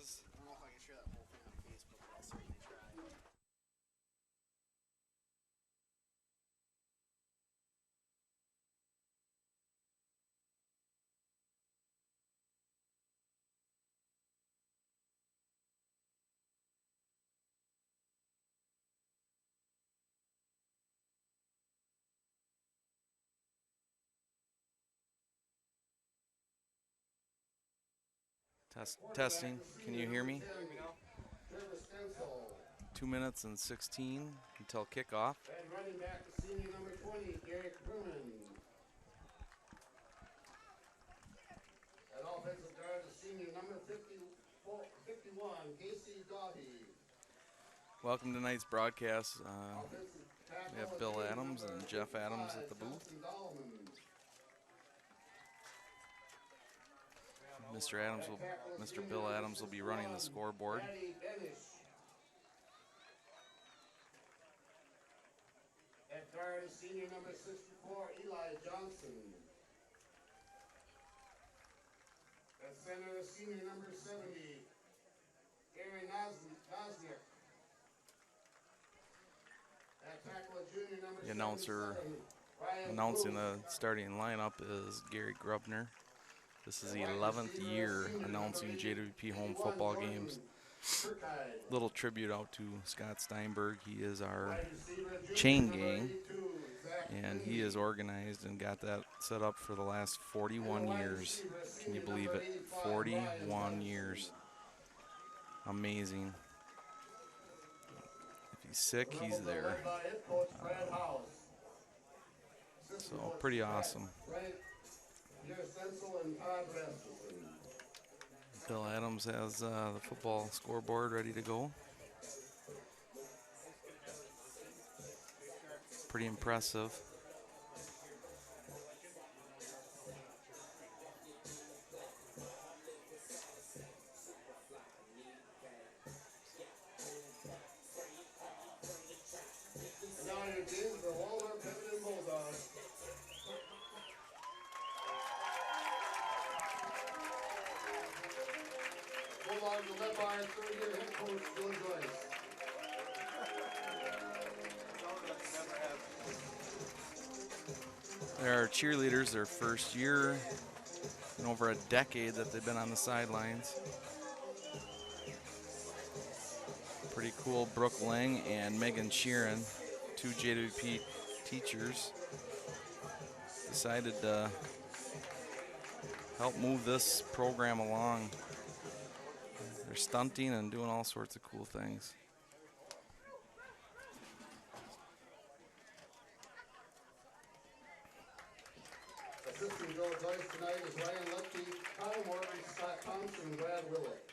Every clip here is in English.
is. I don't know if I can share that whole thing on Facebook, but I'll certainly try. Testing. Can you hear me? 2 minutes and 16 until kickoff. And running back to senior number 20, Garrett Crewman. And offensive guard to senior number 51, Casey Doughty. Welcome to tonight's broadcast. We have Bill Adams and Jeff Adams at the booth. Mr. Bill Adams will be running the scoreboard. At guard is senior number 64, Eli Johnson. At center is senior number 70, Aaron Nosniak. At tackle is junior number The announcer 77, announcing the starting lineup is Gary Grubner. This is the 11th year announcing JWP home football games. Little tribute out to Scott Steinberg. He is our chain gang, and he is organized and got that set up for the last 41 years. Can you believe it? 41 years. Amazing. If he's sick, he's there. So pretty awesome. Bill Adams has the football scoreboard ready to go. Pretty impressive. And now your teams, the Walter Pittman Bulldogs. Bulldogs are led by third-year head coach Bill Joyce. There are cheerleaders, their first year in over a decade that they've been on the sidelines. Pretty cool. Brooke Lang and Megan Sheeran, two JWP teachers, decided to help move this program along. They're stunting and doing all sorts of cool things. Assisting Bill Joyce tonight is Ryan Lutke, Kyle Morgan, Scott Thompson, and Brad Willett.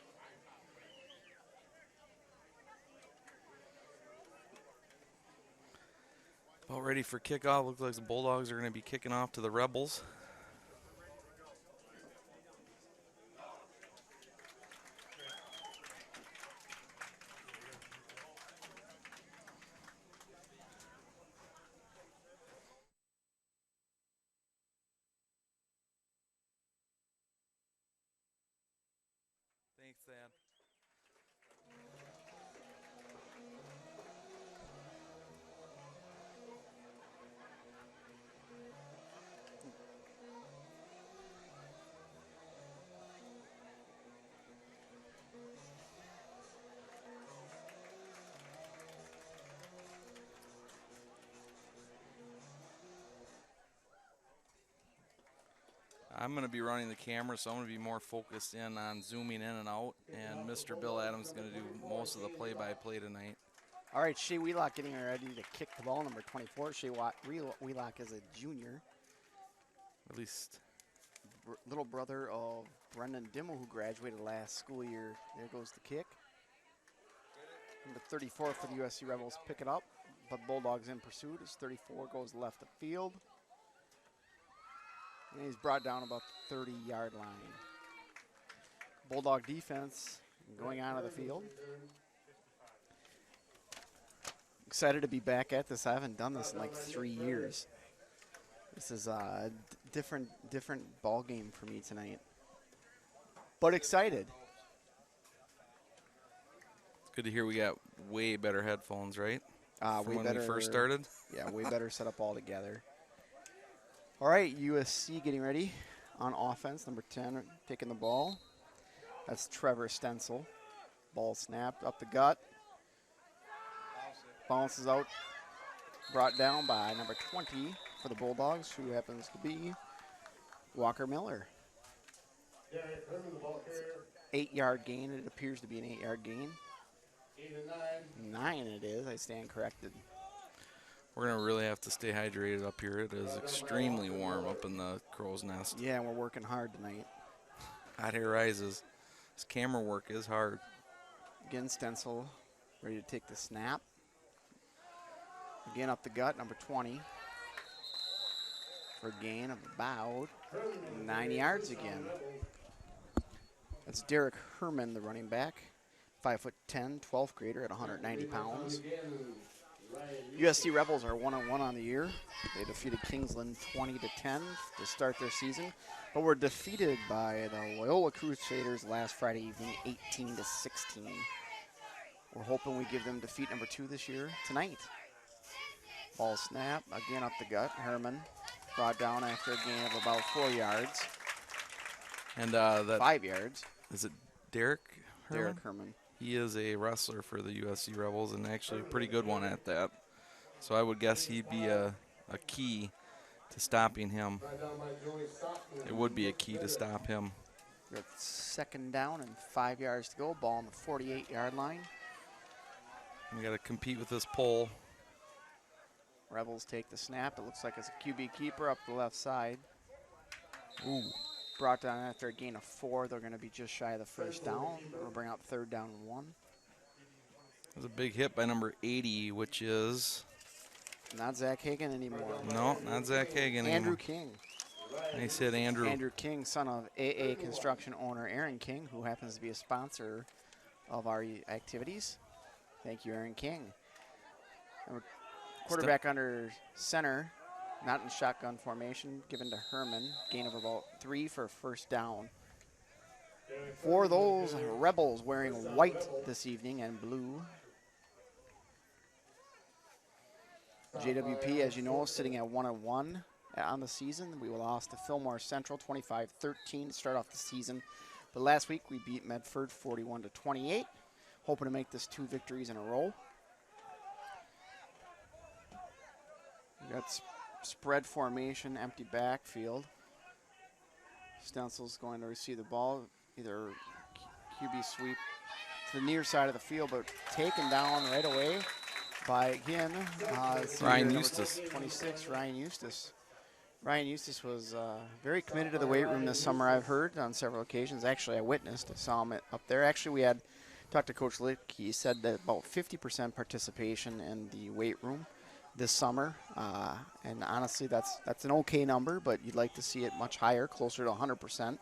About ready for kickoff. Looks like the Bulldogs are going to be kicking off to the Rebels. Thanks, Thad. I'm going to be running the camera, so I'm going to be more focused in on zooming in and out, and Mr. Bill Adams is going to do most of the play-by-play tonight. All right, Shea Wheelock getting ready to kick the ball, number 24. Shea Wheelock is a junior. At least Little brother of Brendan Dimmel, who graduated last school year. There goes the kick. Number 34 for the USC Rebels pick it up, but Bulldogs in pursuit as 34 goes left of field. And he's brought down about the 30-yard line. Bulldog defense going onto the field. Excited to be back at this. I haven't done this in like 3 years. This is a different ball game for me tonight. But excited. Good to hear we got way better headphones, right? From Way when better. we first started. Yeah, way better set up altogether. All right, USC getting ready on offense. Number 10 taking the ball. That's Trevor Stencil. Ball snapped up the gut. Bounces out. Brought down by number 20 for the Bulldogs, who happens to be Walker Miller. 8-yard gain. It appears to be an 8-yard gain. 8 and 9. 9 it is. I stand corrected. We're going to really have to stay hydrated up here. It is extremely warm up in the crow's nest. Yeah, we're working hard tonight. Hot air rises. This camera work is hard. Again, Stencil ready to take the snap. Again, up the gut, number 20. For a gain of about 9 yards again. That's Derek Herman, the running back. 5'10", 12th grader at 190 pounds. USC Rebels are 1-1 on the year. They defeated Kingsland 20-10 to start their season, but were defeated by the Loyola Crusaders last Friday evening, 18-16. We're hoping we give them defeat number 2 this year tonight. Ball snap, again up the gut. Herman brought down after a gain of about 4 yards. And that 5 yards. is it Derek Herman? Derek Herman. He is a wrestler for the USC Rebels, and actually a pretty good one at that. So I would guess he'd be a key to stopping him. It would be a key to stop him. We've got 2nd down and 5 yards to go. Ball on the 48-yard line. We got to compete with this pole. Rebels take the snap. It looks like it's a QB keeper up the left side. Ooh. Brought down after a gain of 4. They're going to be just shy of the 1st down. We'll bring out 3rd down and 1. There's a big hit by number 80, which is... Not Zach Hagan anymore. No, not Zach Hagan anymore. Andrew King. Nice hit, Andrew. Andrew King, son of AA Construction owner Aaron King, who happens to be a sponsor of our activities. Thank you, Aaron King. Quarterback under center, not in shotgun formation, given to Herman. Gain of about 3 for 1st down. For those Rebels wearing white this evening and blue. JWP, as you know, sitting at 1-1 on the season. We lost to Fillmore Central 25-13 to start off the season. But last week we beat Medford 41-28. Hoping to make this 2 victories in a row. We got spread formation, empty backfield. Stencil's going to receive the ball, either QB sweep to the near side of the field, but taken down right away by, again, Ryan Eustace. 26, Ryan Eustace. Ryan Eustace was very committed to the weight room this summer, I've heard, on several occasions. Actually, I witnessed. I saw him up there. Actually, we had talked to Coach Lick. He said that about 50% participation in the weight room this summer, and honestly, that's an okay number, but you'd like to see it much higher, closer to 100%.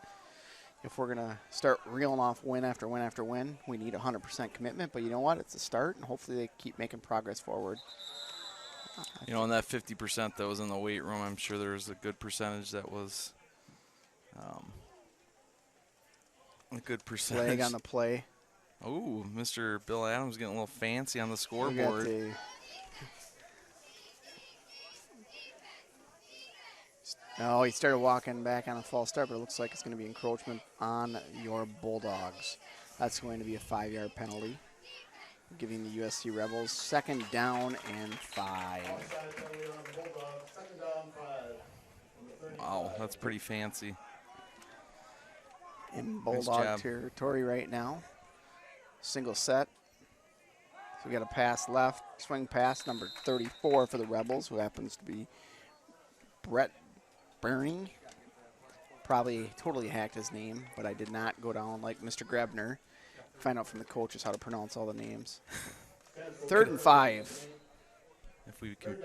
If we're going to start reeling off win after win after win, we need 100% commitment, but you know what? It's a start, and hopefully they keep making progress forward. You know, in that 50% that was in the weight room, I'm sure there was a good percentage that was a good percentage. Flag on the play. Oh, Mr. Bill Adams getting a little fancy on the scoreboard. No, he started walking back on a false start, but it looks like it's going to be encroachment on your Bulldogs. That's going to be a 5-yard penalty, giving the USC Rebels 2nd down and 5. Wow, that's pretty fancy. In Bulldog territory right now. Single set. So we got a pass left, swing pass, number 34 for the Rebels, who happens to be Brett Burning. Probably totally hacked his name, but I did not go down like Mr. Grebner. Find out from the coaches how to pronounce all the names. 3rd and 5. If we can.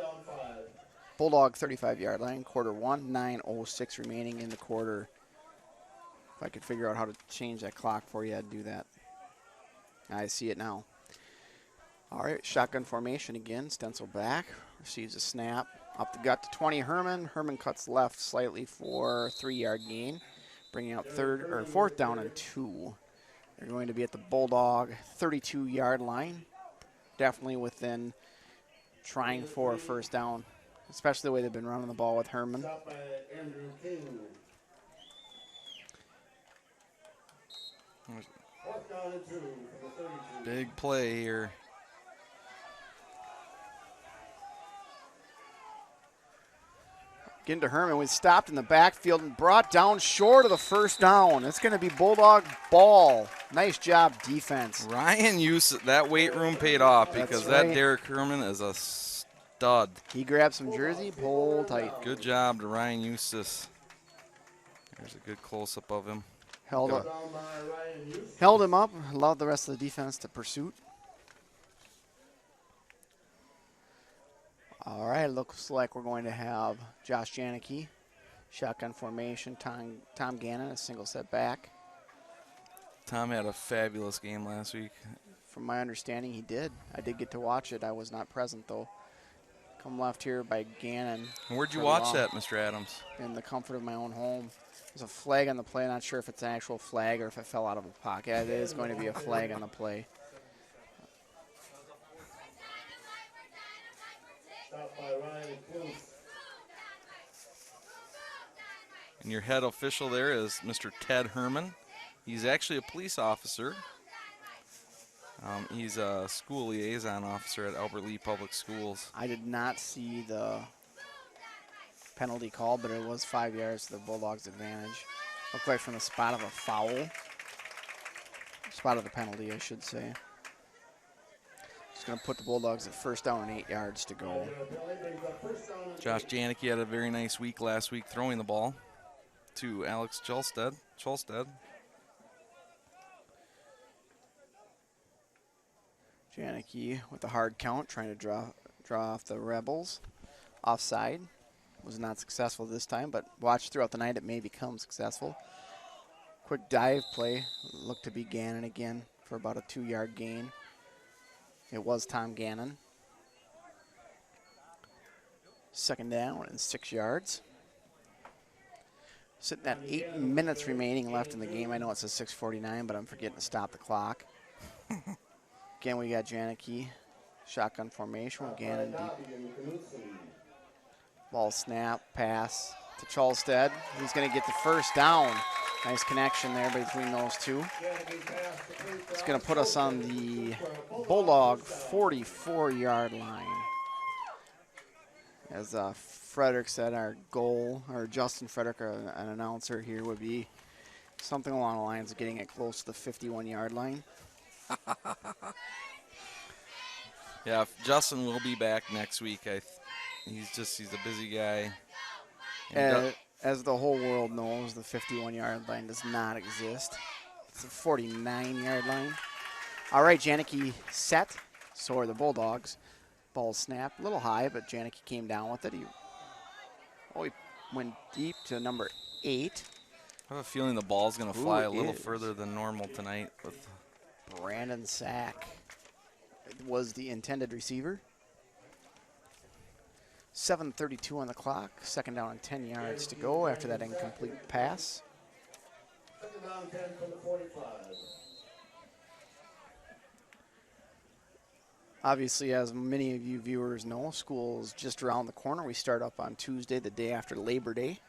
Bulldog 35-yard line, quarter 1, 9:06 remaining in the quarter. If I could figure out how to change that clock for you, I'd do that. I see it now. All right, shotgun formation again. Stencil back, receives a snap. Up the gut to 20, Herman. Herman cuts left slightly for a 3-yard gain, bringing out 4th down and 2 They're going to be at the Bulldog 32-yard line. Definitely within trying for a first down, especially the way they've been running the ball with Herman. Stop by Andrew King. Fourth down and 2 from the 32. Big play here. Getting to Herman. We stopped in the backfield and brought down short of the first down. It's going to be Bulldog ball. Nice job, defense. Ryan Eustace, that weight room paid off because That's right. that Derek Herman is a stud. He grabbed some jersey, pulled tight. Good job to Ryan Eustace. There's a good close-up of him. Held Down by Ryan Hughes. him up, allowed the rest of the defense to pursue. All right, looks like we're going to have Josh Janicki, shotgun formation, Tom Gannon, a single set back. Tom had a fabulous game last week. From my understanding, he did. I did get to watch it. I was not present, though. Come left here by Gannon. And where'd you for watch long. that, Mr. Adams? In the comfort of my own home. There's a flag on the play. Not sure if it's an actual flag or if it fell out of a pocket. It is going to be a flag on the play. Stop by Ryan Kloof. And your head official there is Mr. Ted Herman. He's actually a police officer. He's a school liaison officer at Albert Lee Public Schools. I did not see the penalty call, but it was 5 yards to the Bulldogs' advantage. Looked like from the spot of a foul. Spot of the penalty, I should say. Just going to put the Bulldogs at first down and 8 yards to go. Josh Janicki had a very nice week last week throwing the ball to Alex Cholstead. Janicki with a hard count, trying to draw off the Rebels. Offside. Was not successful this time, but watch throughout the night, it may become successful. Quick dive play. Looked to be Gannon again for about a 2-yard gain. It was Tom Gannon. Second down and 6 yards. Sitting at 8 minutes remaining left in the game. I know it says 6:49, but I'm forgetting to stop the clock. Again, we got Janicki, shotgun formation with Gannon deep. Ball snap, pass to Cholstead. He's going to get the first down. Nice connection there between those two. It's going to put us on the Bulldog 44-yard line. As Frederick said, our goal, or Justin Frederick, an announcer here, would be something along the lines of getting it close to the 51-yard line. Yeah, Justin will be back next week. He's a busy guy. As the whole world knows, the 51-yard line does not exist. It's a 49-yard line. All right, Janicki set. So are the Bulldogs. Ball snap, a little high, but Janicki came down with it. He went deep to number 8. I have a feeling the ball's going to fly a little is. further than normal tonight. With Brandon Sack was the intended receiver. 7:32 on the clock. Second down and 10 yards to go after that incomplete pass. Second down 10 from the 45. Obviously, as many of you viewers know, school is just around the corner. We start up on Tuesday, the day after Labor Day.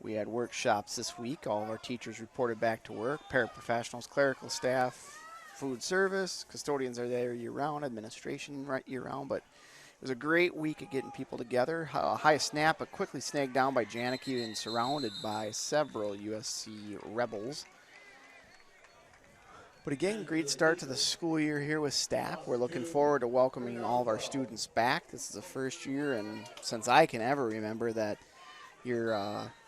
We had workshops this week. All of our teachers reported back to work. Paraprofessionals, clerical staff, food service, custodians are there year-round, administration right year-round. But it was a great week of getting people together. A high snap, but quickly snagged down by Janicki and surrounded by several USC Rebels. But again, great start to the school year here with staff. We're looking forward to welcoming all of our students back. This is the first year, and since I can ever remember, that your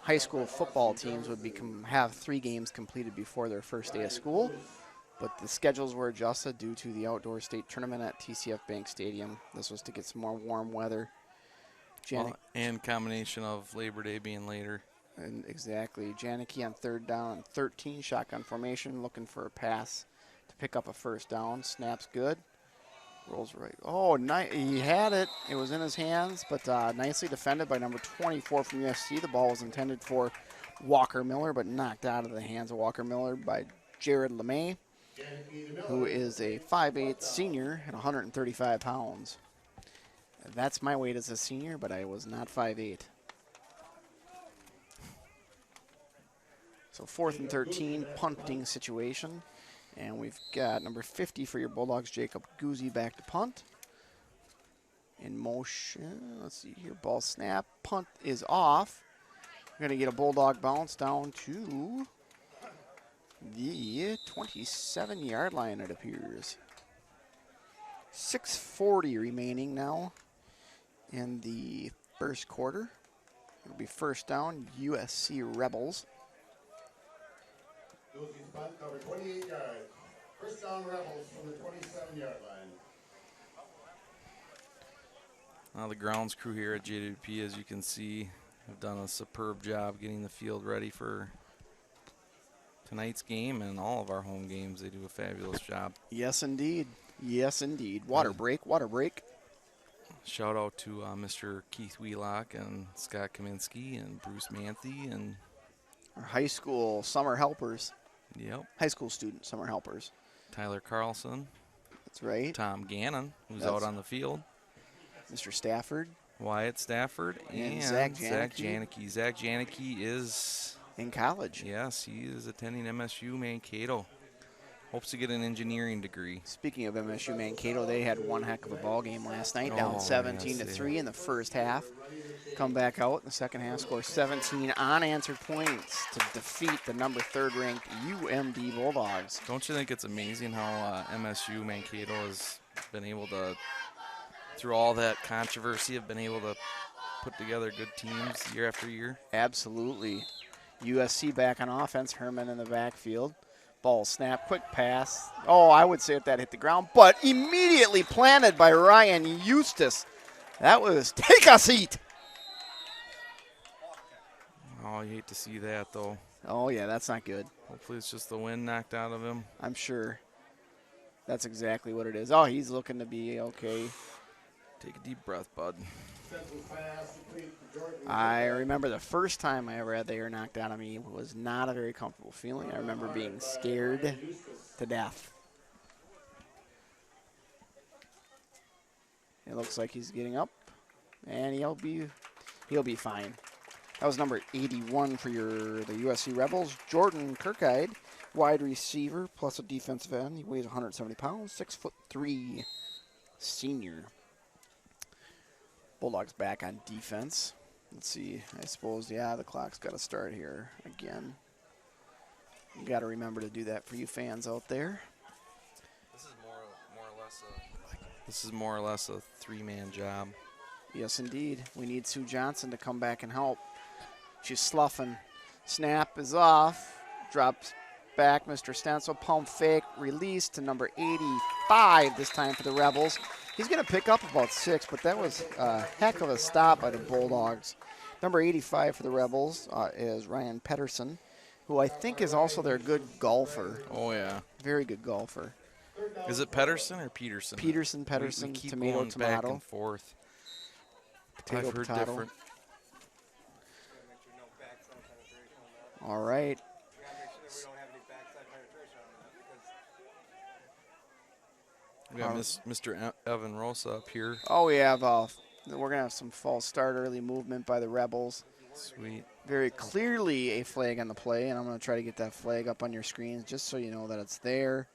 high school football teams would have 3 games completed before their first day of school. But the schedules were adjusted due to the outdoor state tournament at TCF Bank Stadium. This was to get some more warm weather. and combination of Labor Day being later. And exactly. Janicki on third down and 13, shotgun formation, looking for a pass to pick up a first down. Snaps good. Rolls right. Oh, he had it. It was in his hands, but nicely defended by number 24 from USC. The ball was intended for Walker Miller, but knocked out of the hands of Walker Miller by Jared LeMay. who is a 5'8" senior and 135 pounds. That's my weight as a senior, but I was not 5'8". So 4th and 13, punting situation. And we've got number 50 for your Bulldogs, Jacob Guzzi, back to punt. In motion, let's see here, ball snap, punt is off. We're going to get a Bulldog bounce down to the 27-yard line, it appears. 6:40 remaining now in the first quarter. It'll be first down, USC Rebels. Guzzi's punt, cover 28 yards. First down, Rebels from the 27-yard line. The grounds crew here at JWP, as you can see, have done a superb job getting the field ready for tonight's game and all of our home games. They do a fabulous job. Yes, indeed. Yes, indeed. Water break, water break. Shout out to Mr. Keith Wheelock and Scott Kaminsky and Bruce Manthe and Our high school summer helpers. yep, High school student summer helpers. Tyler Carlson, That's right. Tom Gannon, who's That's- out on the field, Mr. Stafford Wyatt Stafford, And and Zach Zach Janicki. Janicki. Zach Janicki is, in college. yes, he is attending MSU Mankato. Hopes to get an engineering degree. Speaking of MSU Mankato, they had one heck of a ball game last night, Oh, down yes, 17-3 in the first half. Come back out in the second half, score 17 unanswered points to defeat the number 3rd ranked UMD Bulldogs. Don't you think it's amazing how MSU Mankato has been able to, through all that controversy, have been able to put together good teams year after year? Absolutely. USC back on offense, Herman in the backfield. Ball snap, quick pass. Oh, I would say if that hit the ground, but immediately planted by Ryan Eustace. That was take a seat. Oh, you hate to see that, though. Oh, yeah, that's not good. Hopefully it's just the wind knocked out of him. I'm sure that's exactly what it is. Oh, he's looking to be okay. Take a deep breath, bud. I remember the first time I ever had the air knocked out of me was not a very comfortable feeling. I remember being scared to death. It looks like he's getting up, and he'll be fine. That was number 81 for the USC Rebels, Jordan Kirkide, wide receiver plus a defensive end. He weighs 170 pounds, 6'3", senior. Bulldogs back on defense. Let's see. I suppose, yeah, the clock's got to start here again. You got to remember to do that for you fans out there. This is more or less a three-man job. Yes, indeed. We need Sue Johnson to come back and help. She's sloughing. Snap is off. Drops back. Mr. Stencil. Pump fake. Release to number 85 this time for the Rebels. He's going to pick up about 6, but that was a heck of a stop by the Bulldogs. Number 85 for the Rebels is Ryan Pedersen, who I think is also their good golfer. Oh, yeah. Very good golfer. Is it Pedersen or Peterson? Peterson, We Pedersen, keep tomato, going back tomato. and forth. Potato, I've heard potato. different. All right. We got Mr. Evan Rosa up here. Oh, we have we're going to have some false start, early movement by the Rebels. Sweet. Very clearly a flag on the play, and I'm going to try to get that flag up on your screens just so you know that it's there.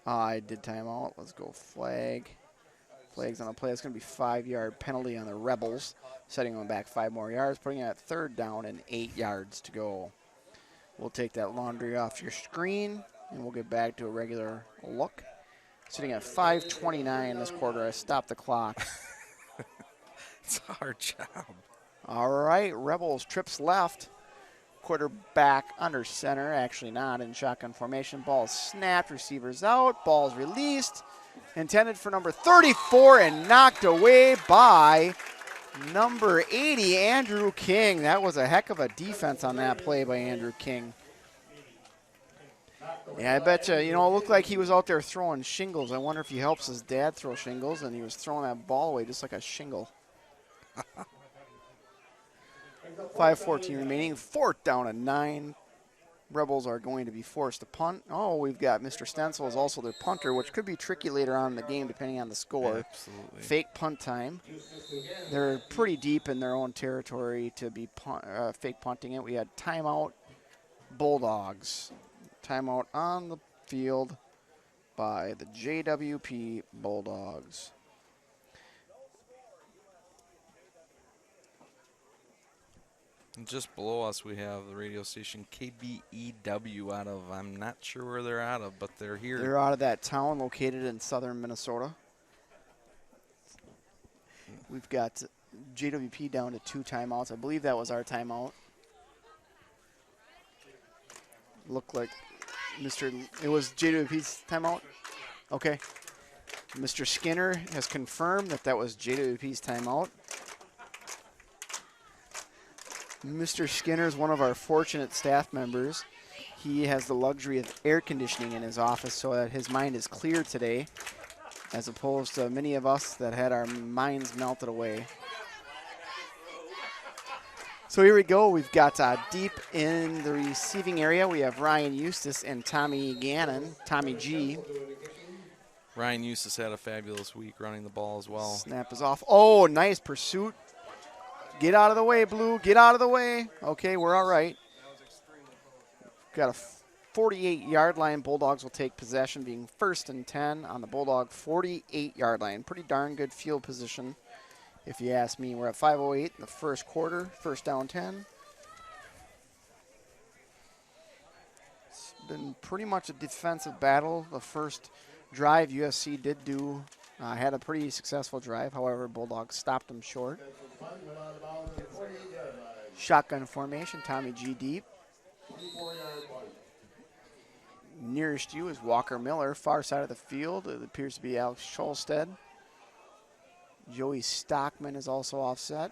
I did timeout. Let's go flag. Flag's on the play. It's going to be 5-yard penalty on the Rebels, setting them back 5 more yards, putting it at 3rd down and 8 yards to go. We'll take that laundry off your screen, and we'll get back to a regular look. Sitting at 5:29 this quarter. I stopped the clock. It's a hard job. All right, Rebels trips left. Quarterback under center, actually not in shotgun formation. Ball snapped, receivers out, ball's released. Intended for number 34 and knocked away by number 80, Andrew King. That was a heck of a defense on that play by Andrew King. Yeah, I bet you, it looked like he was out there throwing shingles. I wonder if he helps his dad throw shingles, and he was throwing that ball away just like a shingle. 5:14 remaining, 4th down and 9. Rebels are going to be forced to punt. Oh, we've got Mr. Stencil is also their punter, which could be tricky later on in the game depending on the score. Absolutely. Fake punt time. They're pretty deep in their own territory to be fake punting it. We had timeout, Bulldogs. Timeout on the field by the JWP Bulldogs. And just below us, we have the radio station KBEW out of, I'm not sure where they're out of, but they're here. They're out of that town located in southern Minnesota. We've got JWP down to 2 timeouts. I believe that was our timeout. Looked like it was JWP's timeout? Okay. Mr. Skinner has confirmed that was JWP's timeout. Mr. Skinner is one of our fortunate staff members. He has the luxury of air conditioning in his office so that his mind is clear today, as opposed to many of us that had our minds melted away. So here we go. We've got deep in the receiving area, we have Ryan Eustace and Tommy Gannon, Tommy G. Ryan Eustace had a fabulous week running the ball as well. Snap is off. Oh, nice pursuit. Get out of the way, Blue. Get out of the way. Okay, we're all right. Got a 48-yard line. Bulldogs will take possession, being 1st and 10 on the Bulldog 48-yard line. Pretty darn good field position, if you ask me. We're at 5:08 in the first quarter. 1st down 10. It's been pretty much a defensive battle. The first drive USC did do had a pretty successful drive. However, Bulldogs stopped them short. Shotgun formation, Tommy G deep. Nearest you is Walker Miller, far side of the field. It appears to be Alex Scholstead. Joey Stockman is also offset.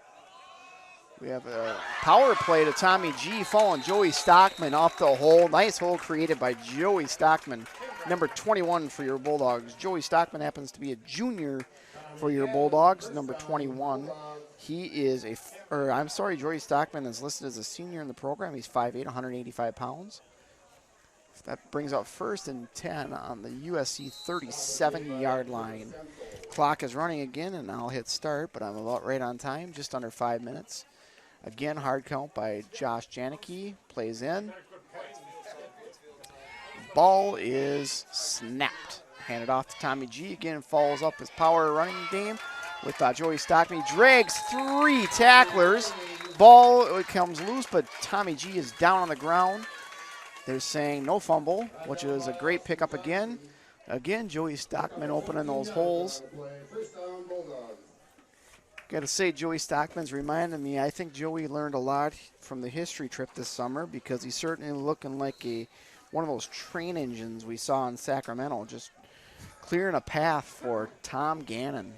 We have a power play to Tommy G, following Joey Stockman off the hole. Nice hole created by Joey Stockman, number 21 for your Bulldogs. Joey Stockman happens to be a junior for your Bulldogs, number 21. He is Joey Stockman is listed as a senior in the program. He's 5'8", 185 pounds. That brings up 1st and 10 on the USC 37-yard line. Clock is running again, and I'll hit start, but I'm about right on time, just under 5 minutes. Again, hard count by Josh Janicki. Plays in. Ball is snapped. Handed off to Tommy G. Again, follows up his power running game with Joey Stockman. He drags 3 tacklers. Ball comes loose, but Tommy G is down on the ground. They're saying no fumble, which is a great pickup again. Again, Joey Stockman opening those holes. Got to say, Joey Stockman's reminded me, I think Joey learned a lot from the history trip this summer, because he's certainly looking like one of those train engines we saw in Sacramento, just clearing a path for Tom Gannon.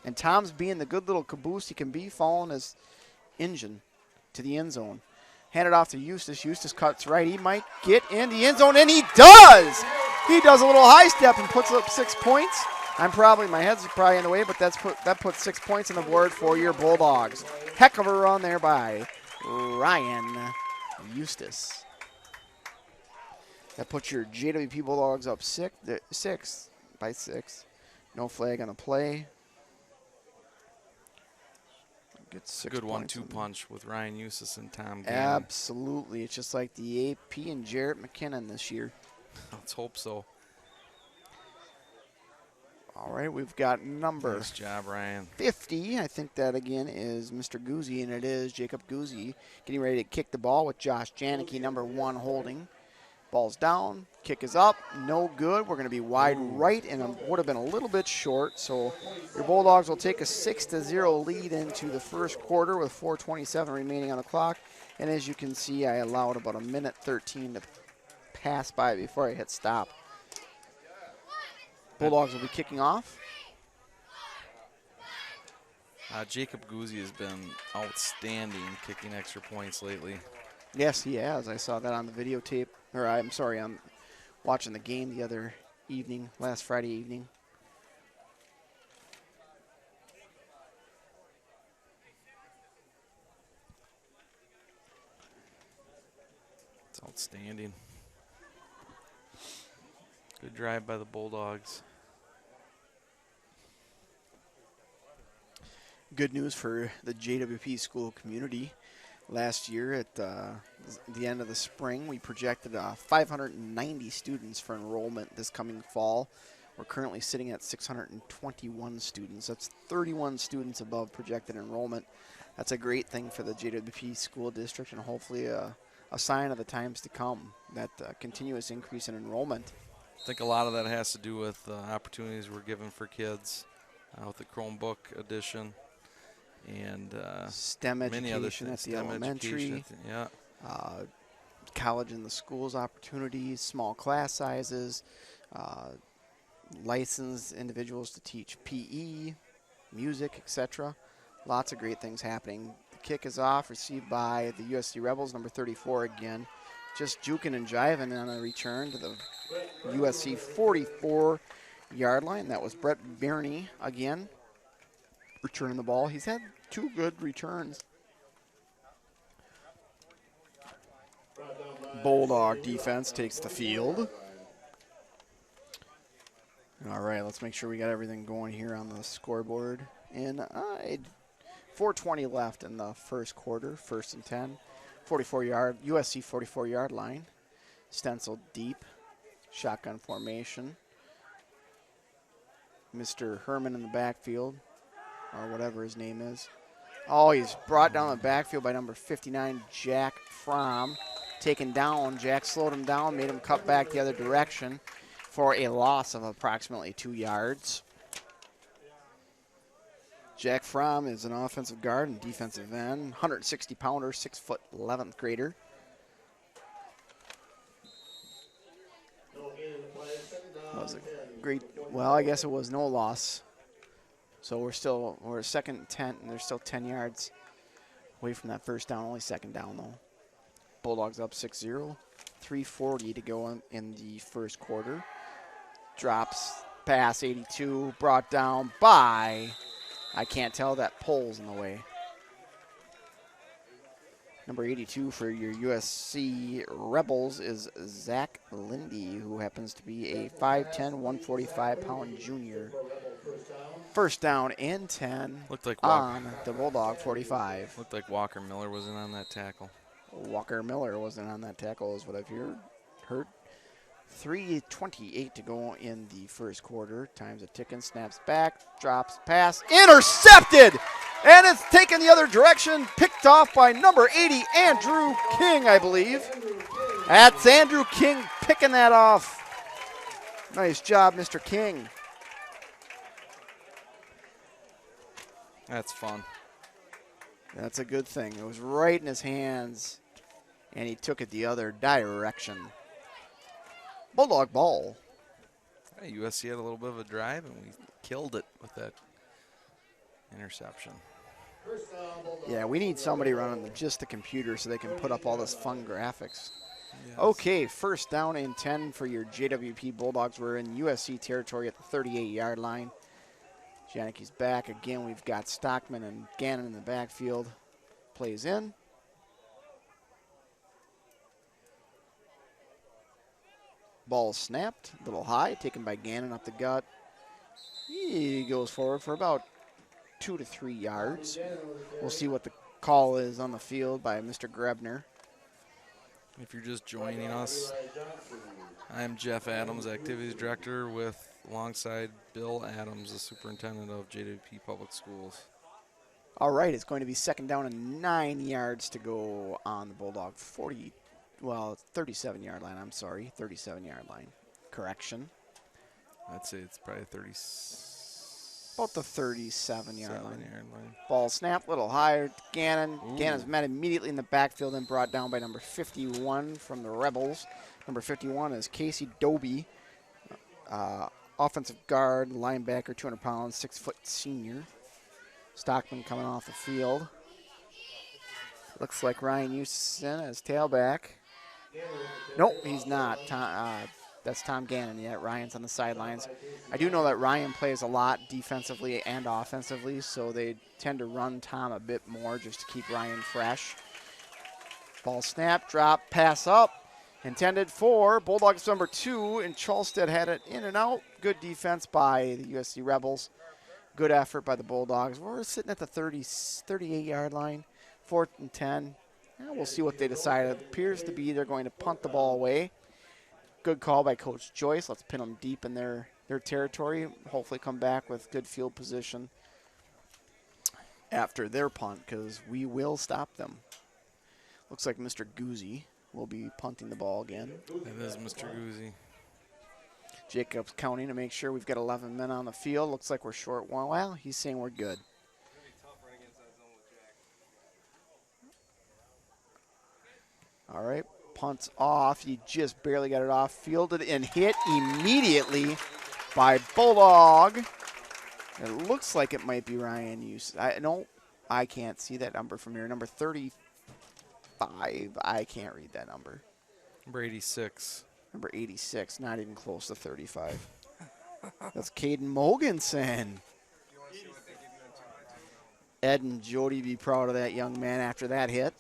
And Tom's being the good little caboose he can be, following his engine to the end zone. Handed off to Eustace. Eustace cuts right. He might get in the end zone, and he does! He does a little high step and puts up 6 points. My head's probably in the way, but that puts 6 points on the board for your Bulldogs. Heck of a run there by Ryan Eustace. That puts your JWP Bulldogs up 6 by 6. No flag on the play. Gets 6 Good points 1-2 punch with Ryan Eustace and Tom Gannon. Absolutely. It's just like the AP and Jarrett McKinnon this year. Let's hope so. All right, we've got number Nice job, Ryan. 50. I think that, again, is Mr. Guzzi, and it is Jacob Guzzi getting ready to kick the ball with Josh Janicki, number 1, holding. Ball's down. Kick is up. No good. We're going to be wide right, and it would have been a little bit short. So your Bulldogs will take a 6-0 lead into the first quarter with 4:27 remaining on the clock. And as you can see, I allowed about 1:13 to pass by before I hit stop. Bulldogs will be kicking off. Jacob Guzzi has been outstanding kicking extra points lately. Yes, he has. I saw that on the videotape. Or I'm sorry, I'm watching the game the other evening, last Friday evening. Outstanding. Good drive by the Bulldogs. Good news for the JWP school community. Last year at the end of the spring, we projected 590 students for enrollment this coming fall. We're currently sitting at 621 students. That's 31 students above projected enrollment. That's a great thing for the JWP school district and hopefully a sign of the times to come, that continuous increase in enrollment. I think a lot of that has to do with opportunities we're given for kids with the Chromebook edition and STEM many other education at things. the elementary, Yeah. college in the schools opportunities, small class sizes, licensed individuals to teach PE, music, etc. Lots of great things happening. The kick is off, received by the USC Rebels, number 34 again. Just juking and jiving on a return to the USC 44-yard line. That was Brett Birney again, returning the ball. He's had 2 good returns. Bulldog defense takes the field. All right, let's make sure we got everything going here on the scoreboard. And 4:20 left in the first quarter, 1st and 10. 44-yard, USC 44-yard line. Stenciled deep, shotgun formation. Mr. Herman in the backfield, or whatever his name is. Oh, he's brought down the backfield by number 59, Jack Fromm. Taken down, Jack slowed him down, made him cut back the other direction for a loss of approximately 2 yards. Jack Fromm is an offensive guard and defensive end, 160-pounder, 6', 11th grader. That was a great, well, I guess it was no loss. So we're 2nd and 10, and they're still 10 yards away from that first down, only 2nd down though. Bulldogs up 6-0, 3:40 to go in the first quarter. Drops, pass 82, brought down by, I can't tell, that pole's in the way. Number 82 for your USC Rebels is Zach Lindy, who happens to be a 5'10", 145-pound junior. First down and 10 Looked like on the Bulldog 45. Looked like Walker Miller wasn't on that tackle. Walker Miller wasn't on that tackle is what I've heard. 3:28 to go in the first quarter. Time's a ticking, snaps back, drops, pass, intercepted! And it's taken the other direction, picked off by number 80, Andrew King, I believe. That's Andrew King picking that off. Nice job, Mr. King. That's fun. That's a good thing. It was right in his hands, and he took it the other direction. Bulldog ball. Hey, USC had a little bit of a drive, and we killed it with that interception. Yeah, we need somebody running just the computer so they can put up all this fun graphics. Yes. Okay, first down and 10 for your JWP Bulldogs. We're in USC territory at the 38-yard line. Janicki's back. Again, we've got Stockman and Gannon in the backfield. Plays in. Ball snapped, a little high, taken by Gannon up the gut. He goes forward for about 2 to 3 yards. We'll see what the call is on the field by Mr. Grebner. If you're just joining us, I'm Jeff Adams, Activities Director, alongside Bill Adams, the Superintendent of JWP Public Schools. All right, it's going to be 2nd down and 9 yards to go on the Bulldog 37-yard line. I'm sorry, 37-yard line. Correction. I'd say it's probably About the 37-yard line. line. Ball snap, little higher. Gannon. Ooh. Gannon's met immediately in the backfield and brought down by number 51 from the Rebels. Number 51 is Casey Doby, offensive guard, linebacker, 200 pounds, 6-foot senior. Stockman coming off the field. Looks like Ryan Houston as tailback. Nope, he's not. That's Tom Gannon yet. Ryan's on the sidelines. I do know that Ryan plays a lot defensively and offensively, so they tend to run Tom a bit more just to keep Ryan fresh. Ball snap, drop, pass up. Intended for Bulldogs number 2, and Charleston had it in and out. Good defense by the USC Rebels. Good effort by the Bulldogs. We're sitting at the 38-yard line, 4th and 10. We'll see what they decide. It appears to be they're going to punt the ball away. Good call by Coach Joyce. Let's pin them deep in their territory. Hopefully come back with good field position after their punt, because we will stop them. Looks like Mr. Guzzi will be punting the ball again. It is Mr. Guzzi. Jacob's counting to make sure we've got 11 men on the field. Looks like we're short one. Well, he's saying we're good. All right, punts off. He just barely got it off. Fielded and hit immediately by Bulldog. It looks like it might be Ryan Hughes. I can't see that number from here. Number 35. I can't read that number. Number 86. Number 86, not even close to 35. That's Caden Mogensen. Ed and Jody be proud of that young man after that hit.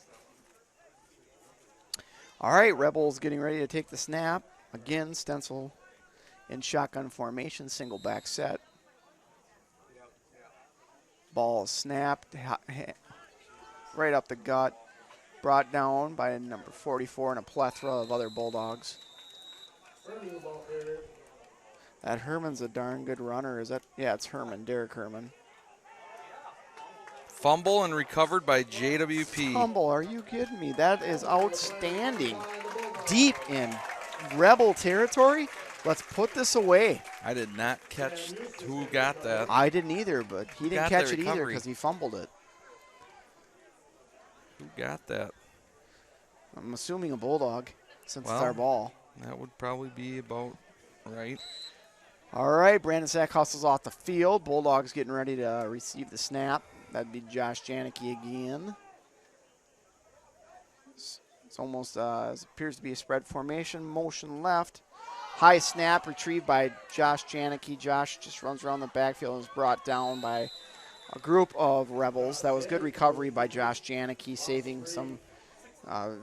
All right, Rebels getting ready to take the snap. Again, Stencil in shotgun formation, single back set. Ball is snapped right up the gut. Brought down by number 44 and a plethora of other Bulldogs. That Herman's a darn good runner. Is that? Yeah, it's Herman, Derek Herman. Fumble and recovered by JWP. Fumble, are you kidding me? That is outstanding. Deep in Rebel territory. Let's put this away. I did not catch who got that. I didn't either, but he didn't catch it either because he fumbled it. Who got that? I'm assuming a Bulldog since it's our ball. That would probably be about right. All right, Brandon Sack hustles off the field. Bulldogs getting ready to receive the snap. That'd be Josh Janicki again. It's almost appears to be a spread formation. Motion left. High snap retrieved by Josh Janicki. Josh just runs around the backfield and is brought down by a group of Rebels. That was good recovery by Josh Janicki, saving some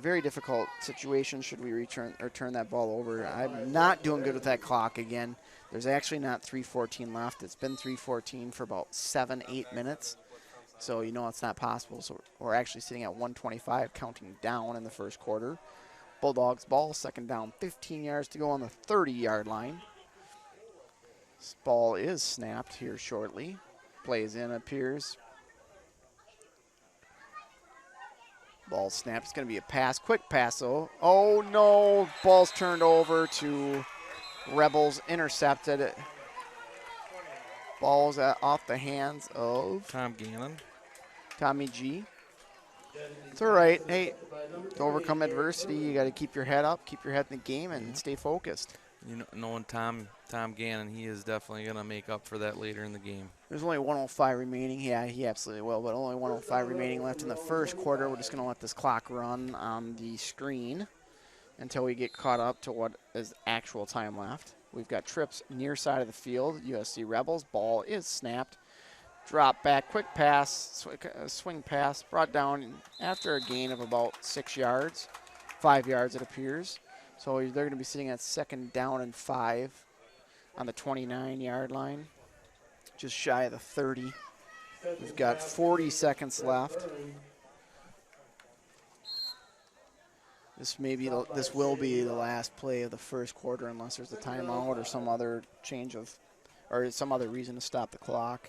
very difficult situation should we turn that ball over. I'm not doing good with that clock again. There's actually not 3:14 left. It's been 3:14 for about 7-8 minutes. So you know it's not possible. So we're actually sitting at 1:25, counting down in the first quarter. Bulldogs ball, second down, 15 yards to go on the 30-yard line. This ball is snapped here shortly. Plays in, appears. Ball snapped. It's going to be a pass. Quick pass, though. Oh, no. Ball's turned over to Rebels. Intercepted. Ball's off the hands of Tom Gannon. Tommy G. It's all right. Hey, to overcome adversity, you got to keep your head up, keep your head in the game, and stay focused. You know, knowing Tom Gannon, he is definitely going to make up for that later in the game. There's only 1:05 remaining. Yeah, he absolutely will, but only 1:05 remaining left in the first quarter. We're just going to let this clock run on the screen until we get caught up to what is actual time left. We've got trips near side of the field. USC Rebels. Ball is snapped. Drop back, quick pass, swing pass, brought down after a gain of about 6 yards, 5 yards it appears. So they're going to be sitting at second down and 5 on the 29-yard line, just shy of the 30. We've got 40 seconds left. This will be the last play of the first quarter unless there's a timeout or some other some other reason to stop the clock.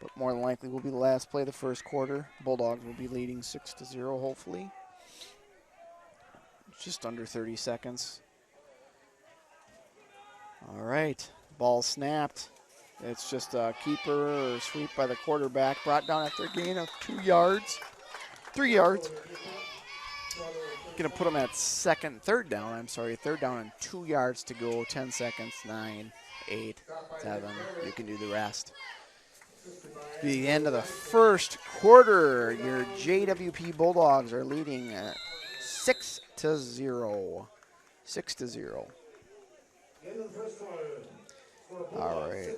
But more than likely will be the last play of the first quarter. Bulldogs will be leading 6-0, hopefully. Just under 30 seconds. All right, ball snapped. It's just a keeper or sweep by the quarterback. Brought down after a gain of 2 yards. 3 yards. Going to put them at third down and 2 yards to go. 10 seconds, 9, 8, 7. You can do the rest. The end of the first quarter. Your JWP Bulldogs are leading 6-0. 6-0. All right.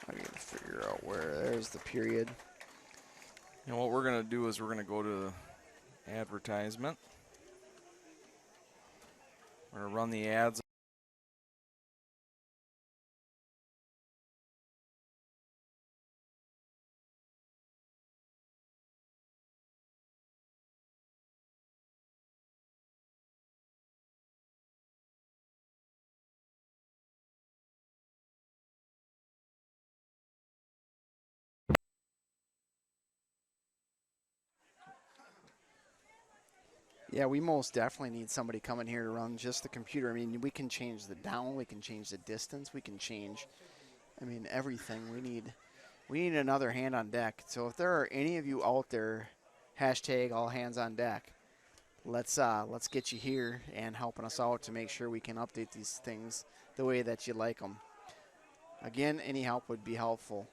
I got to figure out where. There's the period. You know what we're going to do is we're going to go to advertisement. We're going to run the ads. Yeah, we most definitely need somebody coming here to run just the computer. I mean, we can change the down, we can change the distance, we can change, I mean, everything. We need another hand on deck. So if there are any of you out there, hashtag all hands on deck, let's get you here and helping us out to make sure we can update these things the way that you like them. Again, any help would be helpful.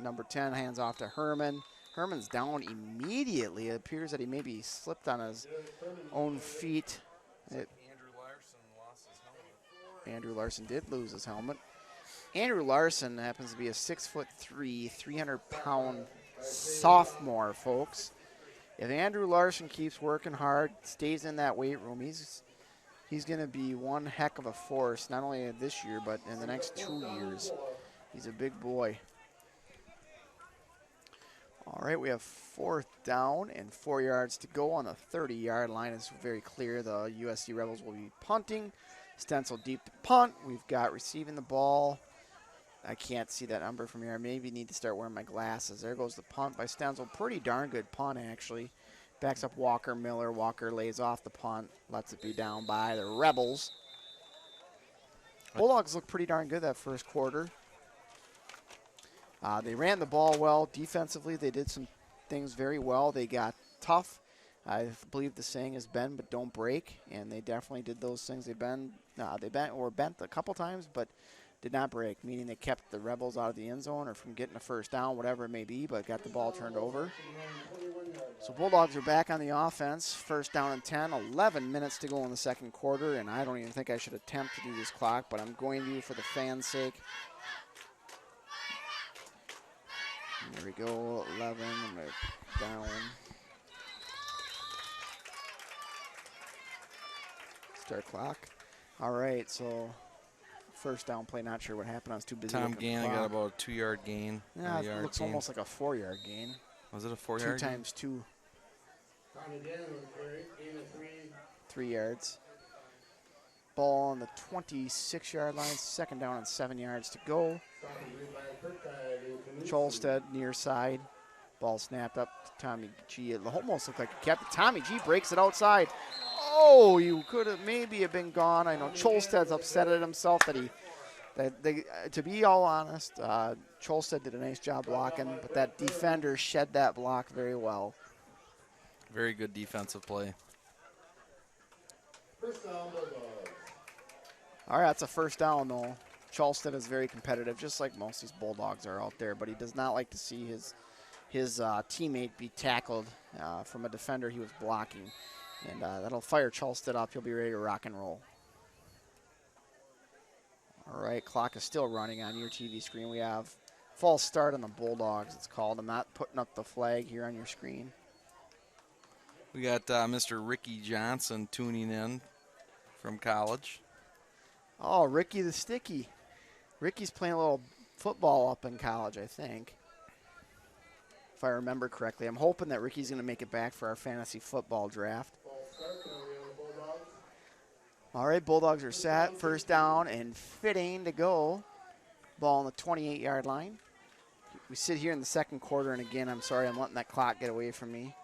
Number 10 hands off to Herman. Herman's down immediately. It appears that he maybe slipped on his own feet. Andrew Larson did lose his helmet. Andrew Larson happens to be a 6'3", 300-pound sophomore, folks. If Andrew Larson keeps working hard, stays in that weight room, he's going to be one heck of a force, not only this year, but in the next 2 years. He's a big boy. All right, we have 4th down and 4 yards to go on the 30-yard line. It's very clear the USC Rebels will be punting. Stencil deep to punt. We've got receiving the ball. I can't see that number from here. I maybe need to start wearing my glasses. There goes the punt by Stencil. Pretty darn good punt, actually. Backs up Walker Miller. Walker lays off the punt. Lets it be down by the Rebels. Bulldogs look pretty darn good that first quarter. They ran the ball well. Defensively, they did some things very well. They got tough. I believe the saying is bend but don't break, and they definitely did those things. They bent a couple times, but did not break, meaning they kept the Rebels out of the end zone or from getting a first down, whatever it may be, but got the ball turned over. So Bulldogs are back on the offense. First down and 10, 11 minutes to go in the second quarter, and I don't even think I should attempt to do this clock, but I'm going to for the fans' sake. There we go, 11, I'm going to down. Start clock. All right, so first down play, not sure what happened. I was too busy. Tom Gannon got about a 2-yard gain. Yeah, it looks almost like a 4-yard gain. Was it a 4-yard 2 times 2. 3 yards. Ball on the 26-yard line. Second down and 7 yards to go. Cholstead near side. Ball snapped up to Tommy G. It almost looked like he kept it. Tommy G breaks it outside. Oh, you could have maybe have been gone. I know Cholstead's upset at himself to be all honest, Cholstead did a nice job blocking, but that defender shed that block very well. Very good defensive play. All right, that's a first down, though. Cholstead is very competitive, just like most of these Bulldogs are out there, but he does not like to see his teammate be tackled from a defender he was blocking. And that'll fire Cholstead up. He'll be ready to rock and roll. All right, clock is still running on your TV screen. We have false start on the Bulldogs, it's called. I'm not putting up the flag here on your screen. We got Mr. Ricky Johnson tuning in from college. Oh, Ricky the Sticky. Ricky's playing a little football up in college, I think, if I remember correctly. I'm hoping that Ricky's going to make it back for our fantasy football draft. All right, Bulldogs are set. First down and fitting to go. Ball on the 28-yard line. We sit here in the second quarter, and again, I'm sorry I'm letting that clock get away from me.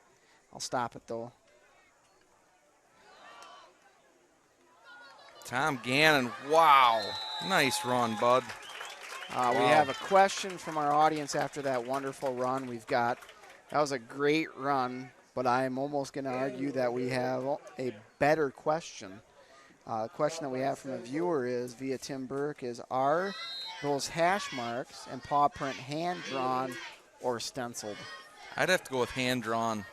I'll stop it, though. Tom Gannon, wow. Nice run, bud. Wow. We have a question from our audience after that wonderful run. That was a great run, but I'm almost going to argue that we have a better question. The question that we have from a viewer is, via Tim Burke, are those hash marks and paw print hand-drawn or stenciled? I'd have to go with hand-drawn.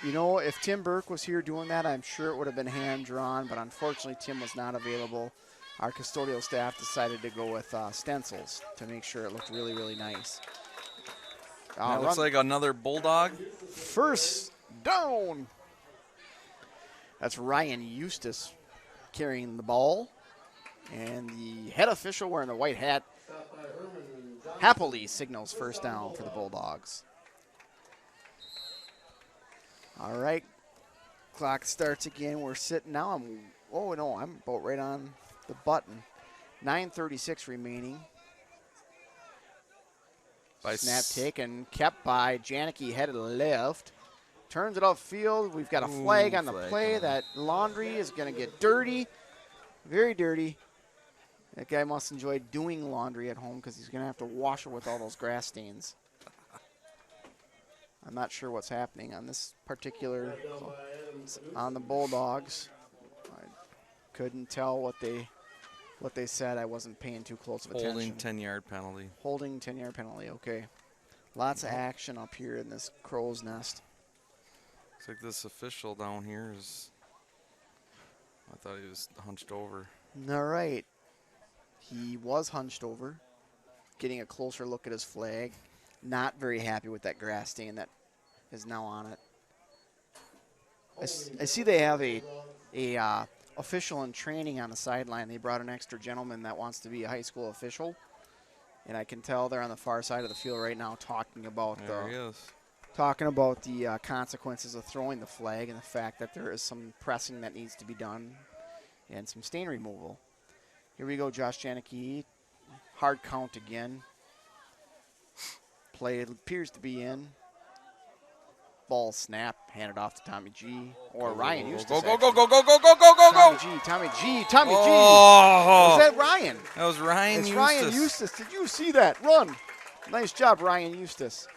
You know, if Tim Burke was here doing that, I'm sure it would have been hand-drawn, but unfortunately Tim was not available. Our custodial staff decided to go with stencils to make sure it looked really, really nice. That looks like another Bulldog. First down. That's Ryan Eustace carrying the ball. And the head official wearing the white hat Stopped by Herman and Johnson. happily signals first down for the Bulldogs. All right. Clock starts again. We're sitting now. I'm about right on the button. 9:36 remaining. Snap taken, kept by Janicki, headed left. Turns it upfield. We've got a flag on the play. That laundry is going to get dirty. Very dirty. That guy must enjoy doing laundry at home because he's going to have to wash it with all those grass stains. I'm not sure what's happening on this particular, on the Bulldogs. I couldn't tell what they said. I wasn't paying too close of attention. Holding 10-yard penalty. Holding 10-yard penalty, okay. Lots of action up here in this crow's nest. Looks like this official down here is, I thought he was hunched over. All right. He was hunched over, getting a closer look at his flag. Not very happy with that grass stain that is now on it. I see they have a official in training on the sideline. They brought an extra gentleman that wants to be a high school official. And I can tell they're on the far side of the field right now talking about the consequences of throwing the flag and the fact that there is some pressing that needs to be done and some stain removal. Here we go, Josh Janicki. Hard count again. Play appears to be in. Ball snap, handed off to Tommy G. Or Ryan Eustace. Go. Tommy G. Oh. Was that Ryan? That was Ryan It's Eustace. Ryan Eustace. Did you see that? Run. Nice job, Ryan Eustace.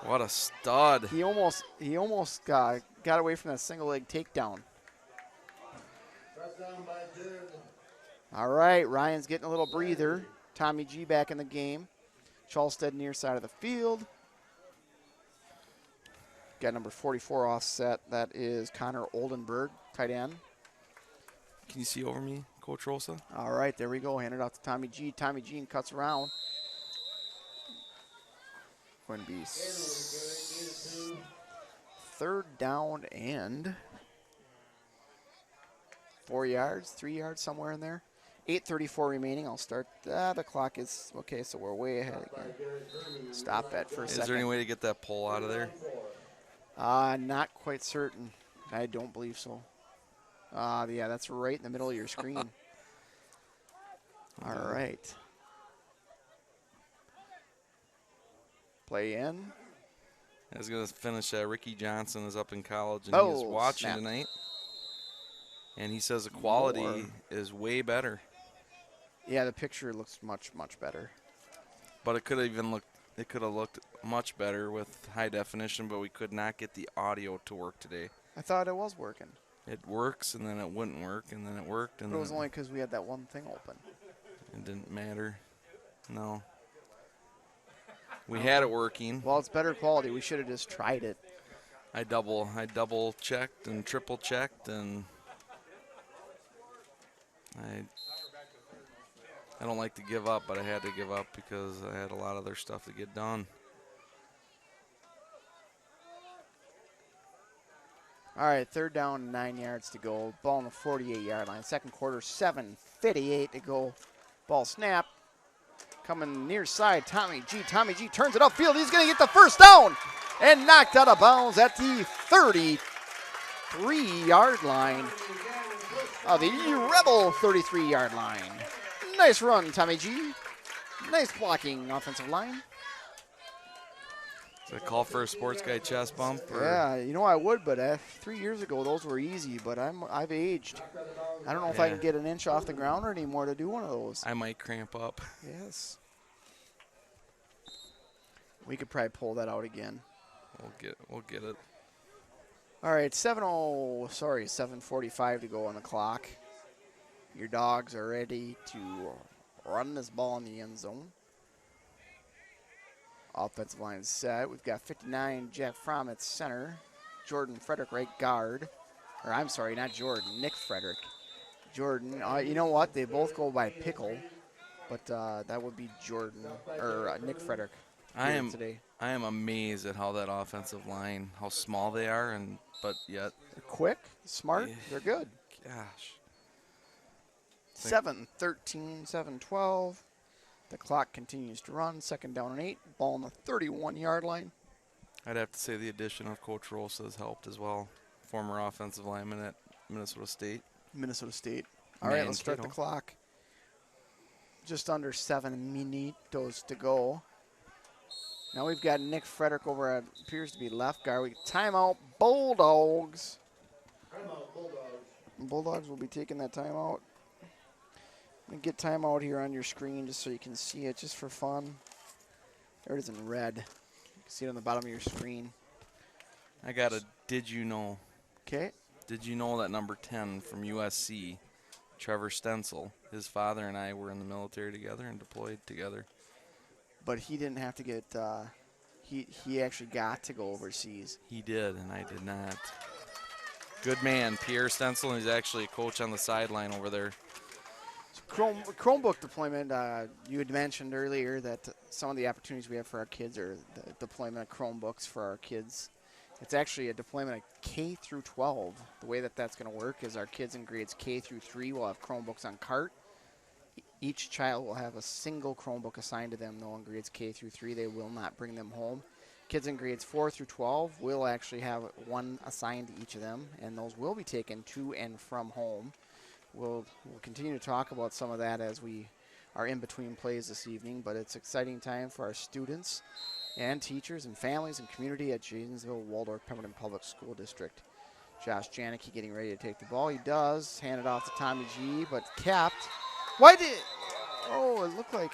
What a stud. He almost got away from that single leg takedown. Touchdown by Jared. All right, Ryan's getting a little breather. Tommy G back in the game. Charleston near side of the field. Got number 44 offset. That is Connor Oldenburg, tight end. Can you see over me, Coach Rosa? All right, there we go. Handed off to Tommy G. Tommy G cuts around. Going to be third down and 4 yards, 3 yards, somewhere in there. 8:34 remaining. I'll start. The clock is okay, so we're way ahead again. Stop that for a second. Is there any way to get that pole out of there? Not quite certain. I don't believe so. Yeah, that's right in the middle of your screen. All right. Play in. I was going to finish that. Ricky Johnson is up in college, and he's watching tonight. And he says the quality is way better. Yeah, the picture looks much, much better. But it could have looked much better with high definition, but we could not get the audio to work today. I thought it was working. It works, and then it wouldn't work, and then it worked. And but it was only because we had that one thing open. It didn't matter. No. We had it working. Well, it's better quality. We should have just tried it. I double checked and triple checked, and I don't like to give up, but I had to give up because I had a lot of other stuff to get done. All right, third down, 9 yards to go. Ball on the 48-yard line. Second quarter, 7:58 to go. Ball snap. Coming near side, Tommy G. Tommy G turns it upfield. He's going to get the first down and knocked out of bounds at the 33-yard line. The Rebel 33-yard line. Nice run, Tommy G. Nice blocking, offensive line. Is that a call for a sports guy chest bump? Or? Yeah, you know I would, but 3 years ago those were easy. But I've aged. I don't know if I can get an inch off the ground or anymore to do one of those. I might cramp up. Yes. We could probably pull that out again. We'll get it. All right, 7:45 to go on the clock. Your Dogs are ready to run this ball in the end zone. Offensive line is set. We've got 59, Jeff Fromm at center. Jordan Frederick right guard. Or I'm sorry, not Jordan, Nick Frederick. Jordan, you know what? They both go by Pickle, but that would be Jordan, or Nick Frederick. today. I am amazed at how that offensive line, how small they are, but yet, They're quick, smart, Yeah. they're good. gosh, 7-13, 7-12. The clock continues to run. 2nd down and 8. Ball on the 31-yard line. I'd have to say the addition of Coach Rosa has helped as well. Former offensive lineman at Minnesota State. Minnesota State. All right, let's start the clock. Just under 7 minutos to go. Now we've got Nick Frederick over at appears to be left guard. Timeout, Bulldogs. Timeout, Bulldogs. Bulldogs will be taking that timeout. Let me get timeout here on your screen just so you can see it, just for fun. There it is in red. You can see it on the bottom of your screen. I got a did you know? Okay. Did you know that number 10 from USC, Trevor Stencil, his father and I were in the military together and deployed together. But he didn't have to get, he actually got to go overseas. He did, and I did not. Good man, Pierre Stencil, and he's actually a coach on the sideline over there. Chromebook deployment, you had mentioned earlier that some of the opportunities we have for our kids are the deployment of Chromebooks for our kids. It's actually a deployment of K through 12. The way that that's going to work is our kids in grades K through 3 will have Chromebooks on cart. Each child will have a single Chromebook assigned to them, though in grades K through 3 they will not bring them home. Kids in grades 4 through 12 will actually have one assigned to each of them, and those will be taken to and from home. We'll continue to talk about some of that as we are in between plays this evening, but it's an exciting time for our students and teachers and families and community at Janesville Waldorf Pemberton Public School District. Josh Janicki getting ready to take the ball. He does. Hand it off to Tommy G, but capped. It looked like,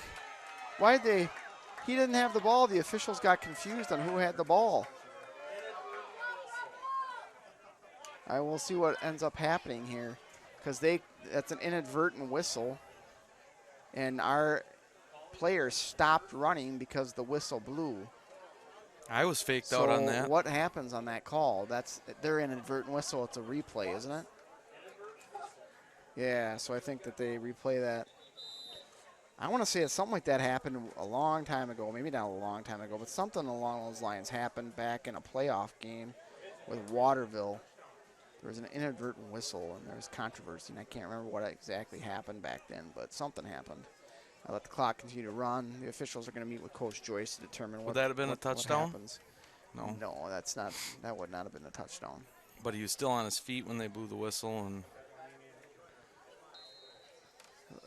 he didn't have the ball. The officials got confused on who had the ball. I will see what ends up happening here, because that's an inadvertent whistle, and our players stopped running because the whistle blew. I was faked out on that. So what happens on that call? That's their inadvertent whistle. It's a replay, isn't it? Yeah, so I think that they replay that. I want to say that something like that happened a long time ago. Maybe not a long time ago, but something along those lines happened back in a playoff game with Waterville. There was an inadvertent whistle, and there was controversy, and I can't remember what exactly happened back then, but something happened. I let the clock continue to run. The officials are going to meet with Coach Joyce to determine what that have been a touchdown? happens. No. No, that would not have been a touchdown. But he was still on his feet when they blew the whistle, and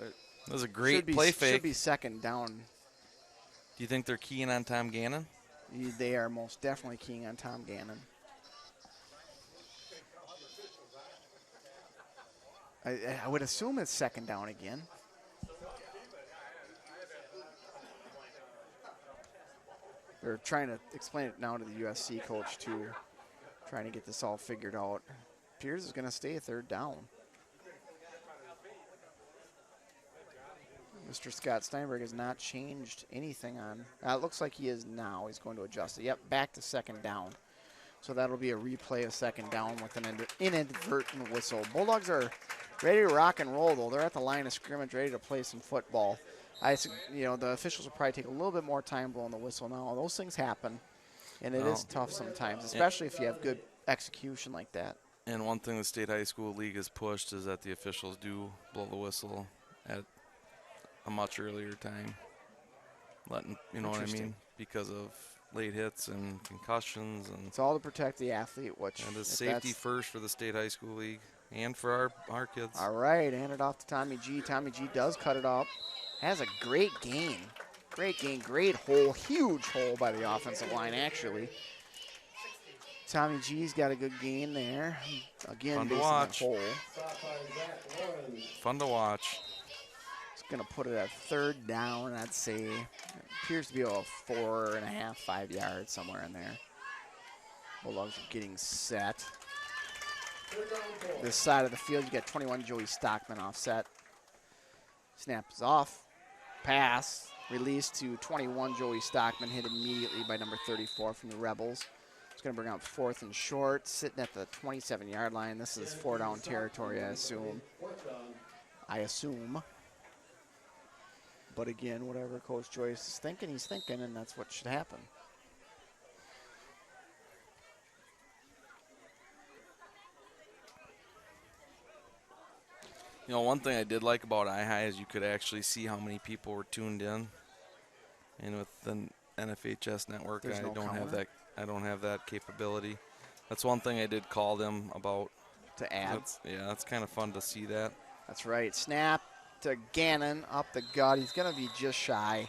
it was a great play fake. Should be 2nd down. Do you think they're keying on Tom Gannon? They are most definitely keying on Tom Gannon. I would assume it's 2nd down again. They're trying to explain it now to the USC coach, too, trying to get this all figured out. Piers is going to stay 3rd down. Mr. Scott Steinberg has not changed anything on. It looks like he is now. He's going to adjust it. Yep, back to 2nd down. So that'll be a replay of 2nd down with an inadvertent whistle. Bulldogs are ready to rock and roll, though. They're at the line of scrimmage, ready to play some football. The officials will probably take a little bit more time blowing the whistle now. Those things happen, and it is tough sometimes, especially if you have good execution like that. And one thing the State High School League has pushed is that the officials do blow the whistle at a much earlier time. You know what I mean? Because of late hits and concussions. And it's all to protect the athlete. And it's safety first for the State High School League and for our kids. All right, hand it off to Tommy G. Tommy G does cut it up. Has a great gain. Great hole. Huge hole by the offensive line, actually. Tommy G's got a good gain there. Again, fun to based watch. on that hole. Fun to watch. It's going to put it at 3rd down, I'd say. It appears to be about 4.5, 5 yards, somewhere in there. Bulldogs are getting set. This side of the field, you got 21 Joey Stockman offset. Snap is off. Pass. Release to 21 Joey Stockman, hit immediately by number 34 from the Rebels. It's going to bring out 4th and short, sitting at the 27-yard line. This is 4-down territory, I assume. But again, whatever Coach Joyce is thinking, he's thinking, and that's what should happen. You know, one thing I did like about iHigh is you could actually see how many people were tuned in. And with the NFHS network, There's no don't have counter. that. I don't have that capability. That's one thing I did call them about. To add. That's kind of fun to see that. That's right. Snap to Gannon up the gut. He's going to be just shy.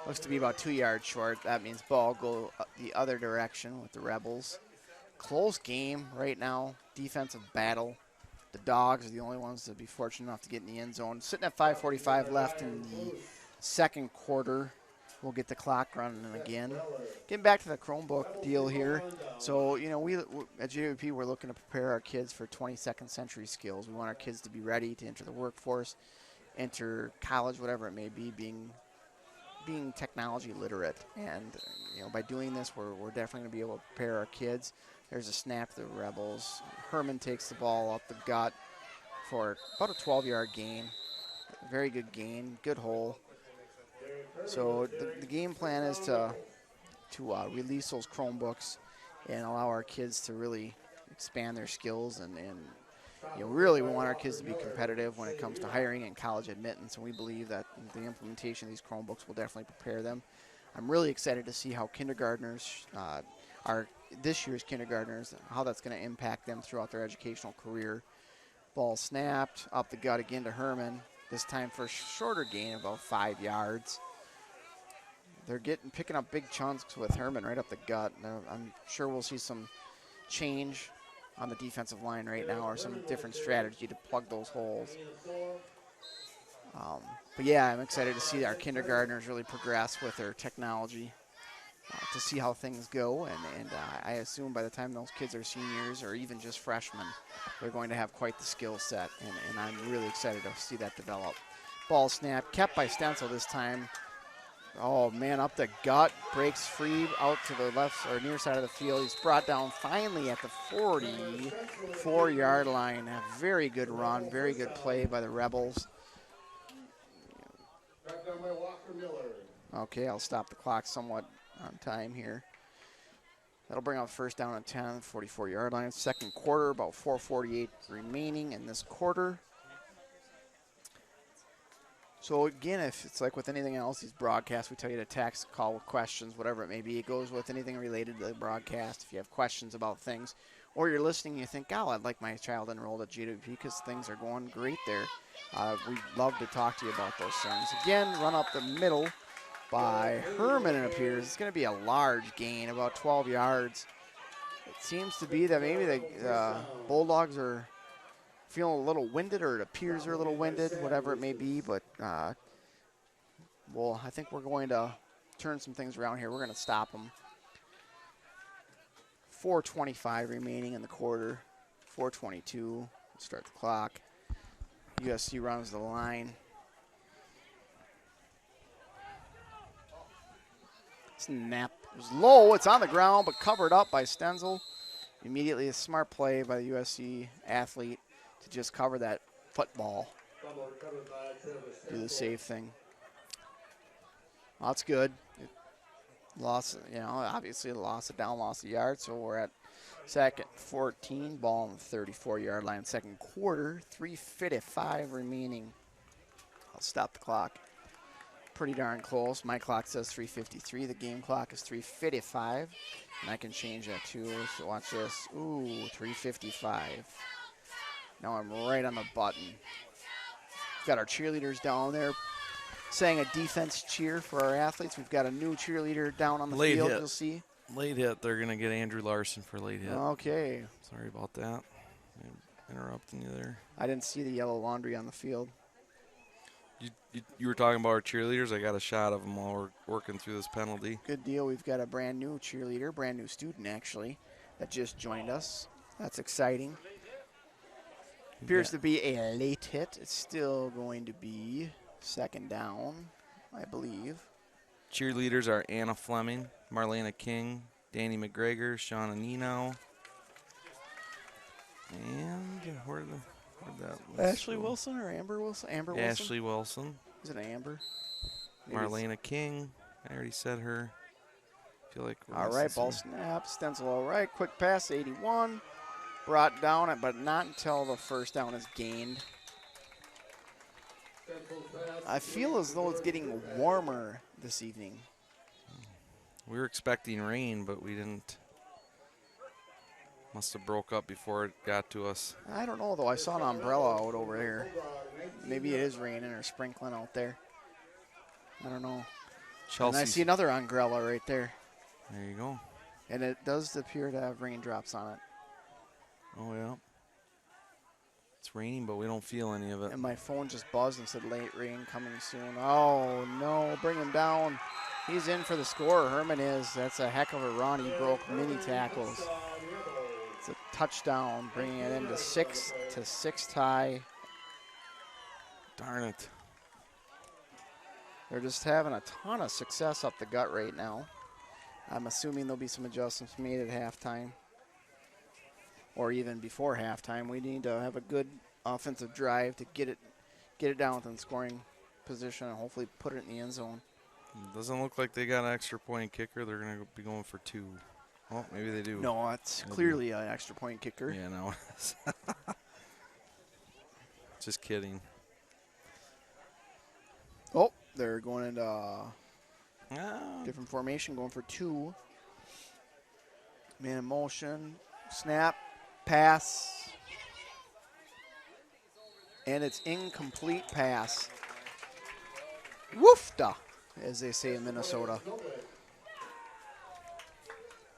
Looks to be about 2 yards short. That means ball go the other direction with the Rebels. Close game right now. Defensive battle. The Dogs are the only ones to be fortunate enough to get in the end zone. Sitting at 5:45 left in the second quarter. We'll get the clock running again. Getting back to the Chromebook deal here. So, you know, we at JWP, we're looking to prepare our kids for 22nd century skills. We want our kids to be ready to enter the workforce, enter college, whatever it may be, being technology literate. And, you know, by doing this, we're definitely going to be able to prepare our kids. There's a snap to the Rebels. Herman takes the ball up the gut for about a 12-yard gain. Very good gain, good hole. So the game plan is to release those Chromebooks and allow our kids to really expand their skills and you know, really we want our kids to be competitive when it comes to hiring and college admittance, and we believe that the implementation of these Chromebooks will definitely prepare them. I'm really excited to see how kindergartners this year's kindergartners, how that's going to impact them throughout their educational career. Ball snapped, up the gut again to Herman, this time for a shorter gain, about 5 yards. They're picking up big chunks with Herman right up the gut. I'm sure we'll see some change on the defensive line right now or some different strategy to plug those holes. But yeah, I'm excited to see our kindergartners really progress with their technology. To see how things go, and I assume by the time those kids are seniors or even just freshmen, they're going to have quite the skill set, and I'm really excited to see that develop. Ball snap, kept by Stencil this time. Oh man, up the gut, breaks free out to the left or near side of the field. He's brought down finally at the 44-yard line. A very good run, very good play by the Rebels. Okay, I'll stop the clock somewhat on time here. That'll bring up first down at 10, 44-yard line. Second quarter, about 4:48 remaining in this quarter. So again, if it's like with anything else, these broadcasts, we tell you to text, call with questions, whatever it may be. It goes with anything related to the broadcast. If you have questions about things, or you're listening and you think, oh, I'd like my child enrolled at JWP because things are going great there. We'd love to talk to you about those things. Again, run up the middle by Herman, it appears. It's going to be a large gain, about 12 yards. It seems to be that maybe the Bulldogs are feeling a little winded, or it appears they're a little winded, whatever it may be. But, well, I think we're going to turn some things around here. We're going to stop them. 4:25 remaining in the quarter. 4:22. Start the clock. USC runs the line. Snap. It was low. It's on the ground, but covered up by Stenzel. Immediately a smart play by the USC athlete to just cover that football. Do the safe thing. Well, that's good. It lost, you know, obviously lost a yard, so we're at second 14, ball on the 34-yard line. Second quarter, 3:55 remaining. I'll stop the clock. Pretty darn close. My clock says 3:53. The game clock is 3:55. And I can change that too. So watch this. Ooh, 3:55. Now I'm right on the button. We've got our cheerleaders down there saying a defense cheer for our athletes. We've got a new cheerleader down on the field, you'll see. Late hit. They're going to get Andrew Larson for late hit. Okay. Sorry about that. I'm interrupting you there. I didn't see the yellow laundry on the field. You were talking about our cheerleaders. I got a shot of them while we're working through this penalty. Good deal. We've got a brand new cheerleader, brand new student actually, that just joined us. That's exciting. Appears to be a late hit. It's still going to be second down, I believe. Cheerleaders are Anna Fleming, Marlena King, Danny McGregor, Shauna Nino, and where'd that list Ashley go? Wilson or Amber Wilson? Amber Wilson. Ashley Wilson. Is it Amber? Maybe Marlena King. I already said her. Feel like we're all missing right, ball some- snap. Stenzel all right. Quick pass, 81. Brought down, but not until the first down is gained. I feel as though it's getting warmer this evening. We were expecting rain, but we didn't. Must have broke up before it got to us. I don't know, though. I saw an umbrella out over there. Maybe it is raining or sprinkling out there. I don't know. And I see another umbrella right there. There you go. And it does appear to have raindrops on it. Oh, yeah. It's raining, but we don't feel any of it. And my phone just buzzed and said late rain coming soon. Oh, no. Bring him down. He's in for the score. Herman is. That's a heck of a run. He broke many tackles. It's a touchdown, bringing it into 6-6 tie. Darn it. They're just having a ton of success up the gut right now. I'm assuming there'll be some adjustments made at halftime or even before halftime. We need to have a good offensive drive to get it down within scoring position and hopefully put it in the end zone. Doesn't look like they got an extra point kicker. They're going to be going for 2. Oh, maybe they do. No, it's clearly an extra point kicker. Yeah, no. Just kidding. Oh, they're going into different formation, going for 2. Man in motion, snap, pass, and it's incomplete pass. Woofda, as they say in Minnesota.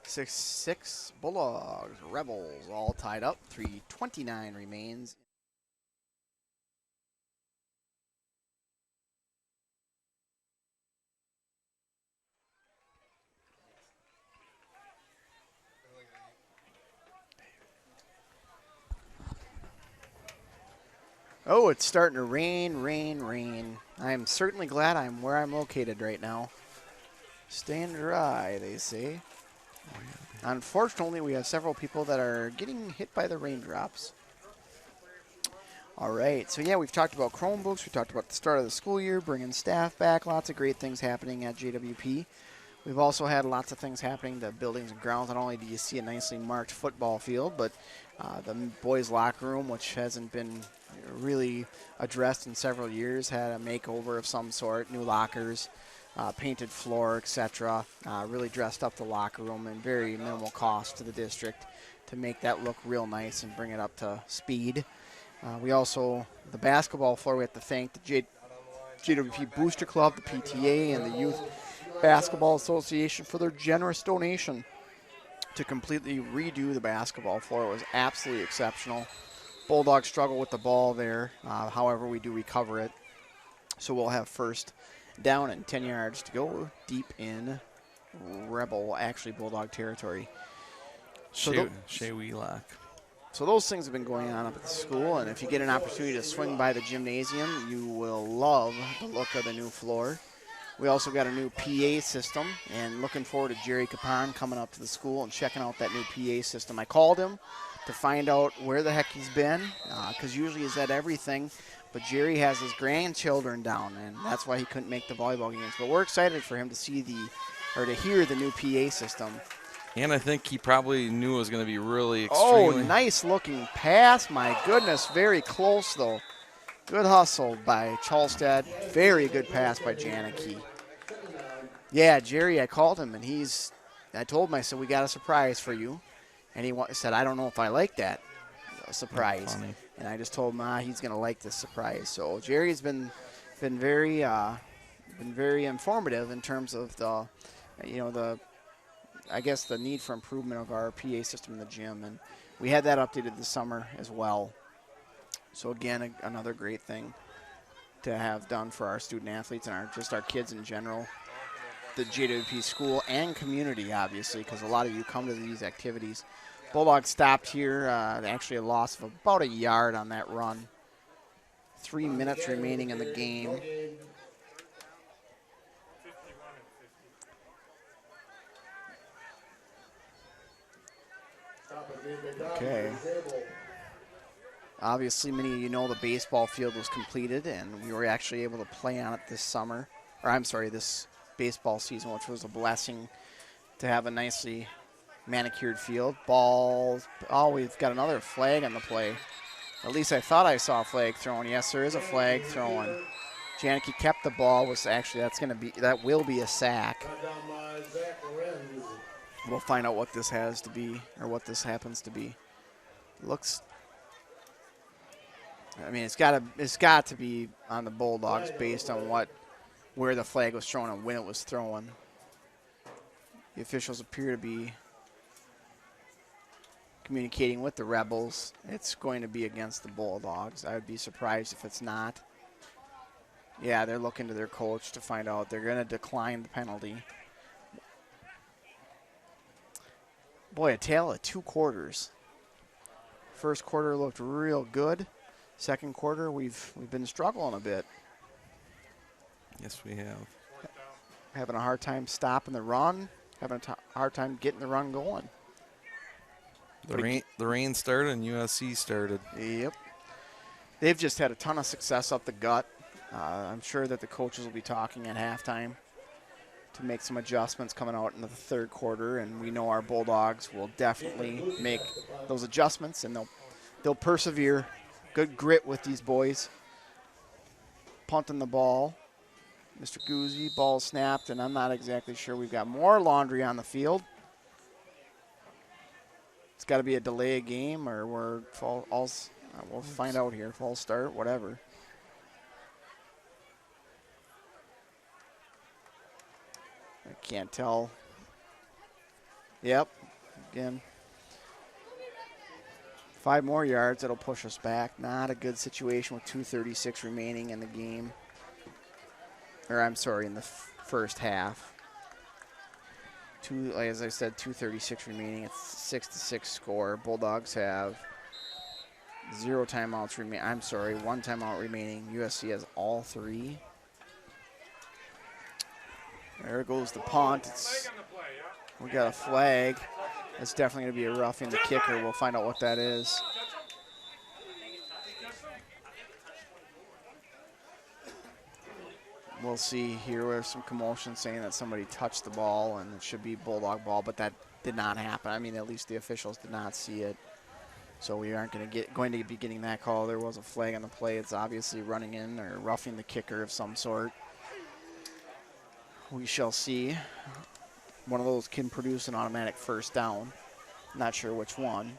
6-6 Bulldogs, Rebels, all tied up. 3:29 remains. Oh, it's starting to rain, rain, rain. I am certainly glad I'm where I'm located right now. Staying dry, they say. Unfortunately, we have several people that are getting hit by the raindrops. All right, so yeah, we've talked about Chromebooks. We talked about the start of the school year, bringing staff back. Lots of great things happening at JWP. We've also had lots of things happening to buildings and grounds. Not only do you see a nicely marked football field, but the boys' locker room, which hasn't been really addressed in several years, had a makeover of some sort, new lockers, painted floor, etc. Really dressed up the locker room and very minimal cost to the district to make that look real nice and bring it up to speed. We also, the basketball floor, we have to thank the JWP Booster Club, the PTA, and the Youth Basketball Association for their generous donation to completely redo the basketball floor. It was absolutely exceptional. Bulldogs struggle with the ball there. However, we do recover it. So we'll have first down and 10 yards to go deep in Bulldog territory. Shea Wheelock. So those things have been going on up at the school, and if you get an opportunity to swing by the gymnasium, you will love the look of the new floor. We also got a new PA system, and looking forward to Jerry Capon coming up to the school and checking out that new PA system. I called him to find out where the heck he's been, because usually he's at everything, but Jerry has his grandchildren down, and that's why he couldn't make the volleyball games. But we're excited for him to to hear the new PA system. And I think he probably knew it was going to be really Oh, extremely. nice looking pass. My goodness, very close though. Good hustle by Chalstad. Very good pass by Janicki. Yeah, Jerry, I called him, and I told him, I said, we got a surprise for you. And he said, I don't know if I like that surprise. And I just told him, he's going to like this surprise. So Jerry's been very informative in terms of the need for improvement of our PA system in the gym. And we had that updated this summer as well. So again, another great thing to have done for our student athletes and our kids in general. The JWP school and community, obviously, because a lot of you come to these activities. Bulldogs stopped here, actually a loss of about a yard on that run. 3 minutes remaining in the game. Okay. Obviously, many of you know the baseball field was completed, and we were actually able to play on it this summer. Or I'm sorry, this baseball season, which was a blessing to have a nicely manicured field. Balls. Oh, we've got another flag on the play. At least I thought I saw a flag thrown. Yes, there is a flag thrown. Janicki kept the ball. That will be a sack. We'll find out what this has to be, or what this happens to be. Looks. I mean, it's got to be on the Bulldogs based on where the flag was thrown and when it was thrown. The officials appear to be communicating with the Rebels. It's going to be against the Bulldogs. I would be surprised if it's not. Yeah, they're looking to their coach to find out. They're going to decline the penalty. Boy, a tale of two quarters. First quarter looked real good. Second quarter, we've been struggling a bit. Yes, we have. Having a hard time stopping the run. Having a hard time getting the run going. The rain started and USC started. Yep. They've just had a ton of success up the gut. I'm sure that the coaches will be talking at halftime to make some adjustments coming out in the third quarter, and we know our Bulldogs will definitely make those adjustments, and they'll persevere. Good grit with these boys. Punting the ball. Mr. Guzzi, ball snapped, and I'm not exactly sure. We've got more laundry on the field. It's got to be a delay game, or we'll find out here. False start, whatever. I can't tell. Yep, again. 5 more yards, it'll push us back. Not a good situation with 2:36 remaining in the game. Or I'm sorry, in the first half. As I said, 2:36 remaining. It's 6-6 score. Bulldogs have 0 timeouts remaining. I'm sorry, 1 timeout remaining. USC has all 3. There goes the punt. We got a flag. It's definitely going to be a roughing the kicker. We'll find out what that is. We'll see here. There's some commotion saying that somebody touched the ball and it should be Bulldog ball, but that did not happen. I mean, at least the officials did not see it. So we aren't going to be getting that call. There was a flag on the play. It's obviously running in or roughing the kicker of some sort. We shall see. One of those can produce an automatic first down. Not sure which one.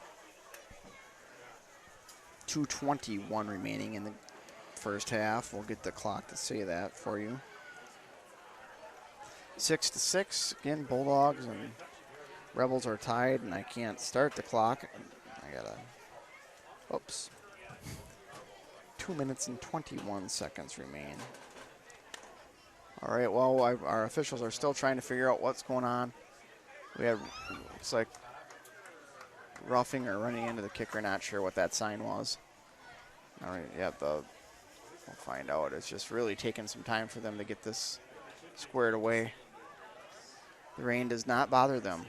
2:21 remaining in the first half. We'll get the clock to say that for you. 6-6. Again, Bulldogs and Rebels are tied, and I can't start the clock. I gotta. Oops. 2 minutes and 21 seconds remain. All right, well, our officials are still trying to figure out what's going on. We have, looks like, roughing or running into the kicker. Not sure what that sign was. All right, yeah, we'll find out. It's just really taking some time for them to get this squared away. The rain does not bother them.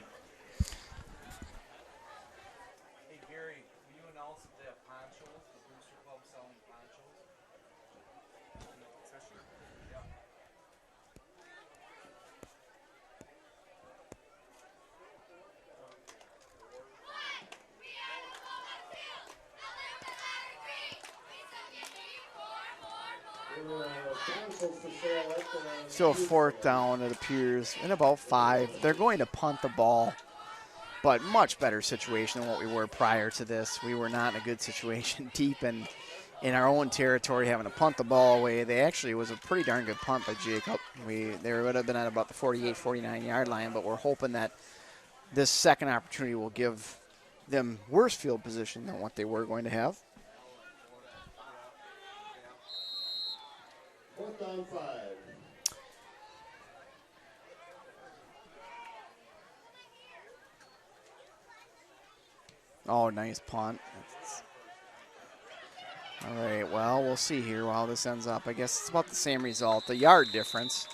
Hey, Gary, will you announce if they have ponchos? The Booster Club selling ponchos? Yep. Still 4th down, it appears, in about 5. They're going to punt the ball, but much better situation than what we were prior to this. We were not in a good situation deep in our own territory having to punt the ball away. It was a pretty darn good punt by Jacob. They would have been at about the 48, 49-yard line, but we're hoping that this second opportunity will give them worse field position than what they were going to have. 4th down 5. Oh, nice punt. All right, well, we'll see here how this ends up. I guess it's about the same result. The yard difference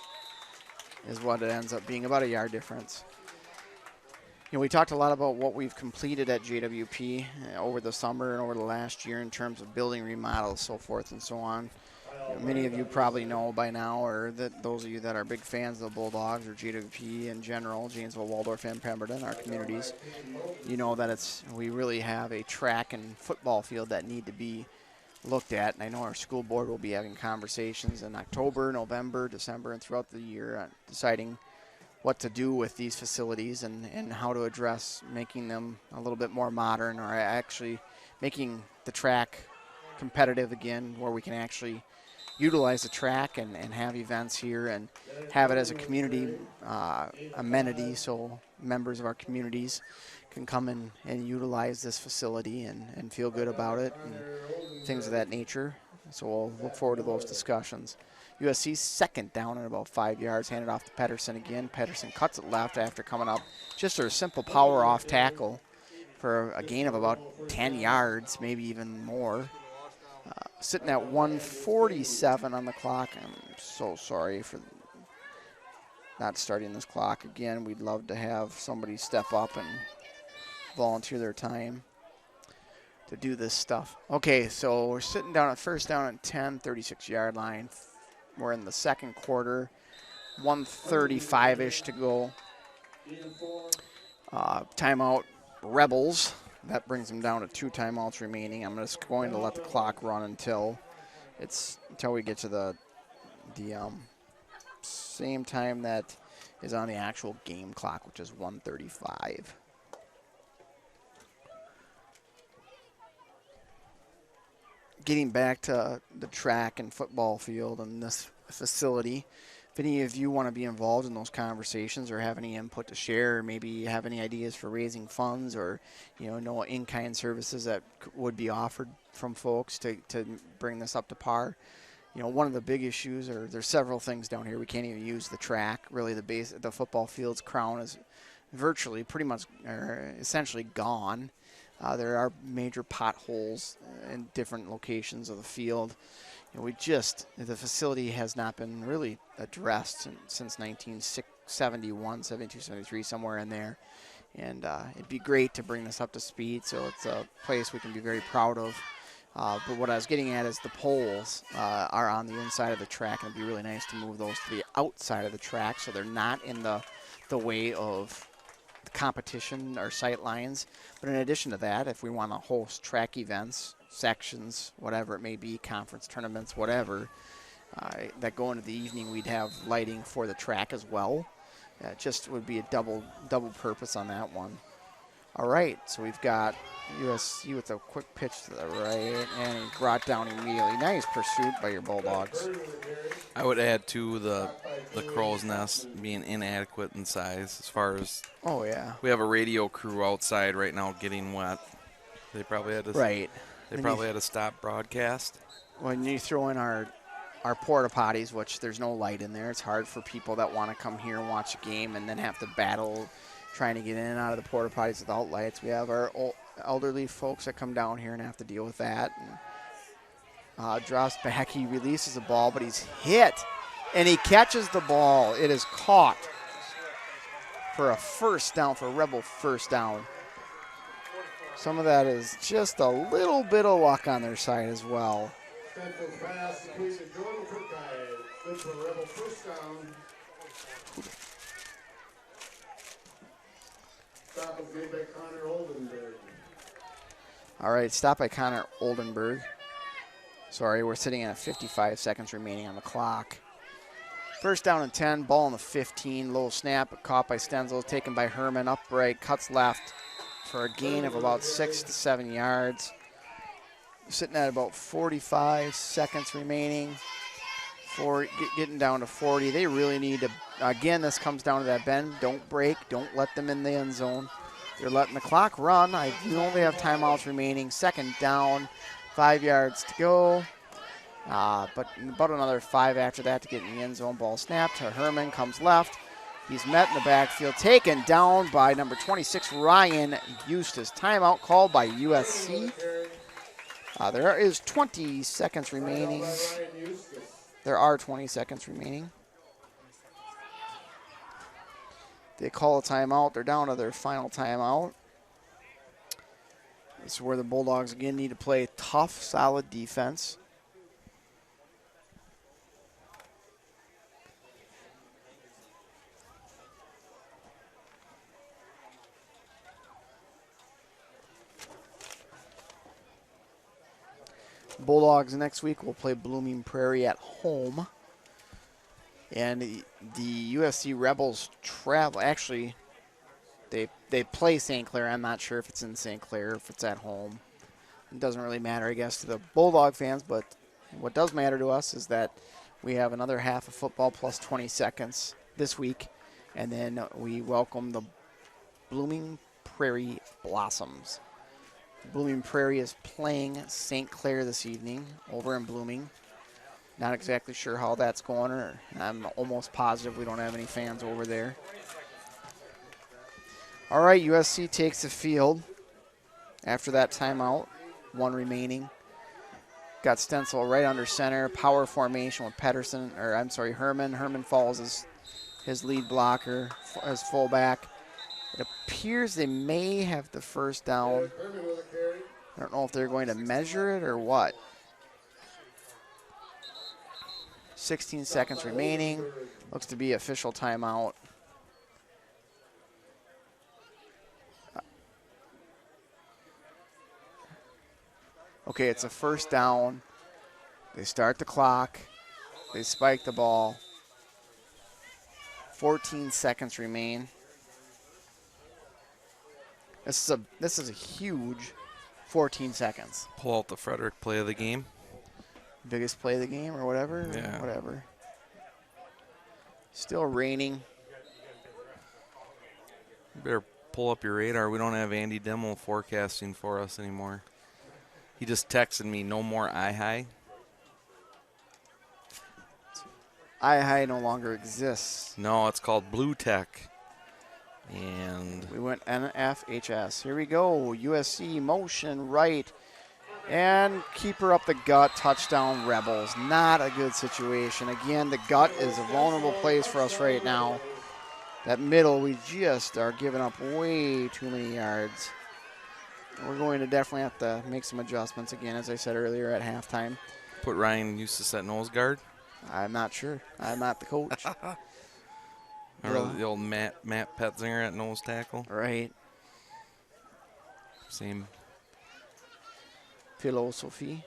is what it ends up being, about a yard difference. We talked a lot about what we've completed at JWP over the summer and over the last year in terms of building remodels, so forth and so on. Many of you probably know by now, or that those of you that are big fans of the Bulldogs or JWP in general, Janesville, Waldorf, and Pemberton, our communities, you know that we really have a track and football field that need to be looked at. And I know our school board will be having conversations in October, November, December, and throughout the year on deciding what to do with these facilities and how to address making them a little bit more modern, or actually making the track competitive again, where we can actually utilize the track and have events here and have it as a community amenity, so members of our communities can come in and utilize this facility and feel good about it and things of that nature. So we'll look forward to those discussions. USC's second down at about 5 yards, handed off to Pedersen again. Pedersen cuts it left after coming up just a simple power off tackle for a gain of about 10 yards, maybe even more. Sitting at 1:47 on the clock. I'm so sorry for not starting this clock again. We'd love to have somebody step up and volunteer their time to do this stuff. Okay, so we're sitting down at first down at 10, 36-yard line. We're in the second quarter, 1:35-ish to go. Timeout, Rebels. That brings them down to 2 timeouts remaining. I'm just going to let the clock run until we get to the same time that is on the actual game clock, which is 1:35. Getting back to the track and football field and this facility, if any of you want to be involved in those conversations or have any input to share, or maybe have any ideas for raising funds, or know in-kind services that would be offered from folks to bring this up to par. One of the big issues, or there's several things down here, we can't even use the track. Really, the football field's crown is virtually pretty much essentially gone. There are major potholes in different locations of the field. The facility has not been really addressed since 1971, 72, 73, somewhere in there. And it'd be great to bring this up to speed, so it's a place we can be very proud of. But what I was getting at is the poles are on the inside of the track, and it'd be really nice to move those to the outside of the track so they're not in the way of the competition or sight lines. But in addition to that, if we want to host track events, sections, whatever it may be, conference tournaments, whatever, that go into the evening, we'd have lighting for the track as well. It just would be a double purpose on that one. All right, so we've got USC with a quick pitch to the right, and brought down immediately. Nice pursuit by your Bulldogs. I would add to the crow's nest being inadequate in size as far as. Oh yeah. We have a radio crew outside right now getting wet. They probably had to. Right. They probably had to stop broadcast. When you throw in our porta potties, which there's no light in there, it's hard for people that want to come here and watch a game and then have to battle trying to get in and out of the porta potties without lights. We have our elderly folks that come down here and have to deal with that. And, drops back, he releases the ball, but he's hit, and he catches the ball. It is caught for a first down, for a Rebel first down. Some of that is just a little bit of luck on their side as well. Good for Rebel first down. Stop was made by Connor Oldenburg. All right, stop by Connor Oldenburg. Sorry, we're sitting at 55 seconds remaining on the clock. First down and 10, ball on the 15, low snap, caught by Stenzel, taken by Herman, upright, cuts left for a gain of about 6 to 7 yards. Sitting at about 45 seconds remaining. Getting down to 40. They really need to, again, this comes down to that bend. Don't break. Don't let them in the end zone. You're letting the clock run. You only have timeouts remaining. Second down, 5 yards to go. But about another 5 after that to get in the end zone. Ball snapped to Herman, comes left. He's met in the backfield, taken down by number 26, Ryan Eustace. Timeout called by USC. There is 20 seconds remaining. There are 20 seconds remaining. They call a timeout. They're down to their final timeout. This is where the Bulldogs again need to play tough, solid defense. Bulldogs next week will play Blooming Prairie at home. And the USC Rebels travel. Actually, they play St. Clair. I'm not sure if it's in St. Clair, if it's at home. It doesn't really matter, I guess, to the Bulldog fans. But what does matter to us is that we have another half of football plus 20 seconds this week. And then we welcome the Blooming Prairie Blossoms. Blooming Prairie is playing St. Clair this evening over in Blooming. Not exactly sure how that's going, or I'm almost positive we don't have any fans over there. All right, USC takes the field after that timeout. 1 remaining. Got Stencil right under center. Power formation with Pedersen, or I'm sorry, Herman. Herman falls as his lead blocker, as fullback. It appears they may have the first down. I don't know if they're going to measure it or what. 16 seconds remaining. Looks to be official timeout. Okay, it's a first down. They start the clock. They spike the ball. 14 seconds remain. This is a huge 14 seconds. Pull out the Frederick play of the game. Biggest play of the game or whatever? Yeah. Whatever. Still raining. You better pull up your radar. We don't have Andy Dimmel forecasting for us anymore. He just texted me, no more I-high. I-high no longer exists. No, it's called Blue Tech. And We went NFHS. Here we go. USC motion right. And keeper up the gut, touchdown Rebels. Not a good situation. Again, the gut is a vulnerable place for us right now. That middle, we just are giving up way too many yards. We're going to definitely have to make some adjustments again, as I said earlier, at halftime. put Ryan Eustace at nose guard. I'm not sure. I'm not the coach. Or the old Matt Petzinger at nose tackle. Right. Same. Philosophy.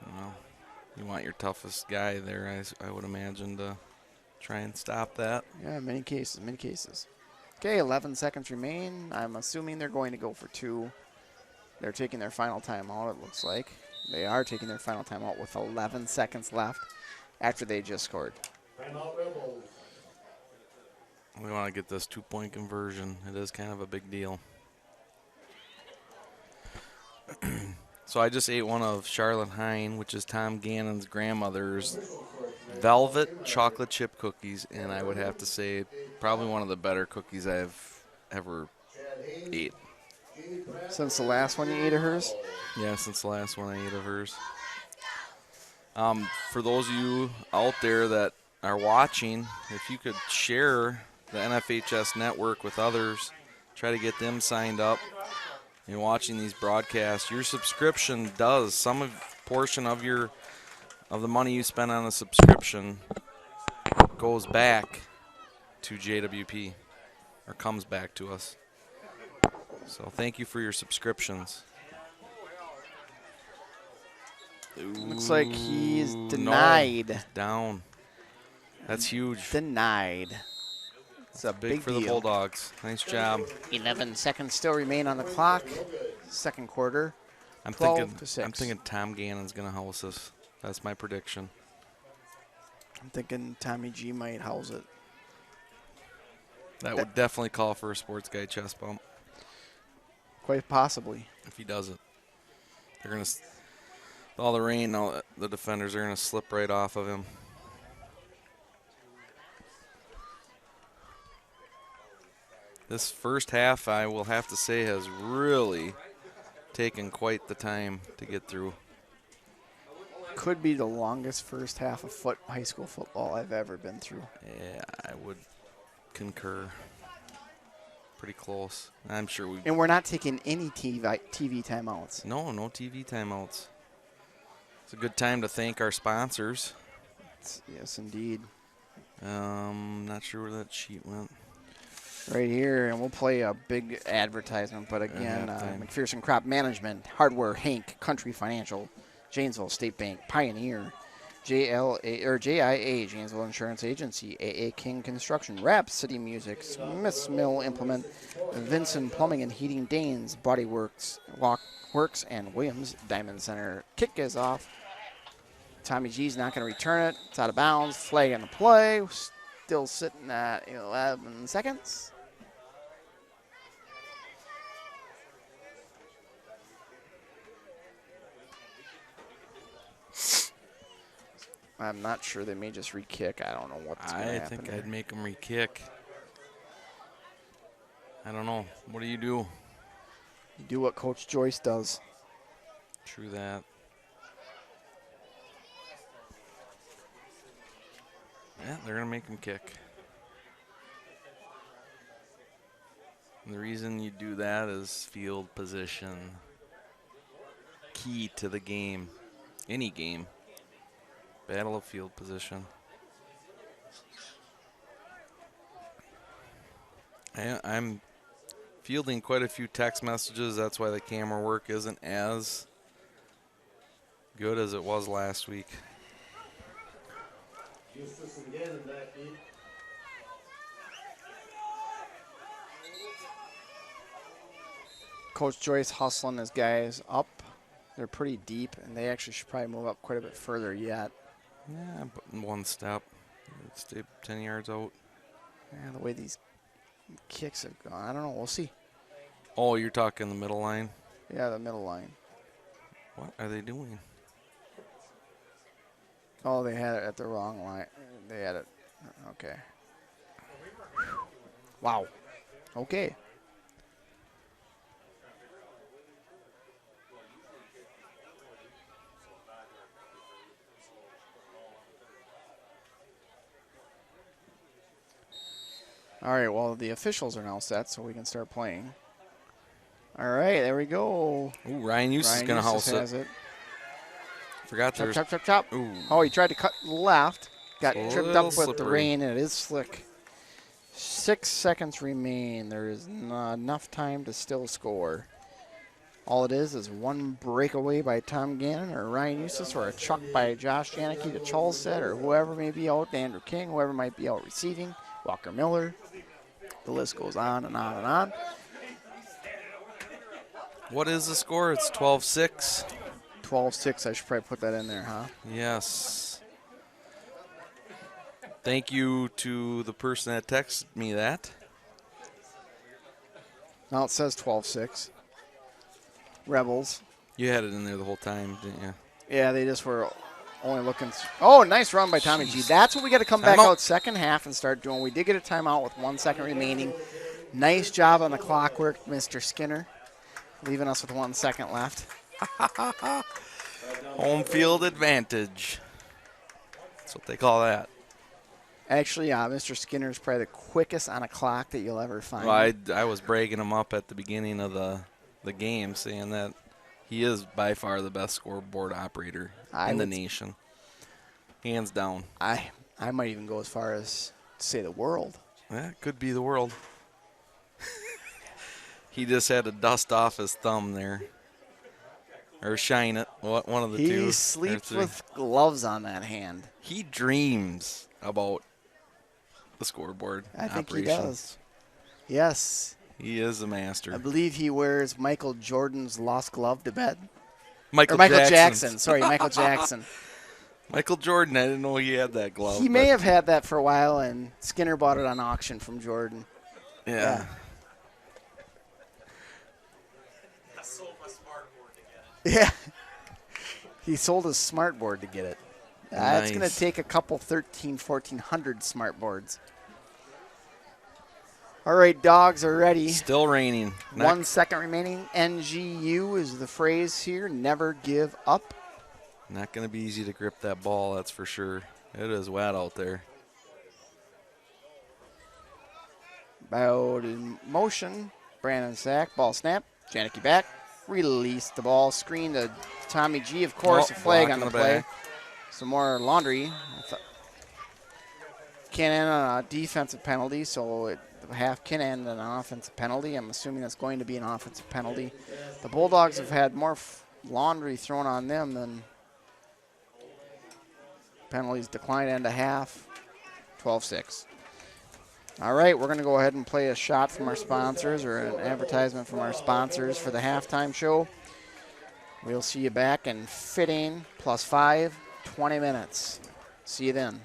Well, you want your toughest guy there, I would imagine, to try and stop that. Yeah, many cases, many cases. Okay, 11 seconds remain. I'm assuming they're going to go for 2. They're taking their final timeout, it looks like. They are taking their final timeout with 11 seconds left after they just scored. Timeout Rebels. We want to get this 2-point conversion. It is kind of a big deal. So I just ate one of Charlotte Hine, which is Tom Gannon's grandmother's velvet chocolate chip cookies, and I would have to say probably one of the better cookies I've ever ate. Since the last one you ate of hers? Yeah, since the last one I ate of hers. For those of you out there that are watching, if you could share the NFHS network with others, try to get them signed up and watching these broadcasts. Your subscription does some portion of the money you spend on a subscription goes back to JWP or comes back to us. So thank you for your subscriptions. Looks like he's Ooh, denied. no, he's down. That's huge. Denied. It's a Big for deal. the Bulldogs. Nice job. 11 seconds still remain on the clock. Second quarter. I'm 12 thinking to 6. I'm thinking Tom Gannon's gonna house us. That's my prediction. I'm thinking Tommy G might house it. That would definitely call for a sports guy chest bump Quite possibly. if he does it. They're gonna all the rain, now the defenders are gonna slip right off of him. This first half, I will have to say, has really taken quite the time to get through. could be the longest first half of high school football I've ever been through. Yeah, I would concur. Pretty close. I'm sure we. And we're not taking any TV timeouts. No TV timeouts. It's a good time to thank our sponsors. Yes, indeed. Not sure where that sheet went. Right here, and we'll play a big advertisement. But again, McPherson Crop Management, Hardware, Hank, Country Financial, Janesville State Bank, Pioneer, JIA, Janesville Insurance Agency, AA King Construction, Rap City Music, Smith's Mill Implement, Vincent Plumbing and Heating, Danes Body Works, Works, and Williams Diamond Center. Kick is off. Tommy G's not going to return it. It's out of bounds. Flag on the play. Still sitting at 11 seconds. I'm not sure. They may just re-kick. I don't know what's going to happen. I think I'd make them re-kick. I don't know. What do? You do what Coach Joyce does. True that. Yeah, they're going to make them kick. And the reason you do that is field position. Key to the game. Any game. Battle of field position. I'm fielding quite a few text messages. That's why the camera work isn't as good as it was last week. Coach Joyce hustling his guys up. They're pretty deep, and they actually should probably move up quite a bit further yet. Yeah, but one step. Stay 10 yards out. Yeah, the way these kicks have gone. I don't know. We'll see. Oh, you're talking the middle line? Yeah, the middle line. What are they doing? Oh, they had it at the wrong line. They had it. Okay. Wow. Okay. All right, well, the officials are now set, so we can start playing. All right, there we go. Ooh, Ryan Eustace is going to house it. Forgot chop, there's... chop, chop, chop. Ooh. Oh, he tried to cut left. Got tripped up with slippery. the rain, and it is slick. 6 seconds remain. There is not enough time to still score. All it is one breakaway by Tom Gannon or Ryan Eustace, or a chuck by Josh Janicki to Cholstead, or whoever may be out, Andrew King, whoever might be out receiving, Walker Miller. The list goes on and on and on. What is the score? It's 12-6. 12-6. I should probably put that in there, huh? Yes. Thank you to the person that texted me that. Now it says 12-6. Rebels. You had it in there the whole time, didn't you? Yeah, they just were only looking. Oh, nice run by Tommy G. That's what we got to come back out second half and start doing. We did get a timeout with 1 second remaining. Nice job on the clock work, Mr. Skinner, leaving us with 1 second left. Home field advantage. That's what they call that. Actually, Mr. Skinner is probably the quickest on a clock that you'll ever find. Well, I was bragging him up at the beginning of the game, saying that he is by far the best scoreboard operator in the nation. Hands down. I might even go as far as to say the world. Yeah, it could be the world. He just had to dust off his thumb there. Or shine it, one of the two. He sleeps with gloves on that hand. He dreams about the scoreboard I think operation. he does. Yes. He is a master. I believe he wears Michael Jordan's lost glove to bed. Michael Jackson. Sorry, Michael Jackson. Michael Jordan, I didn't know he had that glove. He may have had that for a while, and Skinner bought it on auction from Jordan. Yeah. Yeah. He sold his smart board to get it. Nice. It's going to take a couple 1,400 smart boards. All right, dogs are ready. Still raining. 1 second remaining. NGU is the phrase here. Never give up. Not going to be easy to grip that ball, that's for sure. It is wet out there. Bowed in motion. Brandon sack. Ball snap. Janicki back. Release the ball. Screen to Tommy G. Of course, a flag on the play. Back. Some more laundry. Can end on a defensive penalty, so it half can end on an offensive penalty. I'm assuming that's going to be an offensive penalty. The Bulldogs have had more laundry thrown on them than penalties. Decline end a half. 12-6. All right, we're going to go ahead and play a shot from our sponsors or an advertisement from our sponsors for the halftime show. We'll see you back in fitting +5, 20 minutes. See you then.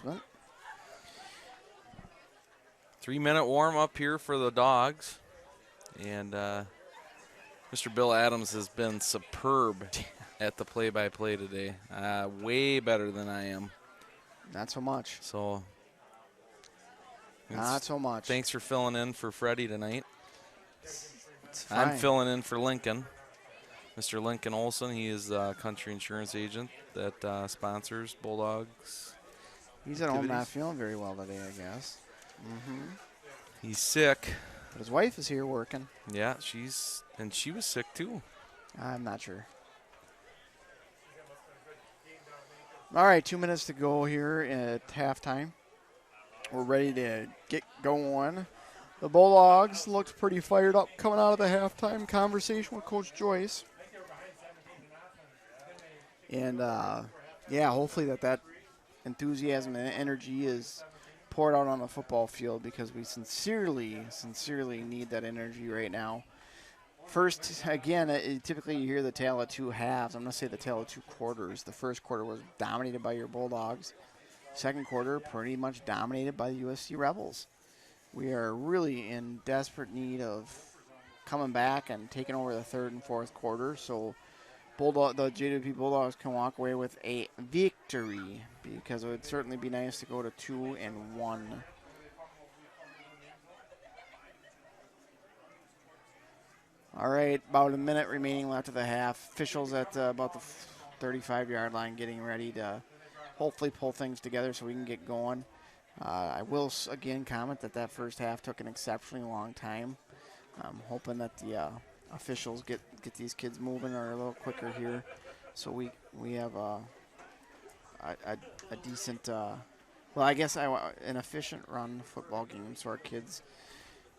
Well, 3-minute warm up here for the Dogs. And Mr. Bill Adams has been superb at the play-by-play today. Way better than I am. not so much. So, Not so much. thanks for filling in for Freddie tonight. It's fine. I'm filling in for Lincoln. Mr. Lincoln Olson, he is a country insurance agent that sponsors Bulldogs. He's at home not activities. feeling very well today, I guess. Mm-hmm. He's sick. But his wife is here working. Yeah, she was sick too. I'm not sure. All right, 2 minutes to go here at halftime. We're ready to get going. The Bulldogs looked pretty fired up coming out of the halftime conversation with Coach Joyce. And, yeah, hopefully that enthusiasm and energy is poured out on the football field because we sincerely need that energy right now. First, again, typically you hear the tale of two halves. I'm going to say the tale of two quarters. The first quarter was dominated by your Bulldogs. Second quarter, pretty much dominated by the USC Rebels. We are really in desperate need of coming back and taking over the third and fourth quarter. So the JWP Bulldogs can walk away with a victory because it would certainly be nice to go to 2-1. All right, about a minute remaining left of the half. Officials at about the 35-yard line getting ready to hopefully pull things together so we can get going. I will, again, comment that first half took an exceptionally long time. I'm hoping that the officials get these kids moving or a little quicker here so we have a decent Well, I guess I want an efficient run football game so our kids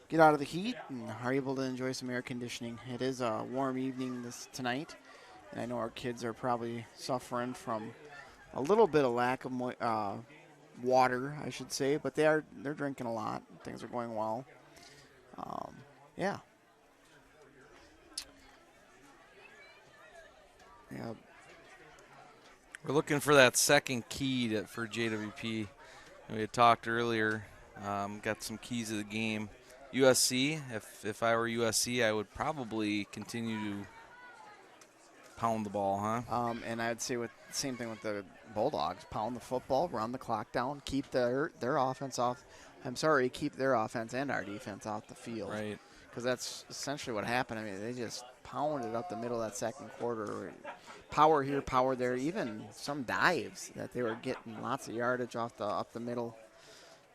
get out of the heat and are able to enjoy some air conditioning. It is a warm evening tonight, and I know our kids are probably suffering from a little bit of lack of water, I should say, but they're drinking a lot. Things are going well. Yeah. Yeah. We're looking for that second key for JWP. We had talked earlier, got some keys of the game. USC, if I were USC, I would probably continue to pound the ball, huh? And I'd say same thing with the Bulldogs. Pound the football, run the clock down, keep their offense off. Keep their offense and our defense off the field. Right. Because that's essentially what happened. I mean, they just pounded up the middle of that second quarter. Power here, power there. Even some dives that they were getting lots of yardage up the middle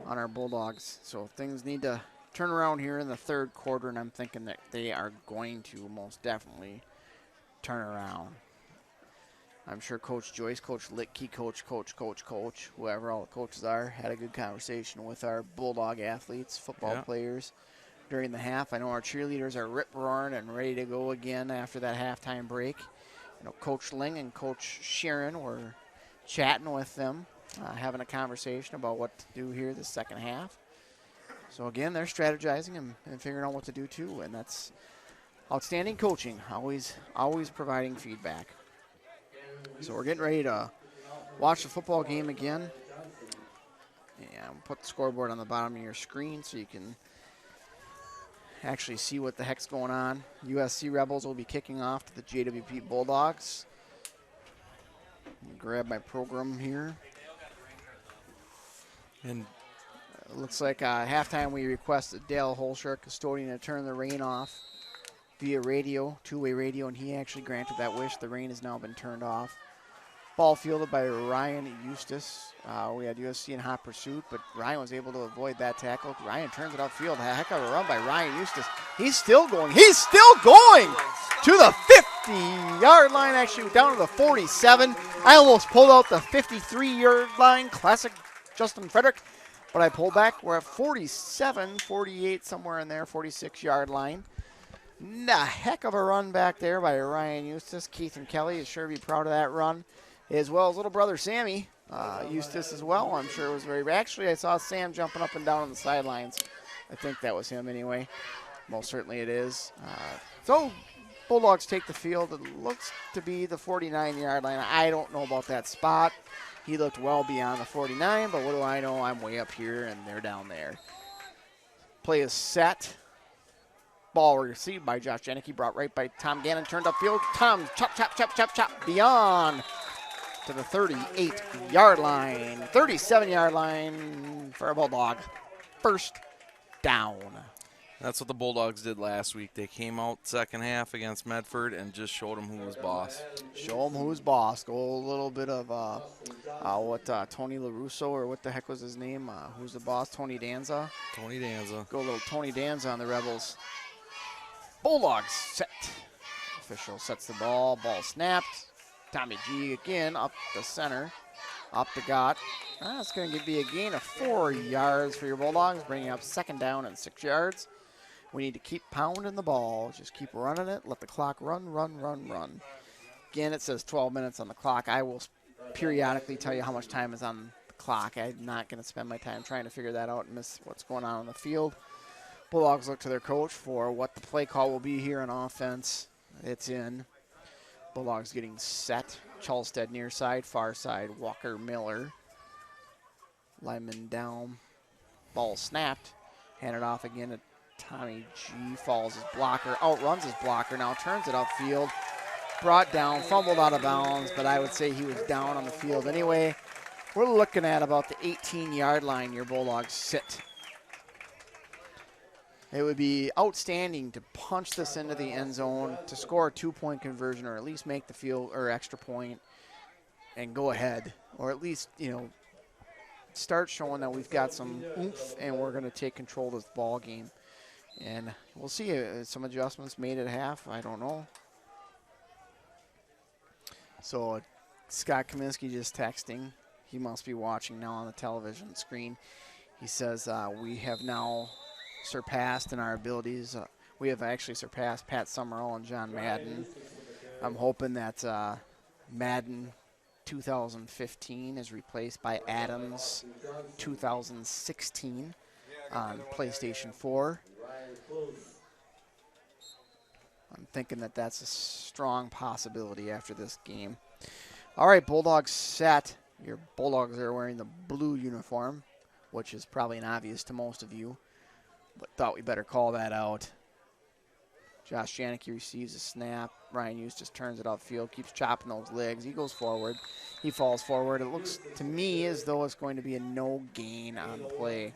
on our Bulldogs. So things need to turn around here in the third quarter, and I'm thinking that they are going to most definitely turn around. I'm sure Coach Joyce, Coach Litke, Coach, whoever all the coaches are, had a good conversation with our Bulldog athletes, football players during the half. I know our cheerleaders are rip-roaring and ready to go again after that halftime break. You know, Coach Ling and Coach Sheeran were chatting with them, having a conversation about what to do here the second half. So, again, they're strategizing and figuring out what to do, too, and that's outstanding coaching, always providing feedback. So we're getting ready to watch the football game again. And put the scoreboard on the bottom of your screen so you can actually see what the heck's going on. USC Rebels will be kicking off to the JWP Bulldogs. Grab my program here. And it looks like halftime we requested Dale Holscher, custodian, to turn the rain off via radio, two-way radio, and he actually granted that wish. The rain has now been turned off. Ball fielded by Ryan Eustace. We had USC in hot pursuit, but Ryan was able to avoid that tackle. Ryan turns it upfield. Heck of a run by Ryan Eustace. He's still going to the 50-yard line, actually down to the 47. I almost pulled out the 53-yard line, classic Justin Frederick, but I pulled back. We're at 47, 48, somewhere in there, 46-yard line. A heck of a run back there by Ryan Eustace. Keith and Kelly is sure to be proud of that run, as well as little brother Sammy Eustace as well. I'm sure it was actually, I saw Sam jumping up and down on the sidelines. I think that was him anyway. Most certainly it is. So Bulldogs take the field. It looks to be the 49-yard line. I don't know about that spot. He looked well beyond the 49, but what do I know? I'm way up here, and they're down there. Play is set. Ball received by Josh Janicki, brought right by Tom Gannon, turned upfield. Tom, chop, beyond to the 38-yard line. 37-yard line for a Bulldog. First down. that's what the Bulldogs did last week. They came out second half against Medford and just showed them who was boss. Show them who's boss. Go a little bit of Tony LaRusso, or what the heck was his name? Who's the boss? Tony Danza. Tony Danza. Go a little Tony Danza on the Rebels. Bulldogs set. Official sets the ball. Ball snapped. Tommy G again up the center. Up the gut. That's going to be a gain of 4 yards for your Bulldogs, bringing up second down and 6 yards. We need to keep pounding the ball. Just keep running it. Let the clock run. Again, it says 12 minutes on the clock. I will periodically tell you how much time is on the clock. I'm not going to spend my time trying to figure that out and miss what's going on the field. Bulldogs look to their coach for what the play call will be here on offense. It's in. Bulldogs getting set. Chalstead near side, far side. Walker Miller. Lyman down. Ball snapped. Handed off again to Tommy G. Falls his blocker. Outruns his blocker. Now turns it upfield. Brought down. Fumbled out of bounds, but I would say he was down on the field anyway. We're looking at about the 18-yard line your Bulldogs sit. It would be outstanding to punch this into the end zone, to score a 2-point conversion, or at least make the field or extra point and go ahead, or at least, start showing that we've got some oomph and we're going to take control of this ball game. And we'll see some adjustments made at half. I don't know. So Scott Kaminsky just texting. He must be watching now on the television screen. He says, we have now surpassed in our abilities. We have actually surpassed Pat Summerall and John Madden. I'm hoping that Madden 2015 is replaced by Adams 2016 on PlayStation 4. I'm thinking that that's a strong possibility after this game. All right, Bulldogs set. Your Bulldogs are wearing the blue uniform, which is probably an obvious to most of you, but thought we better call that out. Josh Janicki receives a snap. Ryan Hughes just turns it upfield, keeps chopping those legs. He goes forward. He falls forward. It looks to me as though it's going to be a no gain on play.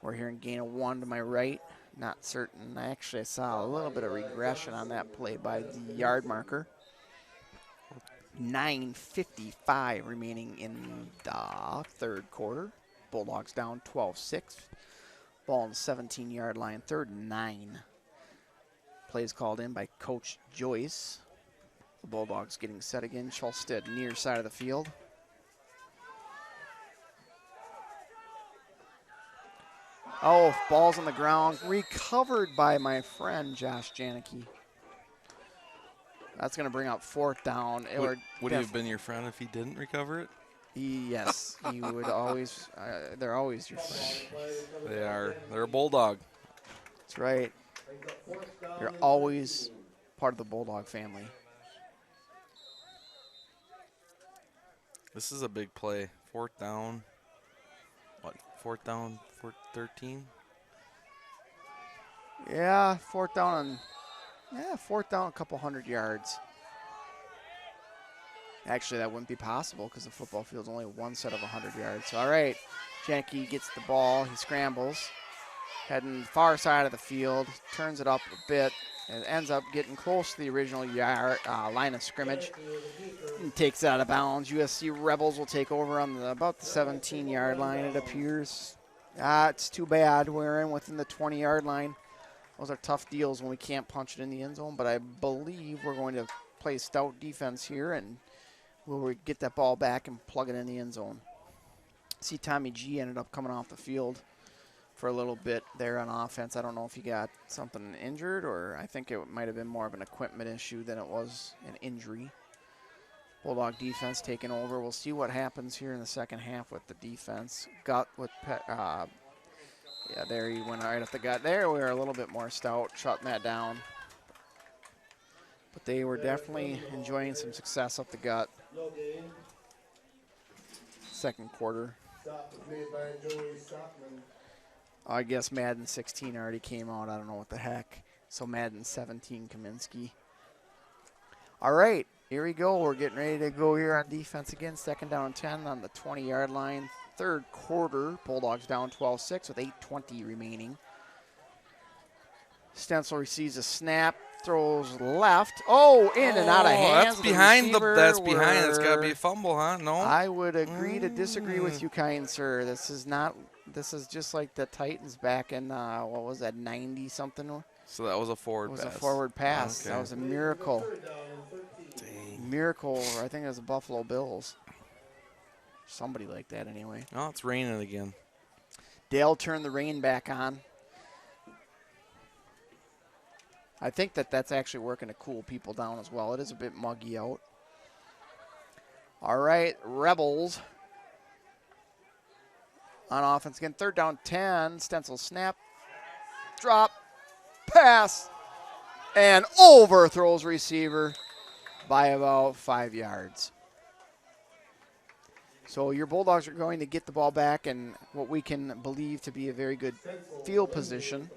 We're hearing gain of 1 to my right. Not certain. Actually, I saw a little bit of regression on that play by the yard marker. 9:55 remaining in the third quarter. Bulldogs down 12-6. Ball on the 17-yard line, 3rd and 9. Plays called in by Coach Joyce. The Bulldogs getting set again. Schulstead near side of the field. Oh, ball's on the ground. Recovered by my friend Josh Janicki. That's going to bring up 4th down. Would he have been your friend if he didn't recover it? Yes, he would always. They're always your friend. They are. They're a Bulldog. That's right. You're always part of the Bulldog family. This is a big play. 4th down. What? 4th down, 13? Yeah, 4th down a couple hundred yards. Actually, that wouldn't be possible because the football field's only one set of 100 yards. All right, Janicki gets the ball. He scrambles, heading far side of the field, turns it up a bit, and ends up getting close to the original line of scrimmage. And takes it out of bounds. USC Rebels will take over on about the 17-yard line, it appears. It's too bad. We're in within the 20-yard line. Those are tough deals when we can't punch it in the end zone, but I believe we're going to play stout defense here, and we'll get that ball back and plug it in the end zone. See, Tommy G ended up coming off the field for a little bit there on offense. I don't know if he got something injured, or I think it might have been more of an equipment issue than it was an injury. Bulldog defense taking over. We'll see what happens here in the second half with the defense. Gut with yeah, there he went right up the gut. There we were a little bit more stout, shutting that down. But they were definitely enjoying some success up the gut. Second quarter. I guess Madden 16 already came out. I don't know what the heck. So Madden 17 Kaminsky. All right, here we go. We're getting ready to go here on defense again. 2nd down and 10 on the 20-yard line. Third quarter, Bulldogs down 12-6 with 8:20 remaining. Stencil receives a snap, throws left. Oh, in and out of hands. That's behind that's behind. It's got to be a fumble, huh? No. I would agree to disagree with you, kind sir. This is just like the Titans back in what was that, 90 something? So that was a forward pass. It was a forward pass. Okay. That was a miracle. Dang. Miracle. I think it was the Buffalo Bills. Somebody like that anyway. Oh, it's raining again. Dale turned the rain back on. I think that's actually working to cool people down as well. It is a bit muggy out. All right, Rebels on offense again. 3rd down 10. Stencil snap. Drop. Pass. And overthrows receiver by about 5 yards. So your Bulldogs are going to get the ball back in what we can believe to be a very good field position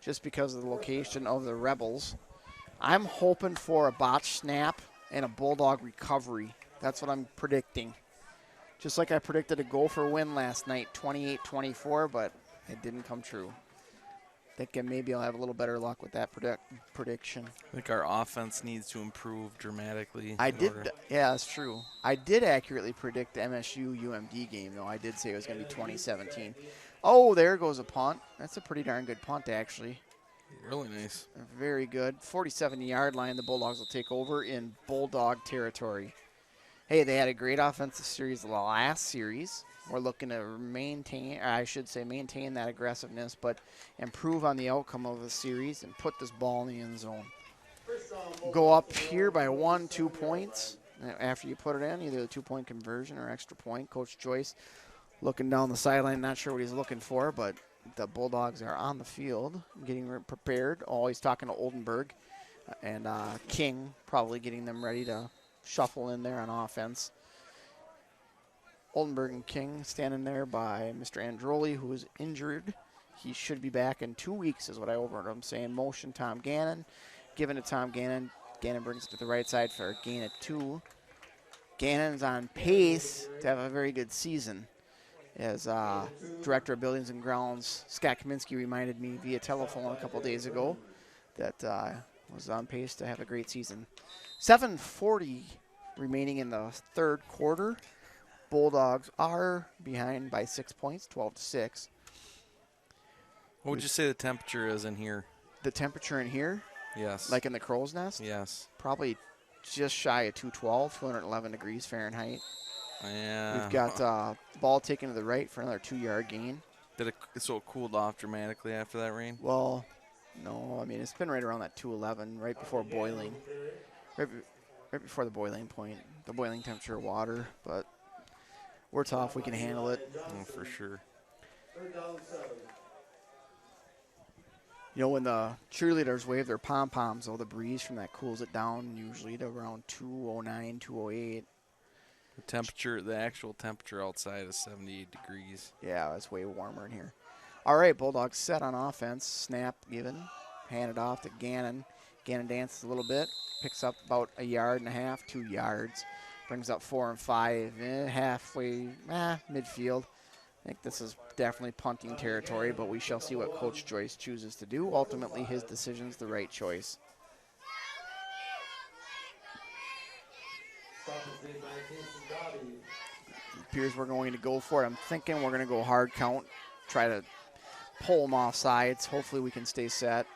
just because of the location of the Rebels. I'm hoping for a botch snap and a Bulldog recovery. That's what I'm predicting. Just like I predicted a Gopher win last night, 28-24, but it didn't come true. I think maybe I'll have a little better luck with that prediction. I think our offense needs to improve dramatically. Yeah, that's true. I did accurately predict the MSU-UMD game, though. I did say it was going to be 2017. Oh, there goes a punt. That's a pretty darn good punt, actually. Really nice. Very good. 47-yard line, the Bulldogs will take over in Bulldog territory. Hey, they had a great offensive series the last series. We're looking to maintain, or I should say maintain that aggressiveness, but improve on the outcome of the series and put this ball in the end zone. Go up here by 1-2 points after you put it in, either the 2-point conversion or extra point. Coach Joyce looking down the sideline, not sure what he's looking for, but the Bulldogs are on the field, getting prepared. Always talking to Oldenburg and King, probably getting them ready to shuffle in there on offense. Oldenburg and King standing there by Mr. Androli, who is injured. He should be back in 2 weeks, is what I overheard him saying. Motion Tom Gannon. Giving to Tom Gannon. Gannon brings it to the right side for a gain of 2. Gannon's on pace to have a very good season. As Director of Buildings and Grounds, Scott Kaminsky, reminded me via telephone a couple days ago that was on pace to have a great season. 7:40 remaining in the third quarter. Bulldogs are behind by 6 points, 12-6. What would you say the temperature is in here? The temperature in here, Yes. like in the crow's nest, Yes. probably just shy of 212, 211 degrees Fahrenheit. Yeah. We've got ball taken to the right for another 2-yard gain. So it cooled off dramatically after that rain? Well, no, I mean, it's been right around that 211, right before boiling. Right before the boiling point, the boiling temperature of water, but we're tough. We can handle it. Oh, for sure. You know, when the cheerleaders wave their pom-poms, though, the breeze from that cools it down usually to around 209, 208. The actual temperature outside is 78 degrees. Yeah, it's way warmer in here. All right, Bulldogs set on offense. Snap given. Handed off to Gannon. Gannon dances a little bit. Picks up about 1.5 yards, 2 yards. Brings up 4 and 5. Halfway, midfield. I think this is definitely punting territory, but we shall see what Coach Joyce chooses to do. Ultimately, his decision's the right choice. Appears we're going to go for it. I'm thinking we're going to go hard count, try to pull them off sides. Hopefully we can stay set.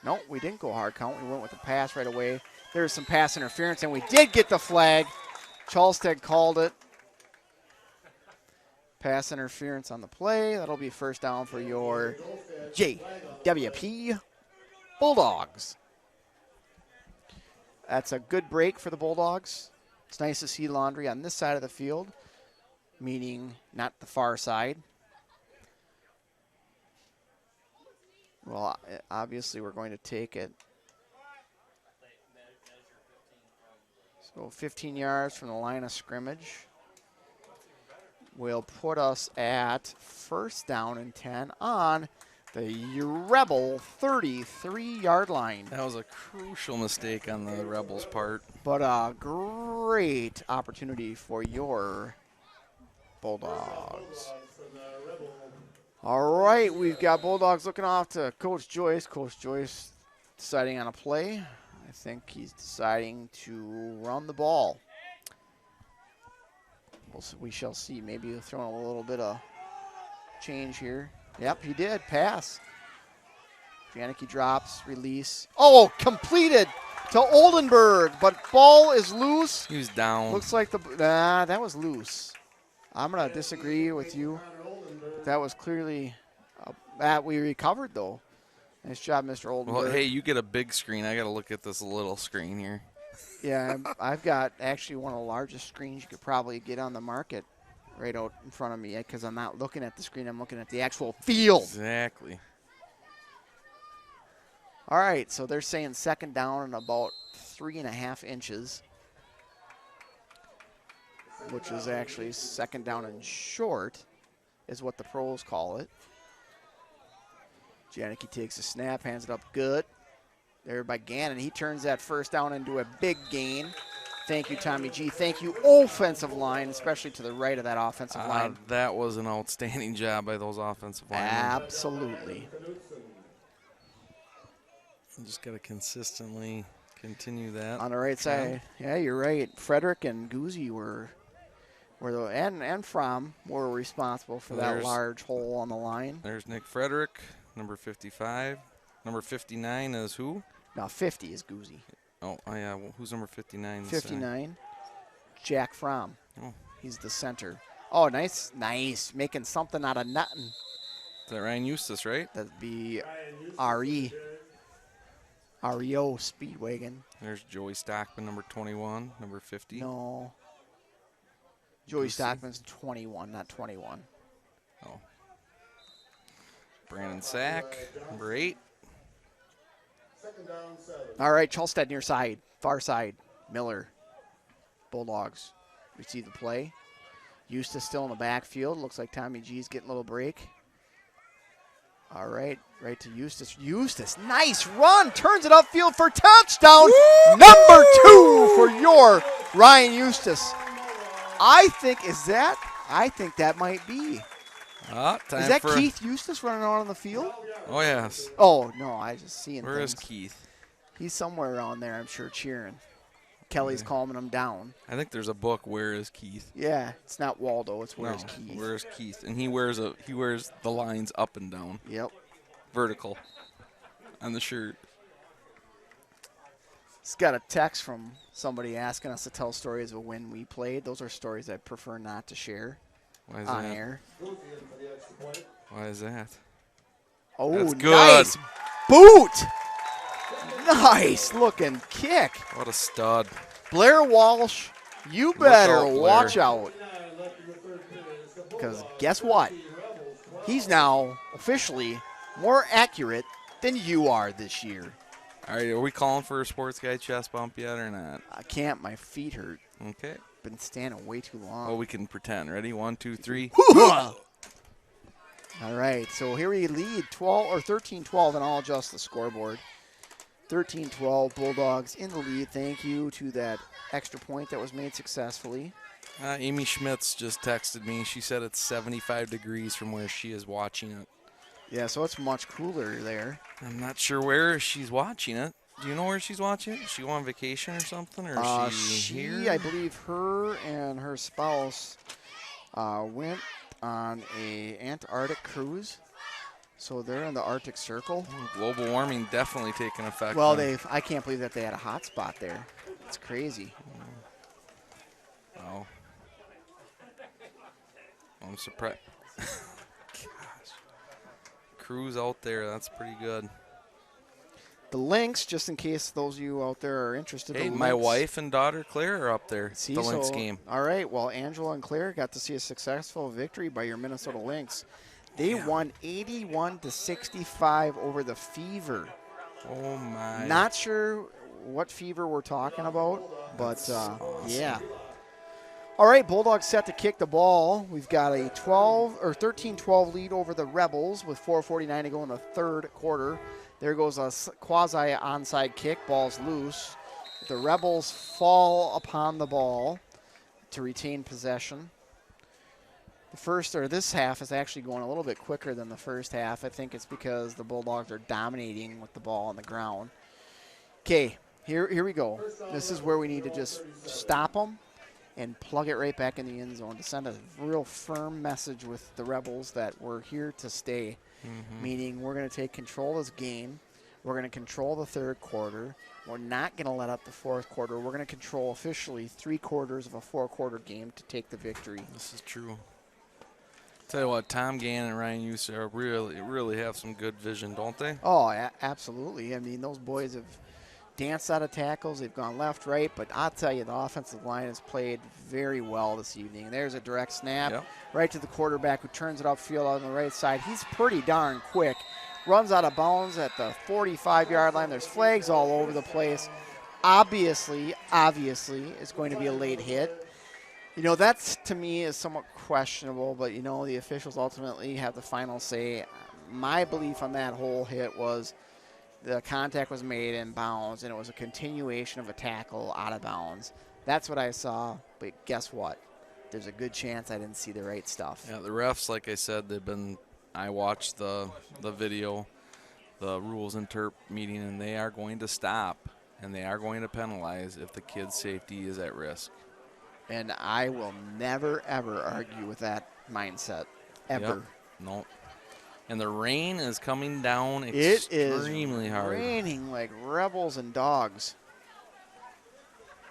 No, we didn't go hard count. We went with the pass right away. There's some pass interference, and we did get the flag. Charleston called it. Pass interference on the play. That'll be first down for your JWP Bulldogs. That's a good break for the Bulldogs. It's nice to see Laundry on this side of the field, meaning not the far side. Well, obviously we're going to take it. So 15 yards from the line of scrimmage will put us at first down and 10 on the Rebel 33-yard line. That was a crucial mistake on the Rebels' part. But a great opportunity for your Bulldogs. All right, we've got Bulldogs looking off to Coach Joyce. Coach Joyce deciding on a play. I think he's deciding to run the ball. We shall see. Maybe throwing a little bit of change here. Yep, he did. Pass. Janicki drops, release. Oh, completed to Oldenburg, but ball is loose. He was down. Looks like that was loose. I'm going to disagree with you. That was clearly that we recovered, though. Nice job, Mr. Oldenburg. Well, hey, you get a big screen. I got to look at this little screen here. Yeah, I've got actually one of the largest screens you could probably get on the market right out in front of me because I'm not looking at the screen. I'm looking at the actual field. Exactly. All right, so they're saying second down and about 3.5 inches, which is actually second down and short is what the pros call it. Janicki takes a snap, hands it up good. There by Gannon. He turns that first down into a big gain. Thank you, Tommy G. Thank you, offensive line, especially to the right of that offensive line. That was an outstanding job by those offensive linemen. Absolutely. Just got to consistently continue that. On the right side. Yeah, you're right. Frederick and Guzzi were and Fromm were responsible for that large hole on the line. There's Nick Frederick, number 55. Number 59 is who? No, 50 is Guzzi. Oh, yeah. Well, who's number 59? 59. Jack Fromm. Oh. He's the center. Oh, nice. Making something out of nothing. Is that Ryan Eustace, right? That'd be RE. REO Speedwagon. There's Joey Stockman, number 21, number 50. No. Joey Goosey. Stockman's 21, not 21. Oh. Brandon Sack, number 8. Second down, 7. All right, Charleston near side, far side. Miller. Bulldogs receive the play. Eustace still in the backfield. Looks like Tommy G's getting a little break. All right, right to Eustace. Eustace, nice run. Turns it upfield for touchdown. Woo! Number 2 for your Ryan Eustace. I think that might be. Time Is that for Keith Eustace running out on the field? Oh, yes. Oh, no, I just seeing Where is things. Keith? He's somewhere around there, I'm sure, cheering. Kelly's calming him down. I think there's a book, Where is Keith? Yeah, it's not Waldo, it's Where's No, Keith. Where's Keith? And he wears the lines up and down, Yep. vertical, on the shirt. It's got a text from somebody asking us to tell stories of when we played. Those are stories I prefer not to share Why is on that? air. Why is that? Oh, That's good. nice boot. Nice looking kick. What a stud. Blair Walsh, you Look better out, Blair. watch out. Because guess what? He's now officially more accurate than you are this year. All right, are we calling for a sports guy chest bump yet or not? I can't. My feet hurt. Okay. Been standing way too long. Well, we can pretend. Ready? 1, 2, 3. All right, so here we lead 12 or 13-12, and I'll adjust the scoreboard. 13-12, Bulldogs in the lead. Thank you to that extra point that was made successfully. Amy Schmitz just texted me. She said it's 75 degrees from where she is watching it. Yeah, so it's much cooler there. I'm not sure where she's watching it. Do you know where she's watching it? Is she on vacation or something? Or is she here? I believe her and her spouse went on a Antarctic cruise. So they're in the Arctic Circle. Global warming definitely taking effect. Well, then. I can't believe that they had a hot spot there. It's crazy. Oh. I'm surprised. Gosh. Cruise out there, that's pretty good. The Lynx, just in case those of you out there are interested. Hey, the my Lynx- wife and daughter Claire are up there. See, the Lynx so- game. All right. Well, Angela and Claire got to see a successful victory by your Minnesota Lynx. They won 81-65 over the Fever. Oh my! Not sure what Fever we're talking about, but awesome. yeah. All right, Bulldogs set to kick the ball. We've got a 13-12 lead over the Rebels with 4:49 to go in the third quarter. There goes a quasi onside kick. Ball's loose. The Rebels fall upon the ball to retain possession. This half is actually going a little bit quicker than the first half. I think it's because the Bulldogs are dominating with the ball on the ground. Okay, here we go. This is where we need to just stop them and plug it right back in the end zone to send a real firm message with the Rebels that we're here to stay, meaning we're going to take control of this game. We're going to control the third quarter. We're not going to let up the fourth quarter. We're going to control officially 3 quarters of a 4-quarter game to take the victory. This is true. Tell you what, Tom Gann and Ryan Eustace really have some good vision, don't they? Oh, absolutely. I mean, those boys have danced out of tackles. They've gone left, right. But I'll tell you, the offensive line has played very well this evening. There's a direct snap right to the quarterback who turns it upfield on the right side. He's pretty darn quick. Runs out of bounds at the 45-yard line. There's flags all over the place. Obviously, it's going to be a late hit. You know, that's, to me, is somewhat questionable, but, you know, the officials ultimately have the final say. My belief on that whole hit was the contact was made in bounds, and it was a continuation of a tackle out of bounds. That's what I saw, but guess what? There's a good chance I didn't see the right stuff. Yeah, the refs, like I said, I watched the video, the rules interp meeting, and they are going to stop, and they are going to penalize if the kid's safety is at risk. And I will never, ever argue with that mindset, ever. Yep. No. And the rain is coming down It extremely is hard. raining like rebels and dogs.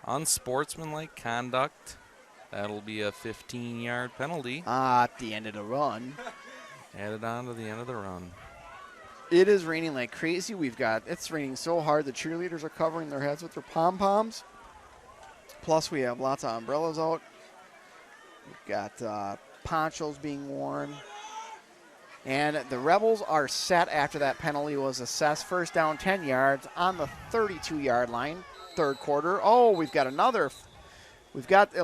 Unsportsmanlike conduct. That'll be a 15-yard penalty. At the end of the run. Added on to the end of the run. It is raining like crazy. It's raining so hard the cheerleaders are covering their heads with their pom-poms. Plus we have lots of umbrellas out. We've got ponchos being worn. And the Rebels are set after that penalty was assessed. First down 10 yards on the 32-yard line, third quarter. Oh, we've got at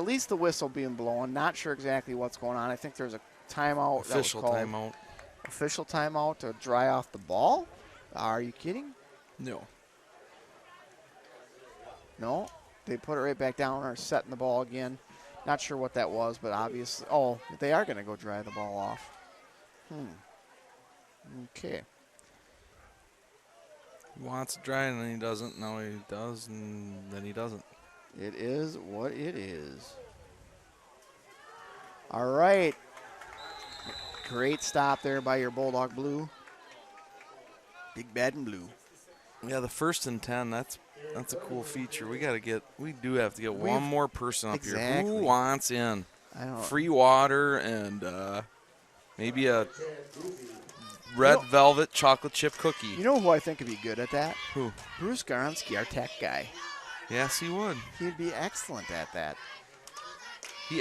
least the whistle being blown. Not sure exactly what's going on. I think there's a timeout. Official timeout. Official timeout to dry off the ball? Are you kidding? No. No? They put it right back down or setting the ball again. Not sure what that was, but obviously. Oh, they are going to go dry the ball off. Okay. He wants to dry and then he doesn't. Now he does and then he doesn't. It is what it is. All right. Great stop there by your Bulldog Blue. Big Bad and Blue. Yeah, the 1st and 10, that's a cool feature. We do have to get one more person up here. Who wants in? I don't know. Free water and maybe a red velvet chocolate chip cookie. You know who I think would be good at that? Who? Bruce Garonsky, our tech guy. Yes, he would. He'd be excellent at that.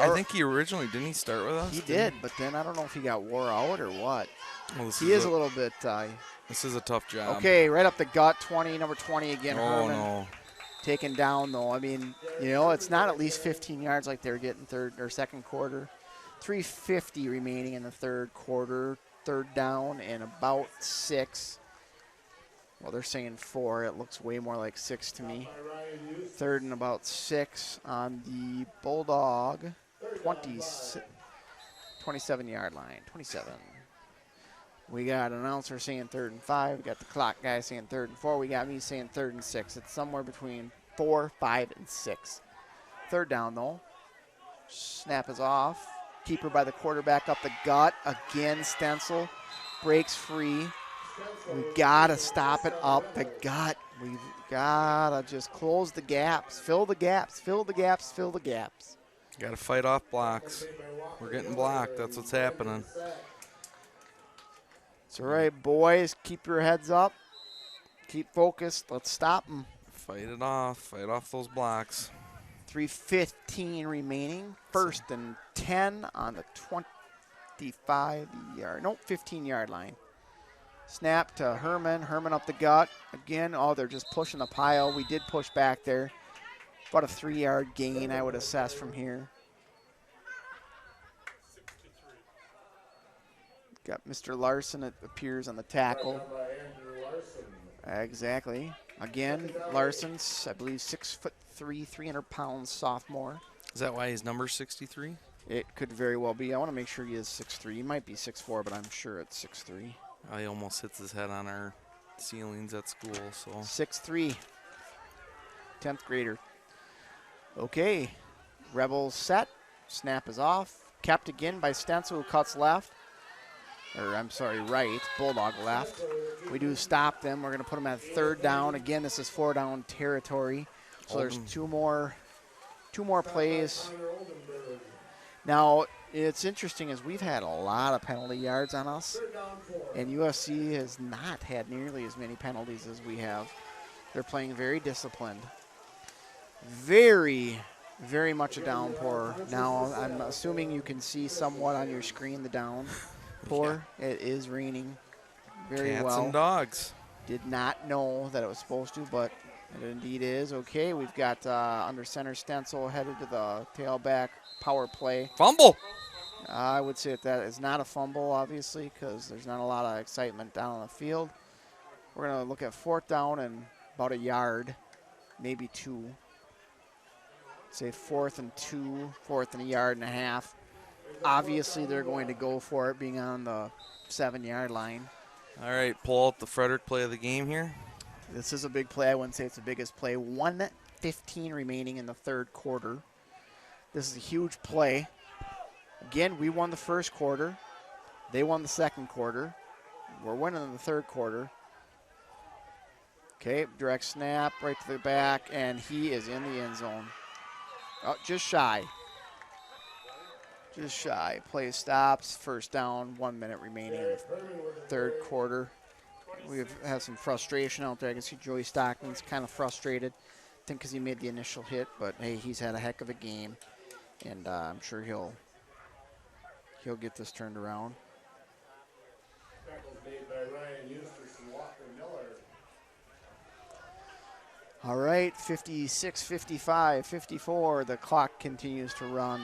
I think he originally, didn't he start with us? He did, but then I don't know if he got wore out or what. Well, he is a little bit. This is a tough job. Okay, right up the gut, 20, number 20 again. Oh, Herman. no. Taken down, though. I mean, it's not at least 15 yards like they're getting third or second quarter. 3:50 remaining in the third quarter. Third down and about 6. Well, they're saying 4. It looks way more like 6 to me. Third and about 6 on the Bulldog 27-yard line. 27. We got an announcer saying 3rd and 5. We got the clock guy saying 3rd and 4. We got me saying 3rd and 6. It's somewhere between 4, 5, and 6. Third down, though. Snap is off. Keeper by the quarterback up the gut. Again, Stencil breaks free. We got to stop it up the gut. We've got to just close the gaps. Fill the gaps. Fill the gaps. Fill the gaps. Got to fight off blocks. We're getting blocked. That's what's happening. It's all right, boys. Keep your heads up. Keep focused. Let's stop them. Fight it off. Fight off those blocks. 3:15 remaining. 1st and 10 on the 15-yard line. Snap to Herman. Herman up the gut. Again, they're just pushing the pile. We did push back there. About a 3-yard gain, I would assess from here. Got Mr. Larson, it appears, on the tackle. Exactly. Again, Larson's, I believe, 6'3", 300-pound sophomore. Is that why he's number 63? It could very well be. I want to make sure he is 6'3". He might be 6'4", but I'm sure it's 6'3". He almost hits his head on our ceilings at school. So 6'3", 10th grader. Okay, Rebels set. Snap is off. Kept again by Stencil, who cuts left. Or, I'm sorry, right. Bulldog left. We do stop them. We're going to put them at 3rd down. Again, this is 4-down territory. So there's two more plays. Now, it's interesting as we've had a lot of penalty yards on us, and USC has not had nearly as many penalties as we have. They're playing very disciplined. Very, very much a downpour. Now, I'm assuming you can see somewhat on your screen the downpour. Yeah. It is raining very Cats well. and dogs. Did not know that it was supposed to, but it indeed is. Okay, we've got under center Stencil headed to the tailback power play. Fumble. I would say that is not a fumble, obviously, because there's not a lot of excitement down on the field. We're going to look at 4th down and about a yard, maybe 2. Say 4th and 2, 4th and a yard and a half. Obviously, they're going to go for it being on the 7-yard line. All right, pull out the Frederick play of the game here. This is a big play. I wouldn't say it's the biggest play. 1:15 remaining in the 3rd quarter. This is a huge play. Again, we won the 1st quarter. They won the 2nd quarter. We're winning in the 3rd quarter. Okay, direct snap right to the back, and he is in the end zone. Oh, just shy. Just shy. Play stops. First down. 1 minute remaining in the third quarter. We've had some frustration out there. I can see Joey Stockman's kind of frustrated. I think because he made the initial hit, but hey, he's had a heck of a game, and I'm sure he'll get this turned around. Tackles made by Ryan Eustace and Walker Miller. All right, 56, 55, 54. The clock continues to run.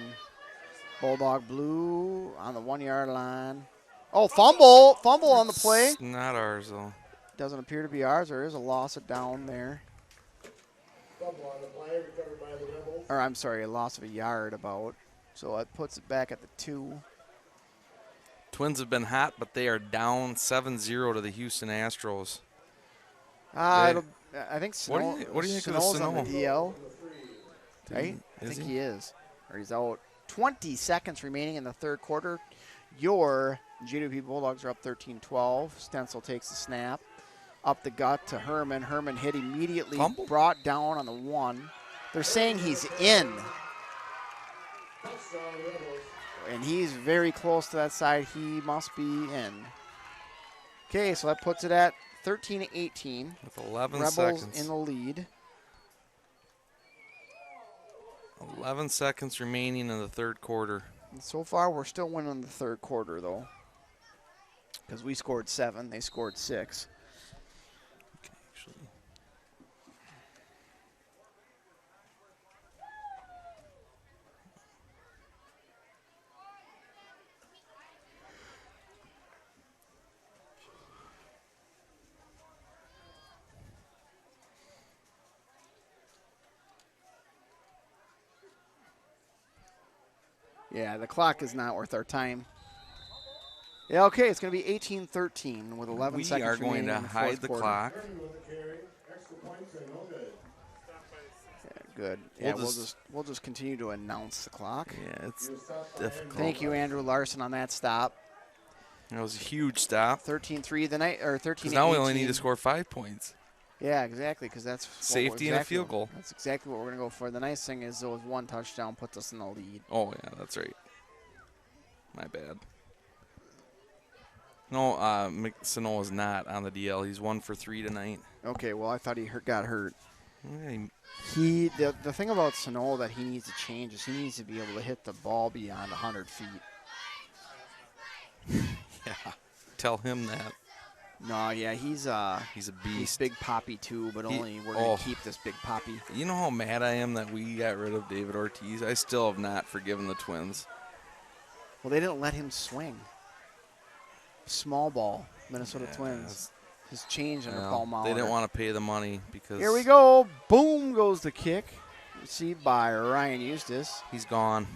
Bulldog blue on the 1 yard line. Oh, fumble on the play. It's not ours, though. Doesn't appear to be ours. There is a loss of down there. Fumble on the play, recovered by the Rebels. Or I'm sorry, a loss of a yard about. So that puts it back at the 2. Twins have been hot, but they are down 7-0 to the Houston Astros. I think Sano, what do you think of Sano's Sano? on the DL, right? I Is think he? he is. Or he's out. 20 seconds remaining in the third quarter. Your JWP Bulldogs are up 13-12. Stencil takes the snap. Up the gut to Herman. Herman hit immediately. Fumble? Brought down on the 1. They're saying he's in. Touchdown Rebels. And he's very close to that side. He must be in. Okay, so that puts it at 13-18. With 11 Rebels seconds. in the lead. 11 seconds remaining in the third quarter. And so far, we're still winning the third quarter, though. Because we scored 7. They scored 6. Okay, actually. Yeah, the clock is not worth our time. Yeah, okay, it's going to be 18-13 with 11 We seconds are going remaining to in the hide fourth the quarter. clock. Herman with the carry. Extra points and no good. Yeah, good. Yeah, We'll we'll just continue to announce the clock. Yeah, it's He was stopped by difficult. Thank you, Andrew Larson, on that stop. That was a huge stop. 13-3 the night, or 13-18. Because now we only need to score 5 points. Yeah, exactly, because that's Safety and a field goal. That's exactly what we're going to go for. The nice thing is, those 1 touchdown puts us in the lead. Oh, yeah, that's right. My bad. No, Sanoa's not on the DL. He's 1 for 3 tonight. Okay, well, I thought he got hurt. Yeah, The thing about Sano that he needs to change is he needs to be able to hit the ball beyond 100 feet. yeah. Tell him that. No, yeah, he's He's a he's beast. Big Poppy too, but only we're going to keep this Big Poppy. You know how mad I am that we got rid of David Ortiz? I still have not forgiven the Twins. Well, they didn't let him swing. Small ball, Minnesota Yeah, Twins has changed under Well, Paul Molitor. they didn't want to pay the money because Here we go. Boom goes the kick. Received by Ryan Eustace. he's gone.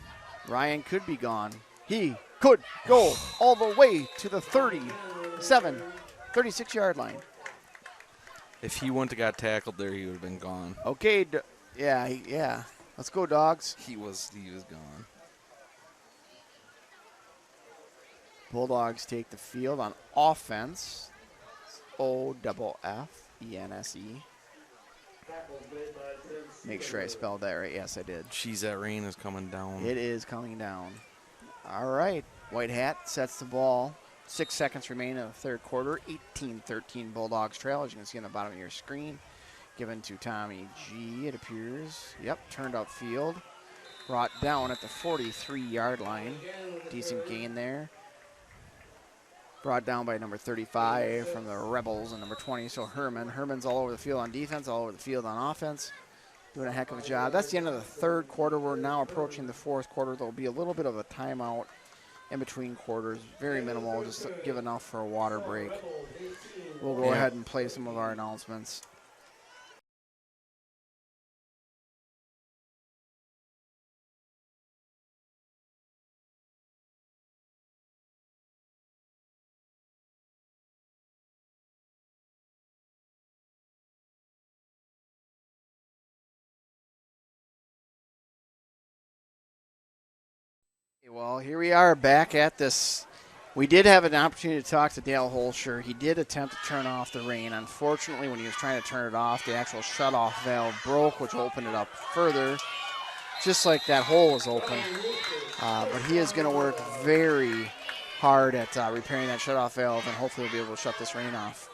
Ryan could be gone. He could go all the way to the 36-yard line. If he wouldn't have got tackled there, he would have been gone. Okay, yeah. Let's go, Dogs. He was gone. Bulldogs take the field on offense. O-double-F-E-N-S-E. Tackles made by Vince. Make sure I spelled that right. Yes, I did. Jeez, that rain is coming down. It is coming down. All right. White Hat sets the ball. 6 seconds remain in the third quarter. 18-13 Bulldogs trail, as you can see on the bottom of your screen. Given to Tommy G, it appears. Yep, turned up field. Brought down at the 43-yard line. Decent gain there. Brought down by number 35 from the Rebels and number 20, so Herman. Herman's all over the field on defense, all over the field on offense. Doing a heck of a job. That's the end of the third quarter. We're now approaching the fourth quarter. There'll be a little bit of a timeout in between quarters. Very minimal, just to give enough for a water break. We'll go ahead and play some of our announcements. Well, here we are back at this. We did have an opportunity to talk to Dale Holscher. He did attempt to turn off the rain. Unfortunately, when he was trying to turn it off, the actual shutoff valve broke, which opened it up further. just like that hole was open. But he is going to work very hard at repairing that shutoff valve, and hopefully he'll be able to shut this rain off.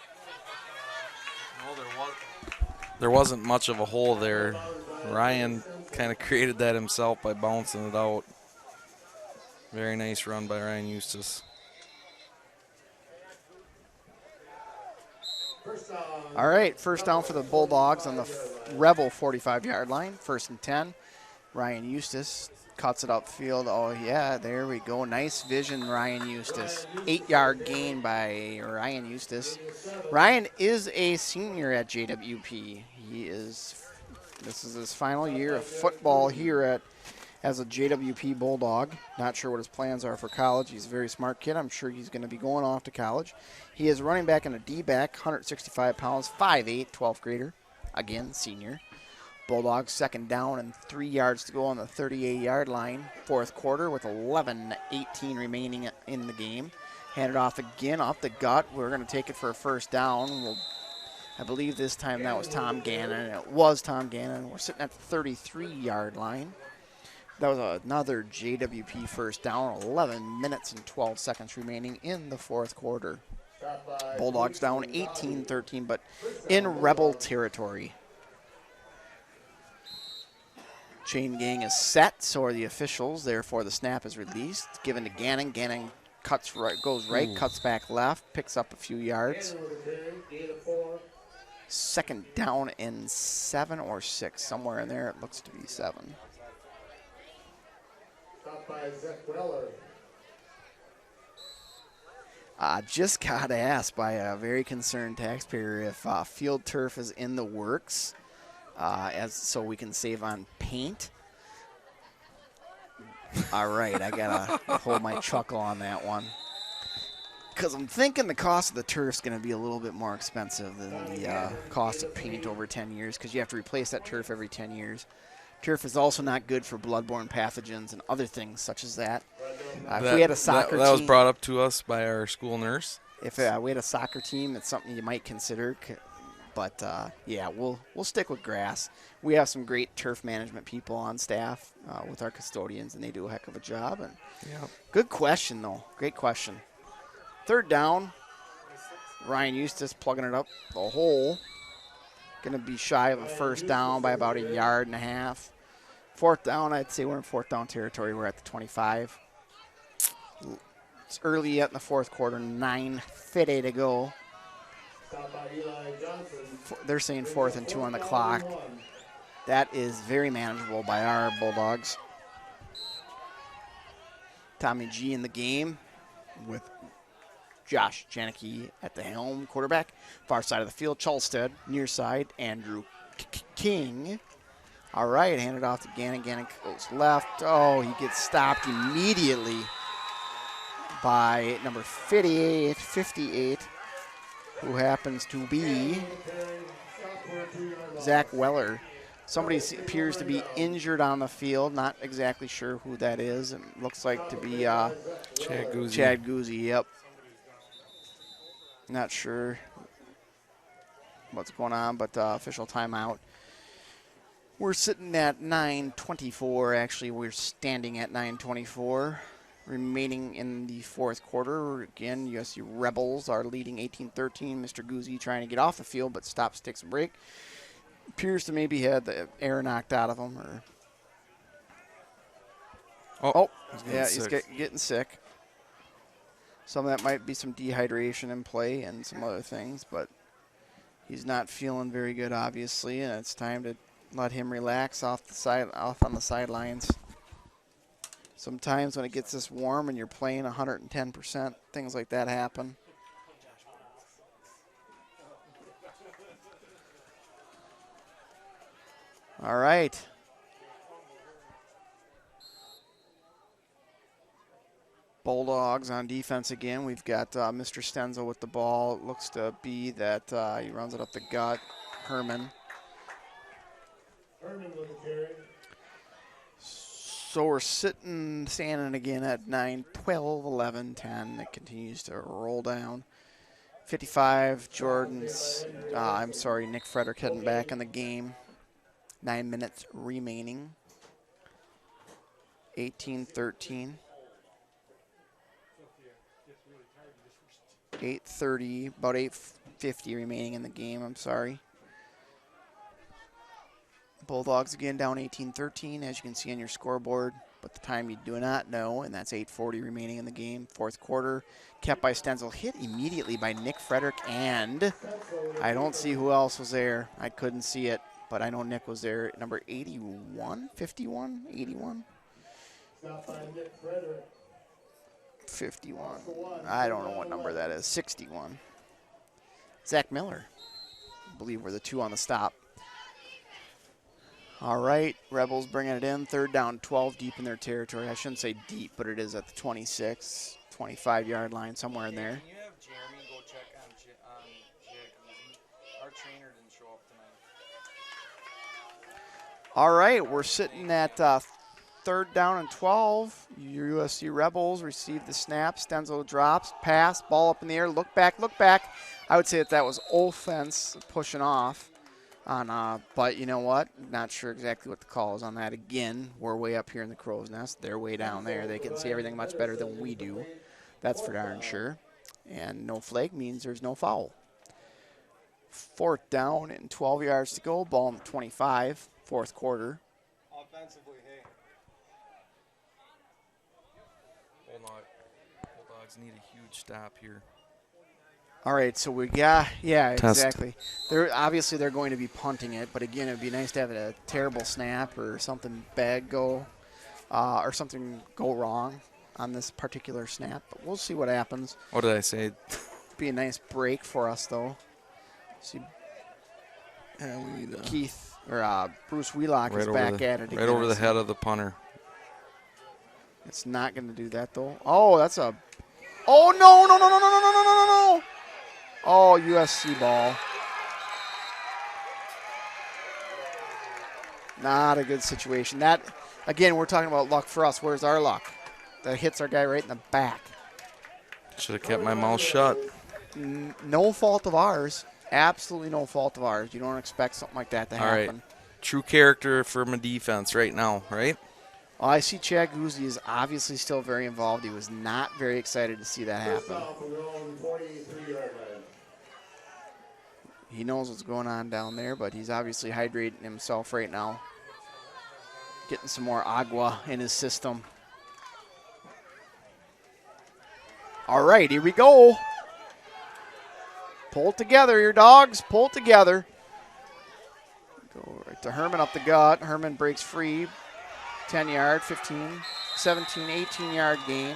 There wasn't much of a hole there. Ryan kind of created that himself by bouncing it out. Very nice run by Ryan Eustace. All right, first down for the Bulldogs on the Rebel 45-yard line, 1st and 10. Ryan Eustace cuts it upfield. Oh, yeah, there we go. Nice vision, Ryan Eustace. 8-yard gain by Ryan Eustace. Ryan is a senior at JWP. This is his final year of football here as a JWP Bulldog. Not sure what his plans are for college. He's a very smart kid. I'm sure he's going to be going off to college. He is running back and a D-back, 165 pounds, 5'8", 12th grader. Again, senior. Bulldogs 2nd down and 3 yards to go on the 38-yard line. 4th quarter with 11:18 remaining in the game. Hand it off again off the gut. We're going to take it for a 1st down. I believe this time that was Tom Gannon. It was Tom Gannon. We're sitting at the 33-yard line. That was another JWP 1st down. 11 minutes and 12 seconds remaining in the 4th quarter. Bulldogs down 18-13, but in Rebel territory. Chain gang is set, so are the officials. Therefore, the snap is released. Given to Gannon. Gannon cuts right, goes right, cuts back left, picks up a few yards. 2nd down and 7 or 6, somewhere in there. It looks to be 7. Just got asked by a very concerned taxpayer if field turf is in the works, so we can save on paint. All right, I gotta hold my chuckle on that one, because I'm thinking the cost of the turf is going to be a little bit more expensive than the cost of paint over 10 years, because you have to replace that turf every 10 years. Turf is also not good for bloodborne pathogens and other things such as that. If we had a soccer team, that was brought up to us by our school nurse. If we had a soccer team, it's something you might consider. But yeah, we'll stick with grass. We have some great turf management people on staff with our custodians, and they do a heck of a job. And good question though, great question. 3rd down, Ryan Eustace plugging it up the hole. Going to be shy of a 1st down by about 1.5 yards. 4th down, I'd say we're in 4th down territory. We're at the 25. It's early yet in the 4th quarter, 9:50 to go. They're saying 4th and 2 on the clock. That is very manageable by our Bulldogs. Tommy G in the game with Josh Janicki at the helm, quarterback. Far side of the field, Chalstead. Near side, Andrew King. All right, handed off to Gannon. Gannon goes left. Oh, he gets stopped immediately by number 58, who happens to be Zach Weller. Somebody appears to be injured on the field. Not exactly sure who that is. It looks like to be Chad Guzzi, yep. Not sure what's going on, but official timeout. We're sitting at 9:24. Actually, we're standing at 9:24. Remaining in the 4th quarter. Again, USC Rebels are leading 18-13. Mr. Guzzi trying to get off the field, but stops, takes a break. Appears to maybe had the air knocked out of him. He's getting sick. Some of that might be some dehydration in play and some other things, but he's not feeling very good, obviously, and it's time to let him relax off on the sidelines. Sometimes when it gets this warm and you're playing 110%, things like that happen. All right. Bulldogs on defense again. We've got Mr. Stenzel with the ball. It looks to be that he runs it up the gut. Herman with the carry. So we're standing again at 9, 12, 11, 10. It continues to roll down. 55, Nick Frederick heading back in the game. 9 minutes remaining. 18-13. 8:30, about 8:50 remaining in the game, I'm sorry. Bulldogs again down 18-13, as you can see on your scoreboard, but the time you do not know, and that's 8:40 remaining in the game. Fourth quarter, kept by Stenzel, hit immediately by Nick Frederick, and I don't see who else was there. I couldn't see it, but I know Nick was there. Number 81, 51, 81? 51. I don't know what number that is. 61. Zach Miller, I believe, were the two on the stop. All right, Rebels bringing it in. Third down, 12 deep in their territory. I shouldn't say deep, but it is at the 26, 25-yard line, somewhere in there. Can you have Jeremy go check on JWP? Our trainer didn't show up tonight. All right, we're sitting at third down and 12. Your USC Rebels receive the snap. Stenzel drops, pass, ball up in the air, look back, look back. I would say that was offense pushing off. But you know what? Not sure exactly what the call is on that. Again, we're way up here in the crow's nest. They're way down there. They can see everything much better than we do. That's for darn sure. And no flag means there's no foul. Fourth down and 12 yards to go. Ball on the 25, fourth quarter. Offensively, hey. Bulldogs need a huge stop here. All right, so we got, yeah, Test. exactly. They're going to be punting it, but again, it would be nice to have a terrible snap or something bad go, or something go wrong on this particular snap. But we'll see what happens. What did I say? Be a nice break for us, though. See, Keith or Bruce Wheelock is back at it again. Right over the head of the punter. It's not going to do that, though. Oh, that's a. Oh no! No! No! No! No! No! No! No! No! Oh, USC ball. Not a good situation. That, again, we're talking about luck for us. Where's our luck? That hits our guy right in the back. Should have kept my mouth shut. No fault of ours. Absolutely no fault of ours. You don't expect something like that to happen. All right. True character from a defense right now, right? Well, I see Chad Guzzi is obviously still very involved. He was not very excited to see that happen. He knows what's going on down there, but he's obviously hydrating himself right now. Getting some more agua in his system. All right, here we go. Pull together, your dogs. Pull together. Go right to Herman up the gut. Herman breaks free. 10-yard, 15, 17, 18-yard gain.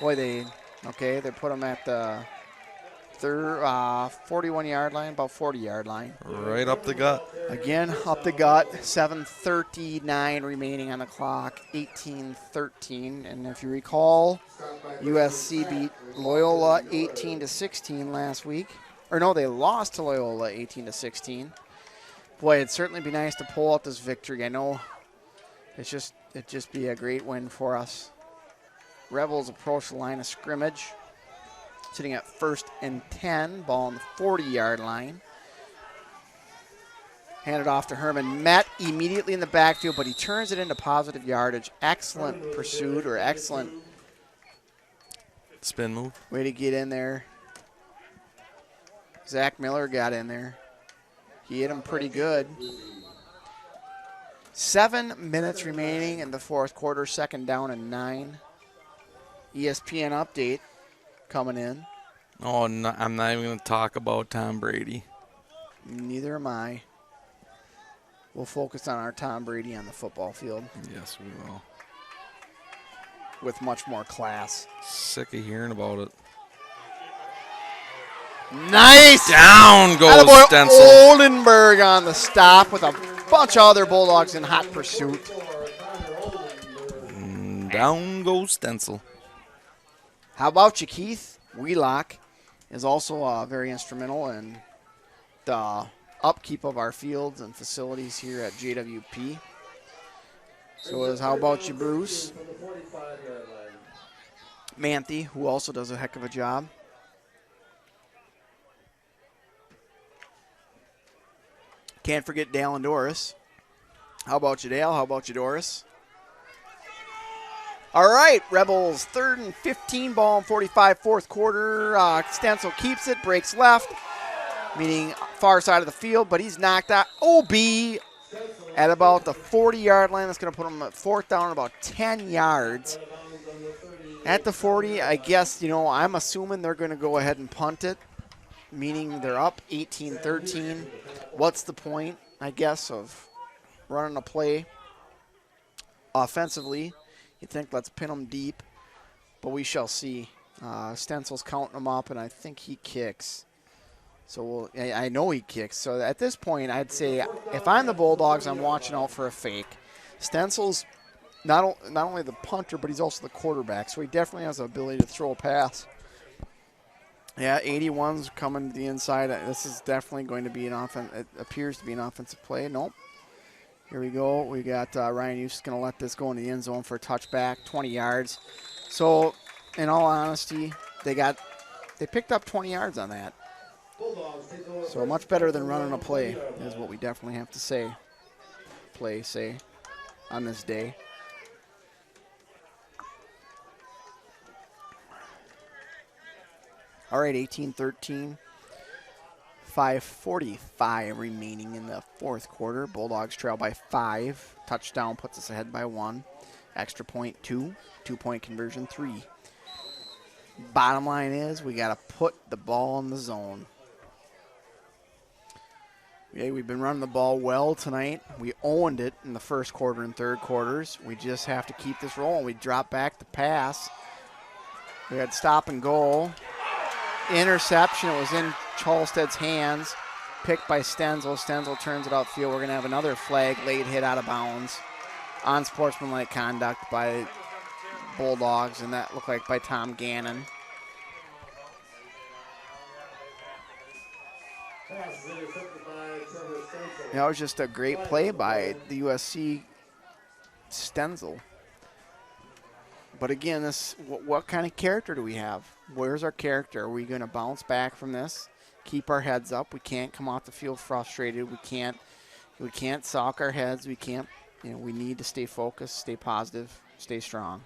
Boy, they put him at the 41-yard line, about 40-yard line. Right up the gut. Again, up the gut, 7:39 remaining on the clock, 18-13. And if you recall, USC beat Loyola 18-16 last week. Or no, they lost to Loyola 18-16. Boy, it'd certainly be nice to pull out this victory. I know it'd just be a great win for us. Rebels approach the line of scrimmage, sitting at 1st and 10, ball on the 40-yard line. Handed off to Herman. Met immediately in the backfield, but he turns it into positive yardage. Excellent pursuit, or excellent spin move. Way to get in there. Zach Miller got in there. He hit him pretty good. 7 minutes remaining in the fourth quarter, second down and 9. ESPN update coming in. Oh, no, I'm not even going to talk about Tom Brady. Neither am I. We'll focus on our Tom Brady on the football field. Yes, we will. With much more class. Sick of hearing about it. Nice! Down goes Attaboy Stenzel. Oldenburg on the stop with a bunch of other Bulldogs in hot pursuit. Down goes Stenzel. How about you, Keith? Wheelock is also very instrumental in the upkeep of our fields and facilities here at JWP. So is how about you, Bruce? Manthe, who also does a heck of a job. Can't forget Dale and Doris. How about you, Dale? How about you, Doris? All right, Rebels 3rd and 15, ball and 45, fourth quarter. Stencil keeps it, breaks left, meaning far side of the field, but he's knocked out. OB at about the 40-yard line. That's going to put him at fourth down about 10 yards. At the 40, I guess, I'm assuming they're going to go ahead and punt it, meaning they're up 18-13. What's the point, I guess, of running a play offensively? You think, let's pin them deep, but we shall see. Stencil's counting them up, and I think he kicks. So I know he kicks. So at this point, I'd say if I'm the Bulldogs, I'm watching out for a fake. Stencil's not only the punter, but he's also the quarterback, so he definitely has the ability to throw a pass. Yeah, 81's coming to the inside. This is definitely going to be an offense. It appears to be an offensive play. Nope. Here we go. We got Ryan Eustace going to let this go in the end zone for a touchback, 20 yards. So, in all honesty, they picked up 20 yards on that. So much better than running a play is what we definitely have to say. Say on this day. All right, 18-13. 5:45 remaining in the fourth quarter. Bulldogs trail by 5. Touchdown puts us ahead by 1. Extra point 2. 2-point conversion 3. Bottom line is we got to put the ball in the zone. Yeah, we've been running the ball well tonight. We owned it in the first quarter and third quarters. We just have to keep this rolling. We drop back the pass. We had stop and goal. Interception. It was in Chalsted's hands. Picked by Stenzel. Stenzel turns it outfield. We're going to have another flag, late hit out of bounds. Unsportsmanlike conduct by Bulldogs, and that looked like by Tom Gannon. That was just a great play by the USC Stenzel. But again, what kind of character do we have? Where's our character? Are we going to bounce back from this? Keep our heads up. We can't come off the field frustrated. We can't sock our heads. We can't. We need to stay focused, stay positive, stay strong.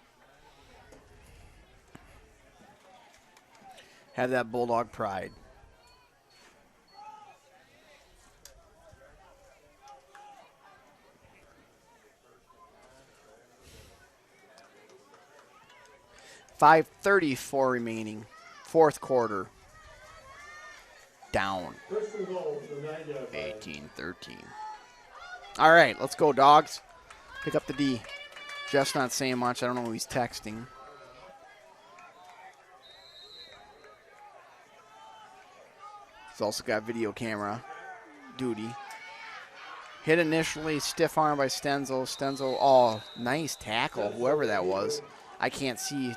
Have that Bulldog pride. .534 remaining. Fourth quarter. Down. 18-13. All right, let's go, Dogs. Pick up the D. Jeff's not saying much. I don't know who he's texting. He's also got video camera duty. Hit initially, stiff arm by Stenzel. Stenzel, oh, nice tackle, whoever that was. I can't see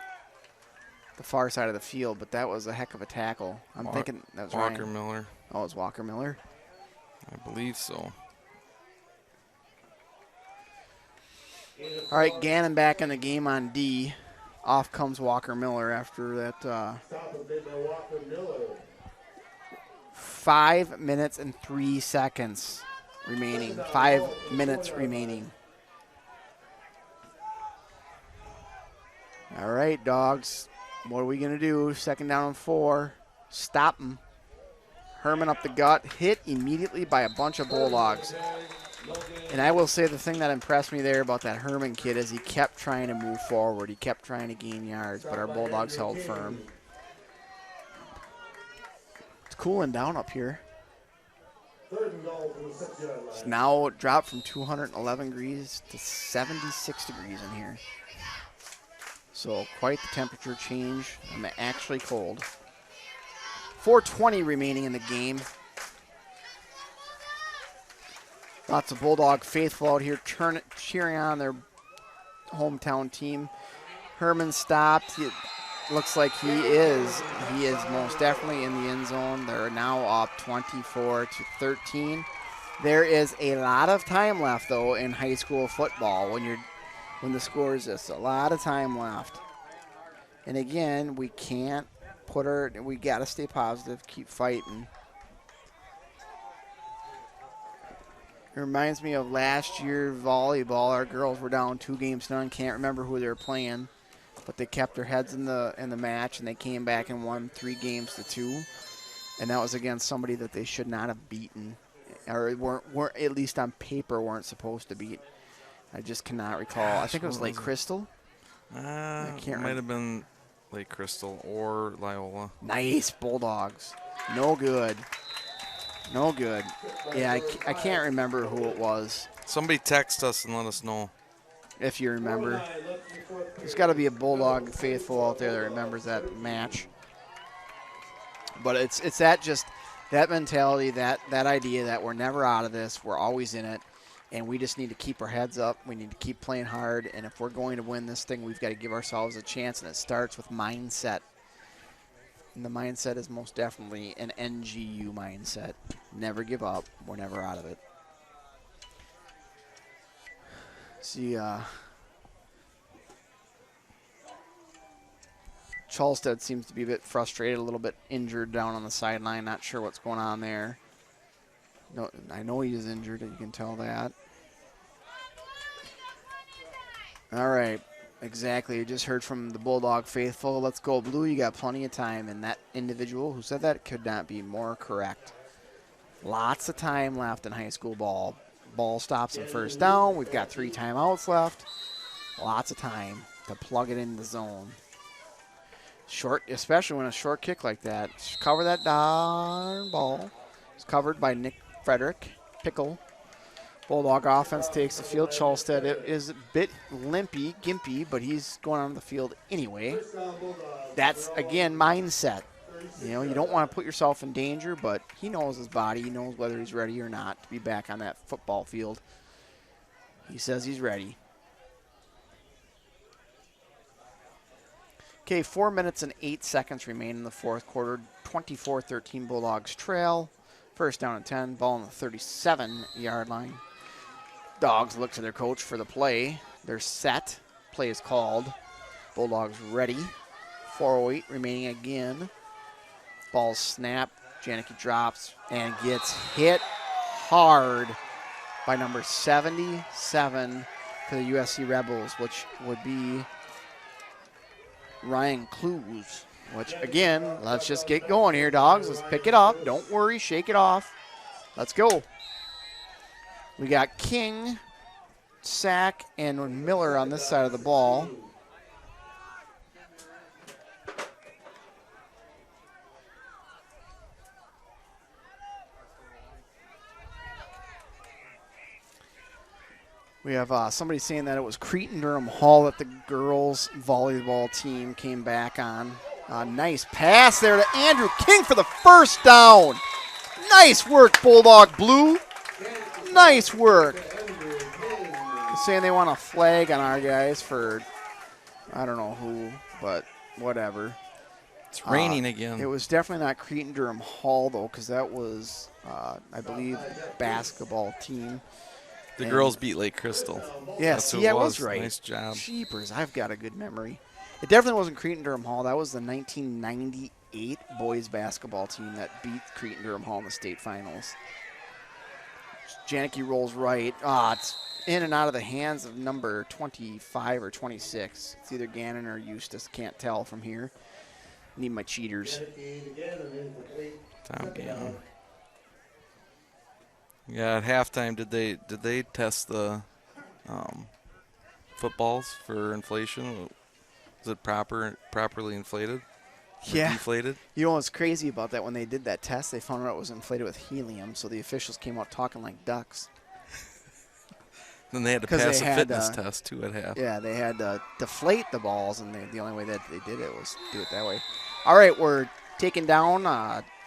the far side of the field, but that was a heck of a tackle. I'm thinking that was Walker Ryan. Miller. Oh, it was Walker Miller? I believe so. All right, Gannon back in the game on D. Off comes Walker Miller after that. 5 minutes and 3 seconds remaining. 5 minutes remaining. All right, Dogs. What are we going to do? Second down and 4. Stop him. Herman up the gut. Hit immediately by a bunch of Bulldogs. And I will say the thing that impressed me there about that Herman kid is he kept trying to move forward. He kept trying to gain yards, but our Bulldogs held firm. It's cooling down up here. It's now dropped from 211 degrees to 76 degrees in here. So quite the temperature change. I'm actually cold. 4:20 remaining in the game. Lots of Bulldog faithful out here cheering on their hometown team. Herman stopped. It looks like he is most definitely in the end zone. They're now up 24-13. There is a lot of time left though in high school football when the score is this. A lot of time left. And again, we got to stay positive, keep fighting. It reminds me of last year volleyball. Our girls were down 2 games to none. Can't remember who they were playing. but they kept their heads in the match, and they came back and won 3-2, and that was against somebody that they should not have beaten, or weren't at least on paper weren't supposed to beat. I just cannot recall. I think it was Lake Crystal. I can't might have been Lake Crystal or Loyola. Nice Bulldogs. No good. No good. Yeah, I can't remember who it was. Somebody text us and let us know. If you remember. There's got to be a Bulldog faithful out there that remembers that match. But it's that mentality, that idea that we're never out of this, we're always in it, and we just need to keep our heads up. We need to keep playing hard, and if we're going to win this thing, we've got to give ourselves a chance, and it starts with mindset. And the mindset is most definitely an NGU mindset. Never give up. We're never out of it. See, Chalstead seems to be a bit frustrated, a little bit injured down on the sideline. Not sure what's going on there. No, I know he is injured, you can tell that. All right, exactly. You just heard from the Bulldog faithful. Let's go, Blue. You got plenty of time. And that individual who said that could not be more correct. Lots of time left in high school ball. Ball stops and first down. We've got 3 timeouts left. Lots of time to plug it in the zone. Short, especially when a short kick like that. Cover that darn ball. It's covered by Nick Frederick. Pickle. Bulldog offense takes the field. Chalstead is a bit gimpy, but he's going on the field anyway. That's, again, mindset. You know, you don't want to put yourself in danger, but he knows his body. He knows whether he's ready or not to be back on that football field. He says he's ready. Okay, 4 minutes and 8 seconds remain in the fourth quarter. 24-13 Bulldogs trail. First down and 10. Ball on the 37-yard line. Dogs look to their coach for the play. They're set. Play is called. Bulldogs ready. 4:08 remaining again. Ball snap. Janicki drops and gets hit hard by number 77 for the USC Rebels, which would be Ryan Clues. Which, again, let's just get going here, dogs. Let's pick it up. Don't worry. Shake it off. Let's go. We got King, Sack, and Miller on this side of the ball. We have somebody saying that it was Cretin-Durham Hall that the girls volleyball team came back on. Nice pass there to Andrew King for the first down. Nice work, Bulldog Blue. Nice work. They're saying they want a flag on our guys for, I don't know who, but whatever. It's raining again. It was definitely not Cretin-Durham Hall, though, because that was, I believe, the basketball team. The girls beat Lake Crystal. Yes, yeah, it was right. Nice job. Jeepers, I've got a good memory. It definitely wasn't Cretin-Durham Hall. That was the 1998 boys basketball team that beat Cretin-Durham Hall in the state finals. Janicki rolls right. It's in and out of the hands of number 25 or 26. It's either Gannon or Eustace. Can't tell from here. Need my cheaters. Tom Gannon. Yeah, at halftime, did they test the footballs for inflation? Was it properly inflated? Yeah. Deflated? You know what's crazy about that? When they did that test, they found out it was inflated with helium, so the officials came out talking like ducks. Then they had to pass a fitness test, too, at half. Yeah, they had to deflate the balls, and the only way that they did it was do it that way. All right, we're taken down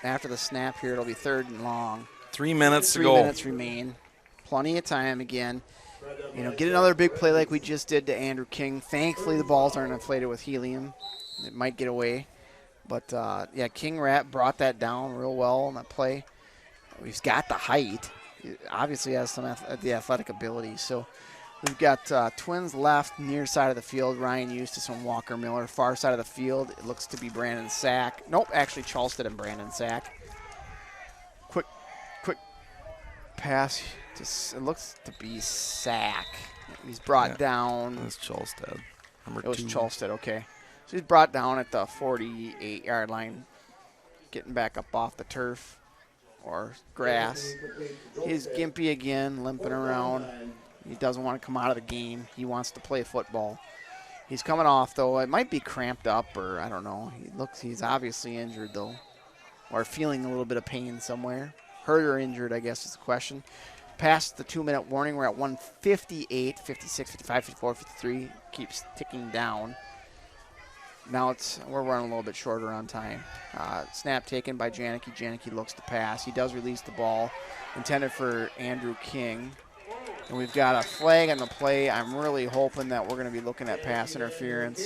after the snap here. It'll be 3rd and long. 3 minutes to go. 3 minutes remain. Plenty of time again. You know, get another big play like we just did to Andrew King. Thankfully, the balls aren't inflated with helium. It might get away. But, yeah, King brought that down real well on that play. He's got the height. He obviously has some the athletic ability. So we've got Twins left, near side of the field. Ryan Eustace and Walker Miller. Far side of the field, it looks to be Brandon Sack. Nope, actually Chalstead and Brandon Sack. Quick pass. It looks to be Sack. He's brought down. That's Chalstead. It was 2. Chalstead, okay. So he's brought down at the 48-yard line, getting back up off the turf or grass. He's gimpy again, limping around. He doesn't want to come out of the game. He wants to play football. He's coming off, though. It might be cramped up, or I don't know. He's obviously injured, though, or feeling a little bit of pain somewhere. Hurt or injured, I guess is the question. Past the 2-minute warning, we're at 1:58, 56, 55, 54, 53. Keeps ticking down. Now we're running a little bit shorter on time. Snap taken by Janicki. Janicki looks to pass. He does release the ball, intended for Andrew King. And we've got a flag on the play. I'm really hoping that we're going to be looking at pass interference.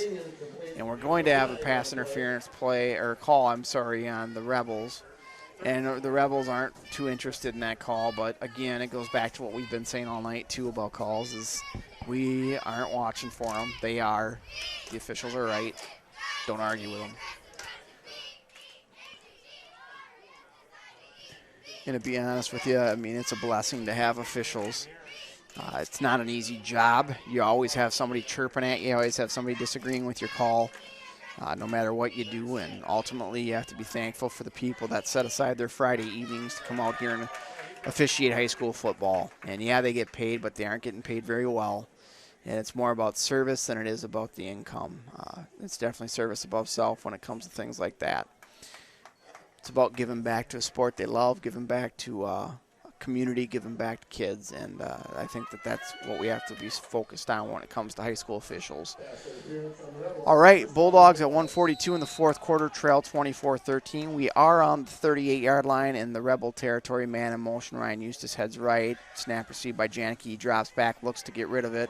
And we're going to have a pass interference play, or call, on the Rebels. And the Rebels aren't too interested in that call. But, again, it goes back to what we've been saying all night, too, about calls, is we aren't watching for them. They are. The officials are right. Don't argue with them. And to be honest with you, I mean, it's a blessing to have officials. It's not an easy job. You always have somebody chirping at you. You always have somebody disagreeing with your call, no matter what you do. And ultimately, you have to be thankful for the people that set aside their Friday evenings to come out here and officiate high school football. And, yeah, they get paid, but they aren't getting paid very well. And it's more about service than it is about the income. It's definitely service above self when it comes to things like that. It's about giving back to a sport they love, giving back to a community, giving back to kids. And I think that's what we have to be focused on when it comes to high school officials. All right, Bulldogs at 1:42 in the fourth quarter, trail 24-13. We are on the 38-yard line in the Rebel territory. Man in motion, Ryan Eustace heads right. Snap received by Janicki. He drops back, looks to get rid of it.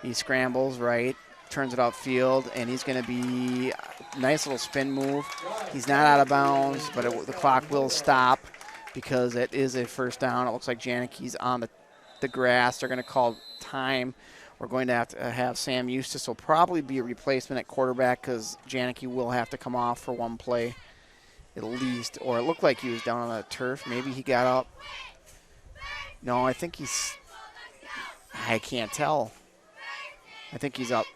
He scrambles right, turns it outfield, and he's going to be a nice little spin move. He's not out of bounds, but the clock will stop because it is a first down. It looks like Janicki's on the grass. They're going to call time. We're going to have Sam Eustace will probably be a replacement at quarterback because Janicki will have to come off for one play at least. Or it looked like he was down on the turf. Maybe he got up. No, I think I can't tell. I think he's up.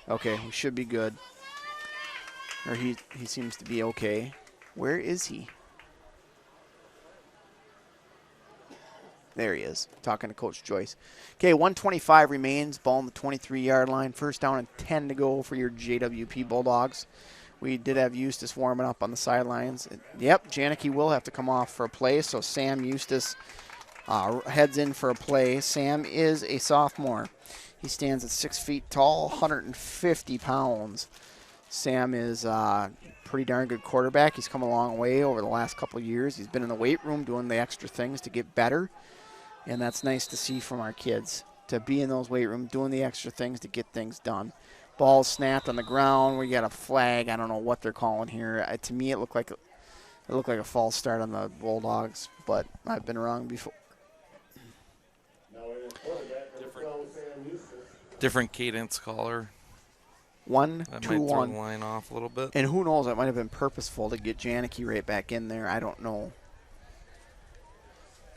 Okay, we should be good. Or he seems to be okay. Where is he? There he is, talking to Coach Joyce. Okay, 1:25 remains. Ball on the 23-yard line. First down and 10 to go for your JWP Bulldogs. We did have Eustace warming up on the sidelines. Yep, Janicki will have to come off for a play, so Sam Eustace heads in for a play. Sam is a sophomore. He stands at 6 feet tall, 150 pounds. Sam is a pretty darn good quarterback. He's come a long way over the last couple of years. He's been in the weight room doing the extra things to get better, and that's nice to see from our kids, to be in those weight rooms doing the extra things to get things done. Ball snapped on the ground. We got a flag. I don't know what they're calling here. To me, it looked like a false start on the Bulldogs, but I've been wrong before. Different cadence caller. 1, That 2, might throw 1. the line off a little bit. And who knows, it might have been purposeful to get Janicki right back in there. I don't know.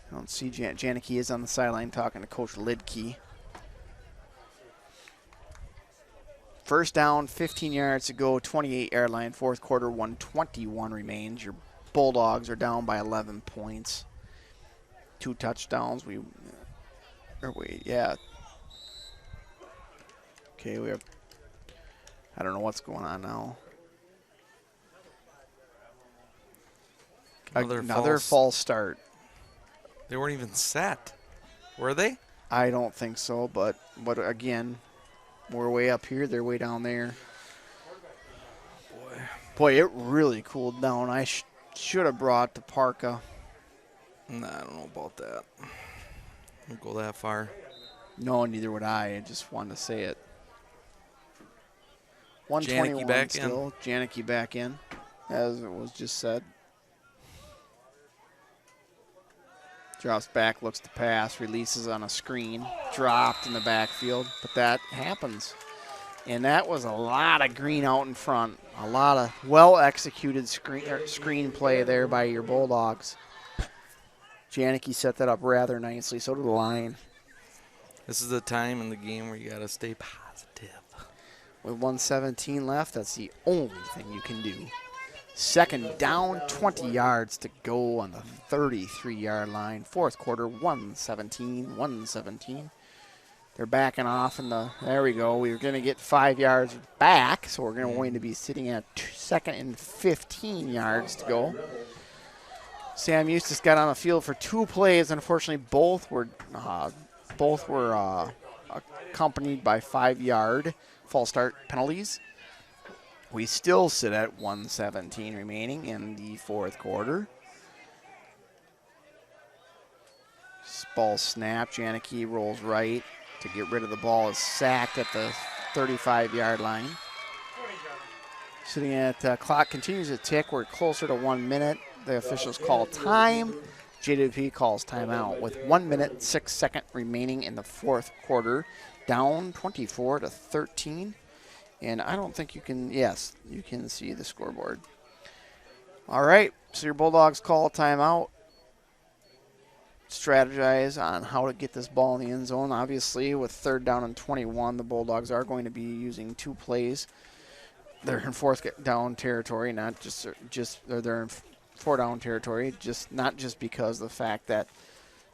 I don't see Janicki is on the sideline talking to Coach Lidke. First down, 15 yards to go, 28-yard line, fourth quarter, 1:21 remains. Your Bulldogs are down by 11 points. 2 touchdowns. Yeah. Okay, we have, I don't know what's going on now. Another false start. They weren't even set, were they? I don't think so, but again, we're way up here. They're way down there. Boy, it really cooled down. I should have brought the parka. Nah, I don't know about that. Don't go that far. No, neither would I. I just wanted to say it. Janicki 1:21 back still. Janicki back in, as it was just said. Drops back, looks to pass, releases on a screen. Dropped in the backfield, but that happens. And that was a lot of green out in front. A lot of well-executed screen play there by your Bulldogs. Janicki set that up rather nicely. So did the line. This is the time in the game where you got to stay positive. with 1:17 left. That's the only thing you can do. Second down, 20 yards to go on the 33-yard line. Fourth quarter, 1:17. They're backing off in the, there we go. We were going to get 5 yards back, so we're going to be sitting at 2nd and 15 yards to go. Sam Eustace got on the field for 2 plays. Unfortunately, both were accompanied by 5-yard false start penalties. We still sit at 1:17 remaining in the fourth quarter. Ball snap. Janicki rolls right to get rid of the ball. Is sacked at the 35-yard line. Sitting at clock continues to tick. We're closer to 1 minute. The officials call time. JWP calls timeout with 1 minute, 6 seconds remaining in the fourth quarter. Down 24-13. And I don't think you can, yes, you can see the scoreboard. All right, so your Bulldogs call timeout. Strategize on how to get this ball in the end zone. Obviously, with 3rd down and 21, the Bulldogs are going to be using 2 plays. They're in 4th down territory, not just they're in 4 down territory, not just because of the fact that,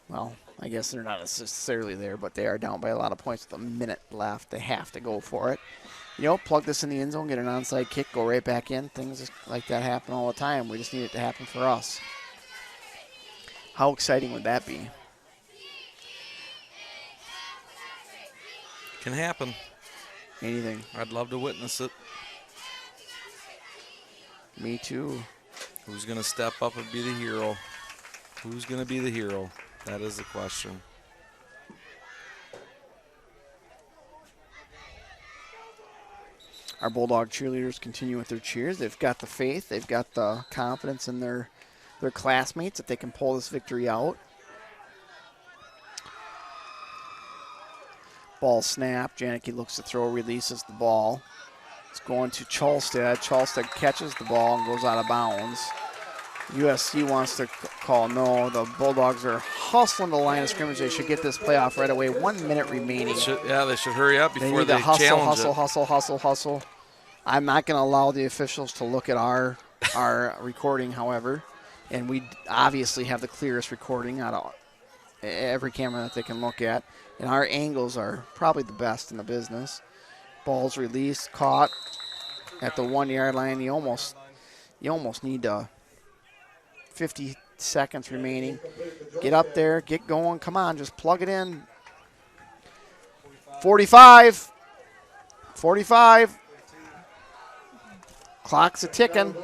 well, I guess they're not necessarily there, but they are down by a lot of points with a minute left. They have to go for it. You know, plug this in the end zone, get an onside kick, go right back in. Things like that happen all the time. We just need it to happen for us. How exciting would that be? Can happen. Anything. I'd love to witness it. Me too. Who's going to step up and be the hero? Who's going to be the hero? That is the question. Our Bulldog cheerleaders continue with their cheers. They've got the faith. They've got the confidence in their classmates that they can pull this victory out. Ball snap. Janicki looks to throw, releases the ball. It's going to Chalstead. Chalstead catches the ball and goes out of bounds. USC wants to call no. The Bulldogs are hustling the line of scrimmage. They should get this play off right away. 1 minute remaining. They should hurry up before they challenge it. Hustle. I'm not going to allow the officials to look at our recording, however, and we obviously have the clearest recording out of every camera that they can look at, and our angles are probably the best in the business. Ball's released, caught at the 1 yard line. You almost need 50 seconds remaining. Get up there, get going. Come on, just plug it in. 45. Clock's a ticking.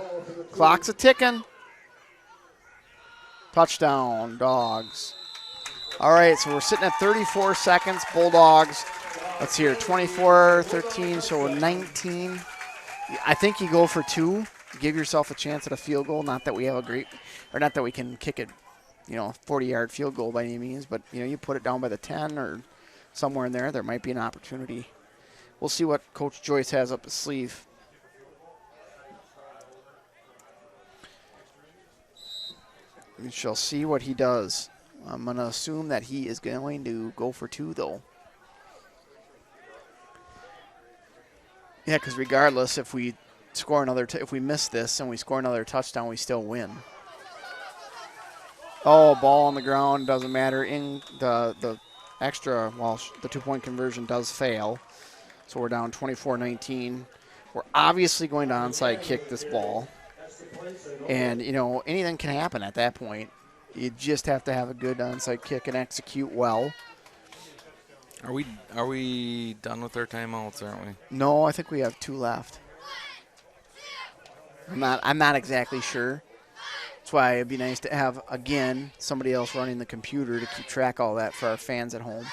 Touchdown, Dogs. All right, so we're sitting at 34 seconds. Bulldogs, let's hear, 24-13, so 19. I think you go for 2. Give yourself a chance at a field goal. Not that we have not that we can kick it, 40-yard field goal by any means, but, you put it down by the 10 or somewhere in there. There might be an opportunity. We'll see what Coach Joyce has up his sleeve. We shall see what he does. I'm going to assume that he is going to go for 2, though. Yeah, because regardless, if we score another, if we miss this and we score another touchdown, we still win. Oh, ball on the ground, doesn't matter. In the extra, well, the 2-point conversion does fail. So we're down 24-19. We're obviously going to onside kick this ball. And, anything can happen at that point. You just have to have a good onside kick and execute well. Are we done with our timeouts, aren't we? No, I think we have 2 left. I'm not exactly sure. That's why it'd be nice to have, again, somebody else running the computer to keep track of all that for our fans at home.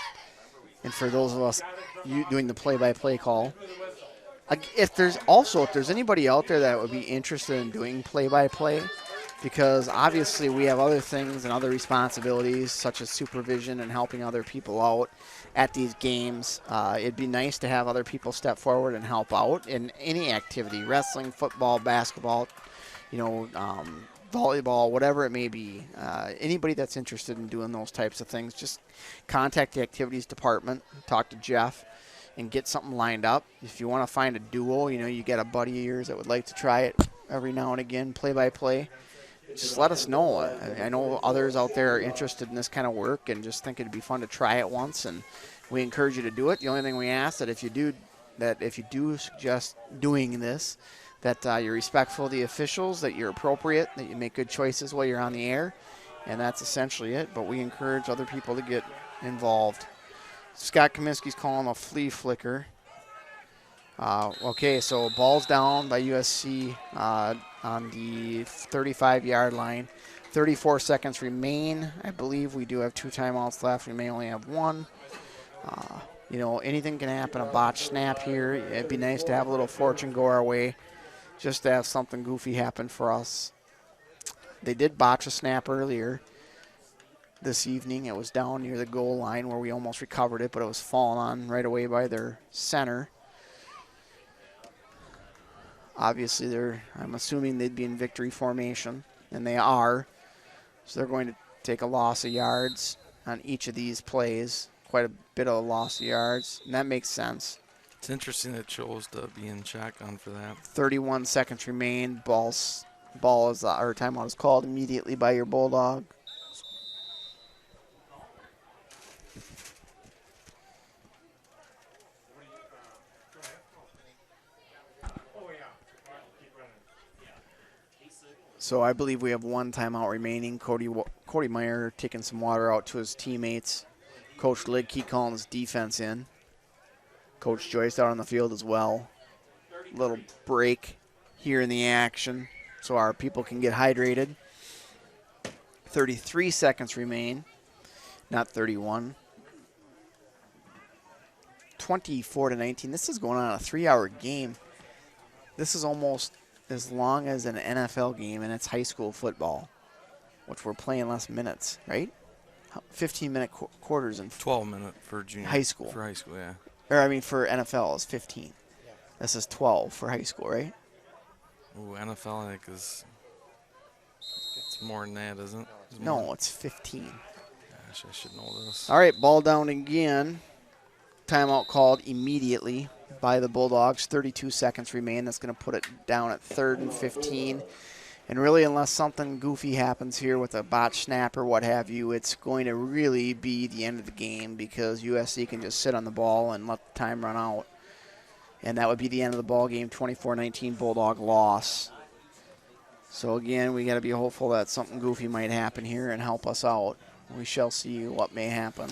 And for those of us doing the play-by-play call. If there's anybody out there that would be interested in doing play-by-play, because obviously we have other things and other responsibilities such as supervision and helping other people out at these games. It'd be nice to have other people step forward and help out in any activity, wrestling, football, basketball, volleyball, whatever it may be. Anybody that's interested in doing those types of things, just contact the activities department, talk to Jeff. and get something lined up. If you want to find a duo, you get a buddy of yours that would like to try it every now and again, play-by-play, just let us know. I know others out there are interested in this kind of work and just think it'd be fun to try it once, and we encourage you to do it. The only thing we ask that if you do suggest doing this, that you're respectful of the officials, that you're appropriate, that you make good choices while you're on the air, and that's essentially it. But we encourage other people to get involved. Scott Kaminsky's calling a flea flicker. Okay, so ball's down by USC on the 35-yard line. 34 seconds remain. I believe we do have 2 timeouts left. We may only have 1. Anything can happen. A botch snap here. It'd be nice to have a little fortune go our way, just to have something goofy happen for us. They did botch a snap earlier this evening. It was down near the goal line where we almost recovered it, but it was fallen on right away by their center. Obviously, I'm assuming they'd be in victory formation, and they are. So they're going to take a loss of yards on each of these plays, quite a bit of a loss of yards, and that makes sense. It's interesting it chose to be in shotgun for that. 31 seconds remain. Timeout is called immediately by your Bulldog. So I believe we have 1 timeout remaining. Cody Meyer taking some water out to his teammates. Coach Lidke calling his defense in. Coach Joyce out on the field as well. Little break here in the action so our people can get hydrated. 33 seconds remain, not 31. 24-19. This is going on a 3-hour game. This is almost as long as an NFL game, and it's high school football, which we're playing less minutes, right? 15-minute quarters and 12-minute for junior high school. For high school, yeah. For NFL is 15. This is 12 for high school, right? Ooh, NFL, I think, it's more than that, isn't it? No, it's 15. Gosh, I should know this. All right, ball down again. Timeout called immediately by the Bulldogs. 32 seconds remain. That's going to put it down at 3rd and 15. And really, unless something goofy happens here with a botch snap or what have you, it's going to really be the end of the game because USC can just sit on the ball and let the time run out. And that would be the end of the ball game, 24-19 Bulldog loss. So again, we got to be hopeful that something goofy might happen here and help us out. We shall see what may happen.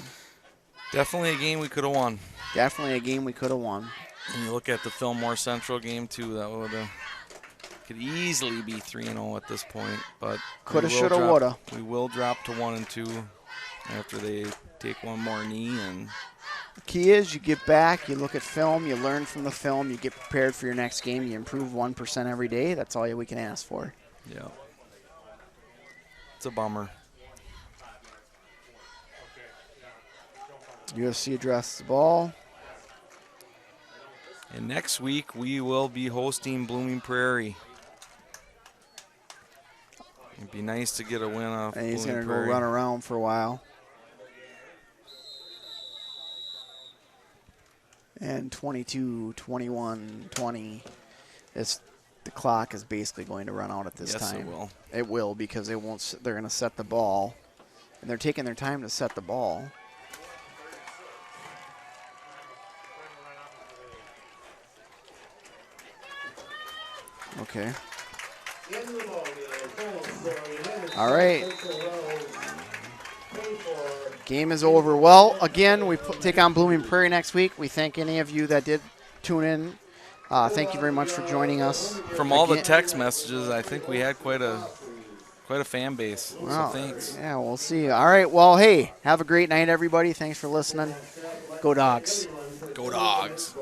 Definitely a game we could have won. Definitely a game we could have won. And you look at the Fillmore Central game, too, that would could easily be 3-0 at this point. But coulda, shoulda, woulda. We will drop to 1-2 after they take one more knee. And the key is you get back, you look at film, you learn from the film, you get prepared for your next game, you improve 1% every day. That's all we can ask for. Yeah. It's a bummer. USC addresses the ball. And next week, we will be hosting Blooming Prairie. It'd be nice to get a win off And he's going to go Prairie. run around for a while. And 22, 21, 20. The clock is basically going to run out at this time. Yes, it will. It will because they're going to set the ball. And they're taking their time to set the ball. Okay. All right. Game is over. Well, again, we take on Blooming Prairie next week. We thank any of you that did tune in. Thank you very much for joining us. From all the text messages, I think we had quite a fan base. Wow. So thanks. Yeah, we'll see. All right. Well, hey, have a great night, everybody. Thanks for listening. Go Dogs. Go Dogs.